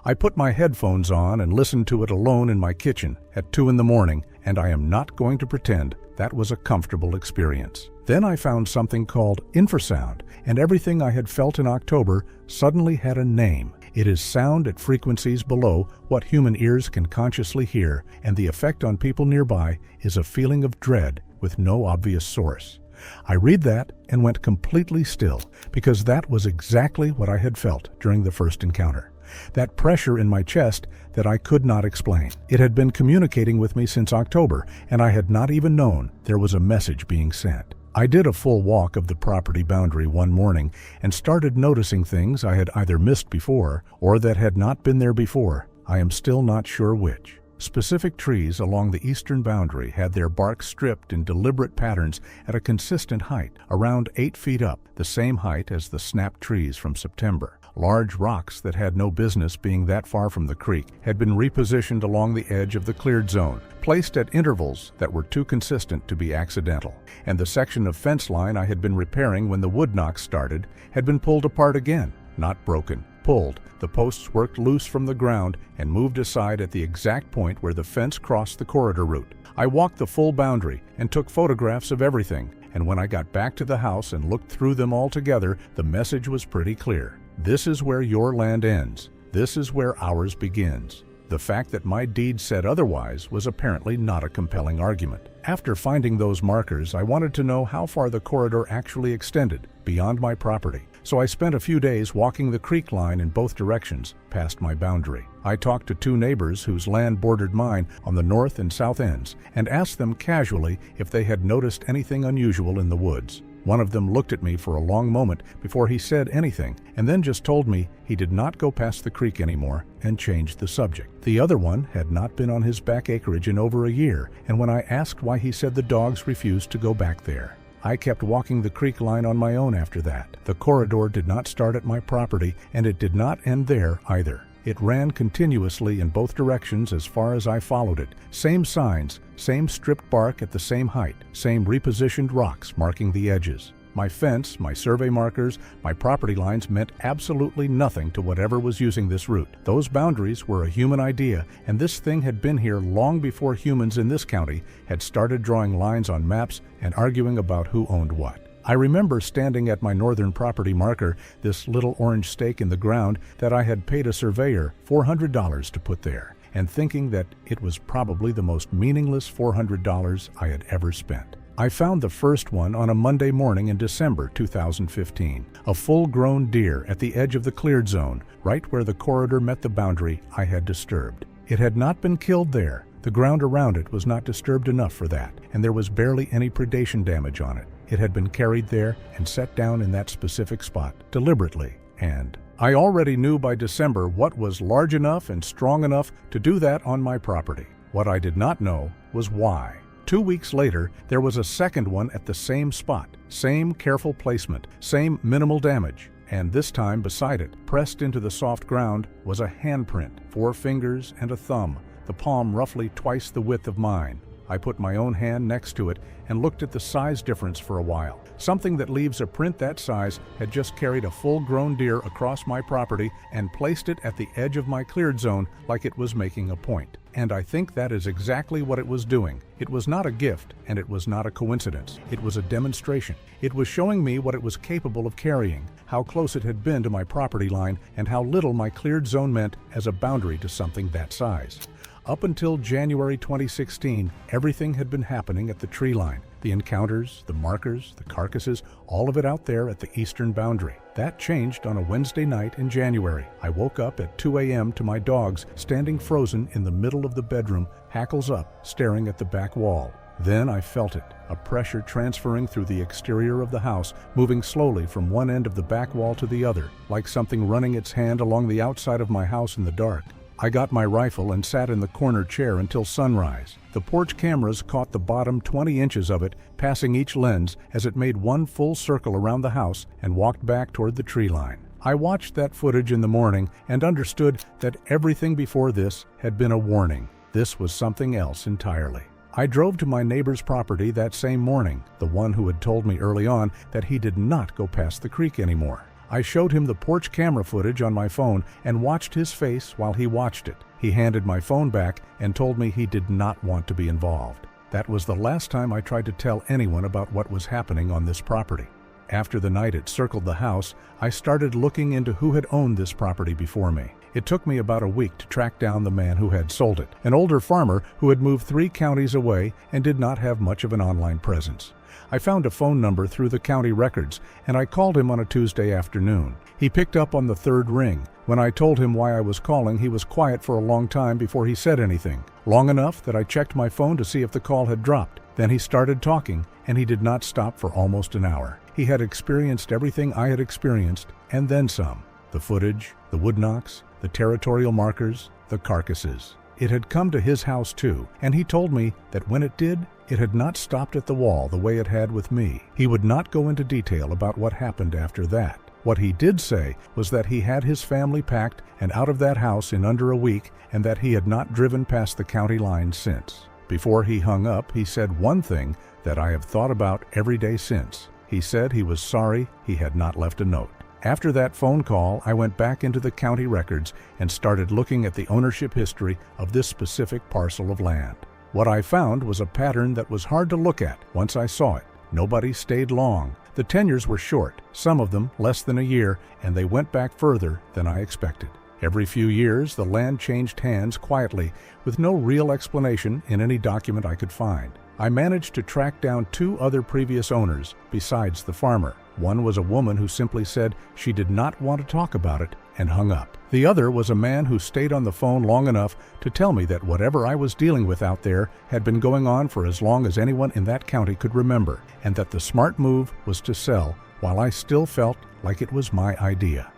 I put my headphones on and listened to it alone in my kitchen at 2 in the morning, and I am not going to pretend that was a comfortable experience. Then I found something called infrasound, and everything I had felt in October suddenly had a name. It is sound at frequencies below what human ears can consciously hear, and the effect on people nearby is a feeling of dread with no obvious source. I read that and went completely still, because that was exactly what I had felt during the first encounter. That pressure in my chest that I could not explain. It had been communicating with me since October, and I had not even known there was a message being sent. I did a full walk of the property boundary one morning and started noticing things I had either missed before or that had not been there before. I am still not sure which. Specific trees along the eastern boundary had their bark stripped in deliberate patterns at a consistent height, around 8 feet up, the same height as the snapped trees from September. Large rocks that had no business being that far from the creek had been repositioned along the edge of the cleared zone, placed at intervals that were too consistent to be accidental. And the section of fence line I had been repairing when the wood knocks started had been pulled apart again, not broken, pulled. The posts worked loose from the ground and moved aside at the exact point where the fence crossed the corridor route. I walked the full boundary and took photographs of everything, and when I got back to the house and looked through them all together, the message was pretty clear. This is where your land ends. This is where ours begins. The fact that my deed said otherwise was apparently not a compelling argument. After finding those markers, I wanted to know how far the corridor actually extended beyond my property. So I spent a few days walking the creek line in both directions past my boundary. I talked to 2 neighbors whose land bordered mine on the north and south ends and asked them casually if they had noticed anything unusual in the woods. One of them looked at me for a long moment before he said anything, and then just told me he did not go past the creek anymore and changed the subject. The other one had not been on his back acreage in over a year, and when I asked why, he said the dogs refused to go back there. I kept walking the creek line on my own after that. The corridor did not start at my property, and it did not end there either. It ran continuously in both directions as far as I followed it. Same signs, same stripped bark at the same height, same repositioned rocks marking the edges. My fence, my survey markers, my property lines meant absolutely nothing to whatever was using this route. Those boundaries were a human idea, and this thing had been here long before humans in this county had started drawing lines on maps and arguing about who owned what. I remember standing at my northern property marker, this little orange stake in the ground that I had paid a surveyor $400 to put there, and thinking that it was probably the most meaningless $400 I had ever spent. I found the first one on a Monday morning in December 2015, a full-grown deer at the edge of the cleared zone, right where the corridor met the boundary I had disturbed. It had not been killed there. The ground around it was not disturbed enough for that, and there was barely any predation damage on it. It had been carried there and set down in that specific spot, deliberately, and I already knew by December what was large enough and strong enough to do that on my property. What I did not know was why. 2 weeks later, there was a second one at the same spot, same careful placement, same minimal damage, and this time beside it, pressed into the soft ground, was a handprint, 4 fingers and a thumb, the palm roughly twice the width of mine. I put my own hand next to it and looked at the size difference for a while. Something that leaves a print that size had just carried a full-grown deer across my property and placed it at the edge of my cleared zone like it was making a point. And I think that is exactly what it was doing. It was not a gift, and it was not a coincidence. It was a demonstration. It was showing me what it was capable of carrying, how close it had been to my property line, and how little my cleared zone meant as a boundary to something that size. Up until January 2016, everything had been happening at the tree line. The encounters, the markers, the carcasses, all of it out there at the eastern boundary. That changed on a Wednesday night in January. I woke up at 2 a.m. to my dogs standing frozen in the middle of the bedroom, hackles up, staring at the back wall. Then I felt it, a pressure transferring through the exterior of the house, moving slowly from one end of the back wall to the other, like something running its hand along the outside of my house in the dark. I got my rifle and sat in the corner chair until sunrise. The porch cameras caught the bottom 20 inches of it, passing each lens as it made one full circle around the house and walked back toward the tree line. I watched that footage in the morning and understood that everything before this had been a warning. This was something else entirely. I drove to my neighbor's property that same morning, the one who had told me early on that he did not go past the creek anymore. I showed him the porch camera footage on my phone and watched his face while he watched it. He handed my phone back and told me he did not want to be involved. That was the last time I tried to tell anyone about what was happening on this property. After the night it circled the house, I started looking into who had owned this property before me. It took me about a week to track down the man who had sold it, an older farmer who had moved 3 counties away and did not have much of an online presence. I found a phone number through the county records, and I called him on a Tuesday afternoon. He picked up on the 3rd ring. When I told him why I was calling, he was quiet for a long time before he said anything. Long enough that I checked my phone to see if the call had dropped. Then he started talking, and he did not stop for almost an hour. He had experienced everything I had experienced, and then some. The footage, the wood knocks, the territorial markers, the carcasses. It had come to his house too, and he told me that when it did, it had not stopped at the wall the way it had with me. He would not go into detail about what happened after that. What he did say was that he had his family packed and out of that house in under a week, and that he had not driven past the county line since. Before he hung up, he said one thing that I have thought about every day since. He said he was sorry he had not left a note. After that phone call, I went back into the county records and started looking at the ownership history of this specific parcel of land. What I found was a pattern that was hard to look at once I saw it. Nobody stayed long. The tenures were short, some of them less than a year, and they went back further than I expected. Every few years, the land changed hands quietly, with no real explanation in any document I could find. I managed to track down 2 other previous owners besides the farmer. One was a woman who simply said she did not want to talk about it and hung up. The other was a man who stayed on the phone long enough to tell me that whatever I was dealing with out there had been going on for as long as anyone in that county could remember, and that the smart move was to sell while I still felt like it was my idea.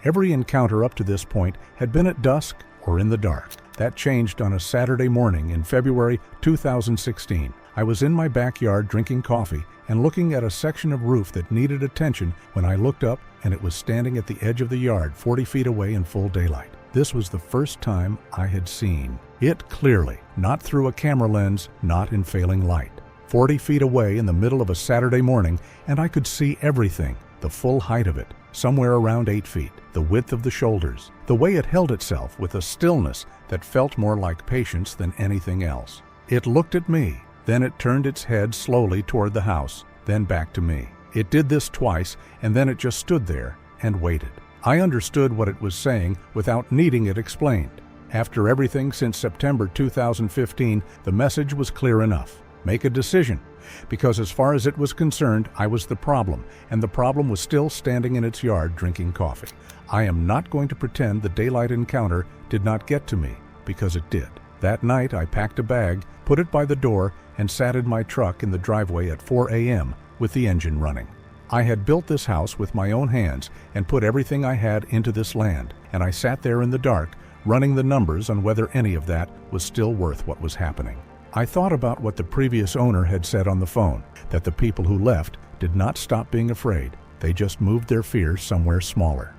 Every encounter up to this point had been at dusk or in the dark. That changed on a Saturday morning in February 2016. I was in my backyard drinking coffee and looking at a section of roof that needed attention when I looked up and it was standing at the edge of the yard 40 feet away in full daylight. This was the first time I had seen it clearly, not through a camera lens, not in failing light. 40 feet away in the middle of a Saturday morning, and I could see everything, the full height of it, somewhere around 8 feet, the width of the shoulders, the way it held itself with a stillness that felt more like patience than anything else. It looked at me, then it turned its head slowly toward the house, then back to me. It did this twice, and then it just stood there and waited. I understood what it was saying without needing it explained. After everything since September 2015, the message was clear enough. Make a decision. Because as far as it was concerned, I was the problem, and the problem was still standing in its yard drinking coffee. I am not going to pretend the daylight encounter did not get to me, because it did. That night, I packed a bag, put it by the door, and sat in my truck in the driveway at 4 a.m. with the engine running. I had built this house with my own hands and put everything I had into this land, and I sat there in the dark, running the numbers on whether any of that was still worth what was happening. I thought about what the previous owner had said on the phone, that the people who left did not stop being afraid. They just moved their fears somewhere smaller.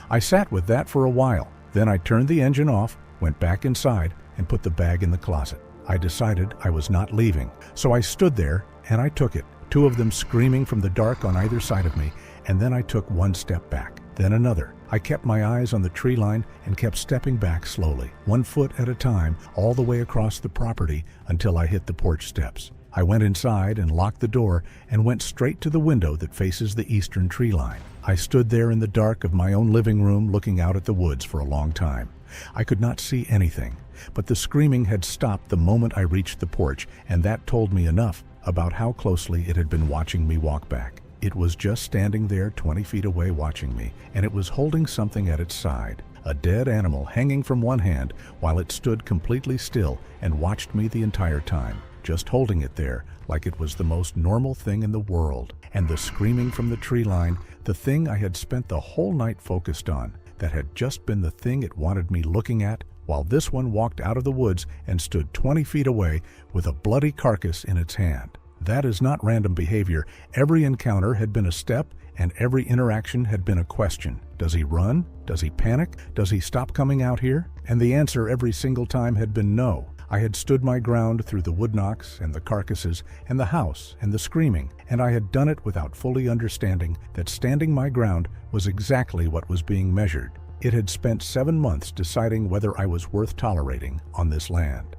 I sat with that for a while. Then I turned the engine off, went back inside, and put the bag in the closet. I decided I was not leaving, so I stood there and I took it, 2 of them screaming from the dark on either side of me, and then I took 1 step back, then another. I kept my eyes on the tree line and kept stepping back slowly, 1 foot at a time, all the way across the property until I hit the porch steps. I went inside and locked the door and went straight to the window that faces the eastern tree line. I stood there in the dark of my own living room looking out at the woods for a long time. I could not see anything, but the screaming had stopped the moment I reached the porch, and that told me enough about how closely it had been watching me walk back. It was just standing there 20 feet away watching me, and it was holding something at its side, a dead animal hanging from one hand while it stood completely still and watched me the entire time, just holding it there like it was the most normal thing in the world. And the screaming from the tree line, the thing I had spent the whole night focused on, that had just been the thing it wanted me looking at, while this one walked out of the woods and stood 20 feet away with a bloody carcass in its hand. That is not random behavior. Every encounter had been a step, and every interaction had been a question. Does he run? Does he panic? Does he stop coming out here? And the answer every single time had been no. I had stood my ground through the wood knocks and the carcasses and the house and the screaming, and I had done it without fully understanding that standing my ground was exactly what was being measured. It had spent 7 months deciding whether I was worth tolerating on this land.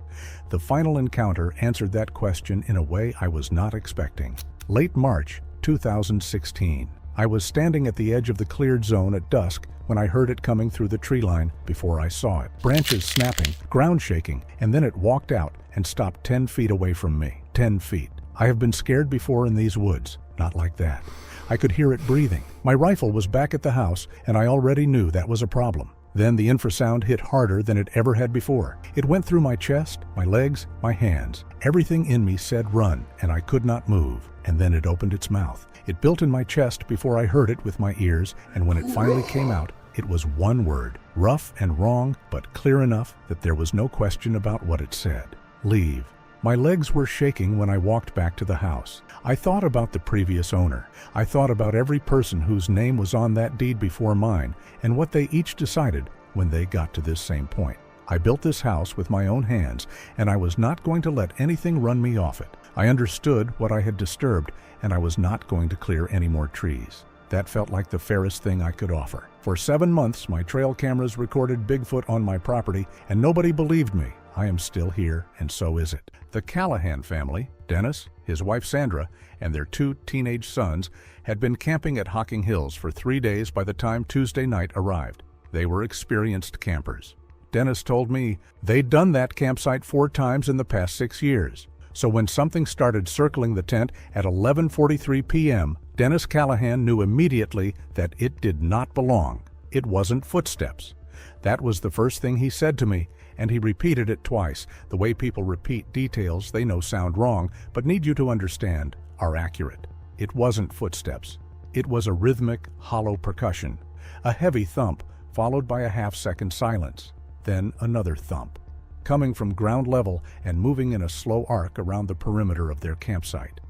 The final encounter answered that question in a way I was not expecting. Late March 2016. I was standing at the edge of the cleared zone at dusk when I heard it coming through the tree line before I saw it. Branches snapping, ground shaking, and then it walked out and stopped 10 feet away from me. 10 feet. I have been scared before in these woods. Not like that. I could hear it breathing. My rifle was back at the house, and I already knew that was a problem. Then the infrasound hit harder than it ever had before. It went through my chest, my legs, my hands. Everything in me said run, and I could not move. And then it opened its mouth. It built in my chest before I heard it with my ears, and when it finally came out, It was one word, rough and wrong, but clear enough that there was no question about what it said. Leave. My legs were shaking when I walked back to the house. I thought about the previous owner. I thought about every person whose name was on that deed before mine and what they each decided when they got to this same point. I built this house with my own hands, and I was not going to let anything run me off it. I understood what I had disturbed, and I was not going to clear any more trees. That felt like the fairest thing I could offer. For 7 months, my trail cameras recorded Bigfoot on my property, and nobody believed me. I am still here, and so is it. The Callahan family, Dennis, his wife Sandra, and their 2 teenage sons, had been camping at Hocking Hills for 3 days by the time Tuesday night arrived. They were experienced campers. Dennis told me they'd done that campsite 4 times in the past 6 years. So when something started circling the tent at 11:43 p.m., Dennis Callahan knew immediately that it did not belong. It wasn't footsteps. That was the first thing he said to me, and he repeated it twice, the way people repeat details they know sound wrong, but need you to understand are accurate. It wasn't footsteps. It was a rhythmic, hollow percussion, a heavy thump followed by a half-second silence, then another thump, coming from ground level and moving in a slow arc around the perimeter of their campsite.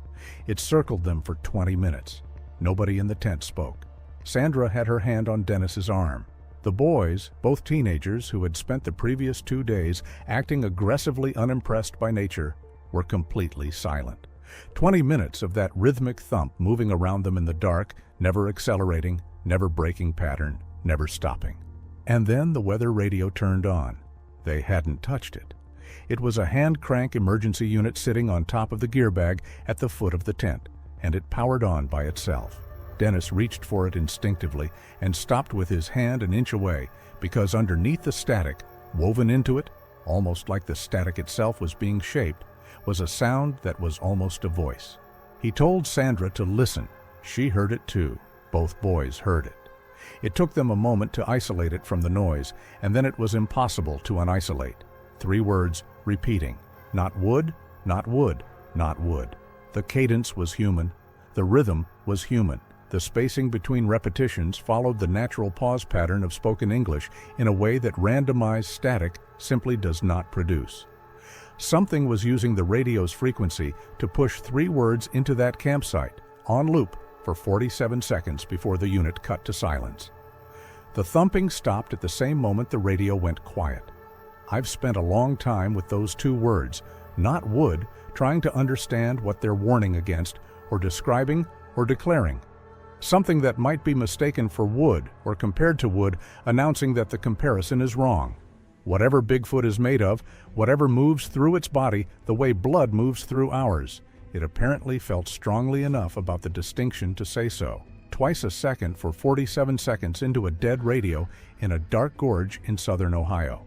It circled them for 20 minutes. Nobody in the tent spoke. Sandra had her hand on Dennis's arm. The boys, both teenagers who had spent the previous 2 days acting aggressively unimpressed by nature, were completely silent. 20 minutes of that rhythmic thump moving around them in the dark, never accelerating, never breaking pattern, never stopping. And then the weather radio turned on. They hadn't touched it. It was a hand-crank emergency unit sitting on top of the gear bag at the foot of the tent, and it powered on by itself. Dennis reached for it instinctively and stopped with his hand an inch away, because underneath the static, woven into it, almost like the static itself was being shaped, was a sound that was almost a voice. He told Sandra to listen. She heard it too. Both boys heard it. It took them a moment to isolate it from the noise, and then it was impossible to unisolate. 3 words repeating. Not wood, not wood, not wood. The cadence was human. The rhythm was human. The spacing between repetitions followed the natural pause pattern of spoken English in a way that randomized static simply does not produce. Something was using the radio's frequency to push 3 words into that campsite, on loop, for 47 seconds before the unit cut to silence. The thumping stopped at the same moment the radio went quiet. I've spent a long time with those 2 words, not wood, trying to understand what they're warning against, or describing, or declaring. Something that might be mistaken for wood, or compared to wood, announcing that the comparison is wrong. Whatever Bigfoot is made of, whatever moves through its body, the way blood moves through ours, it apparently felt strongly enough about the distinction to say so. Twice a second for 47 seconds into a dead radio in a dark gorge in southern Ohio.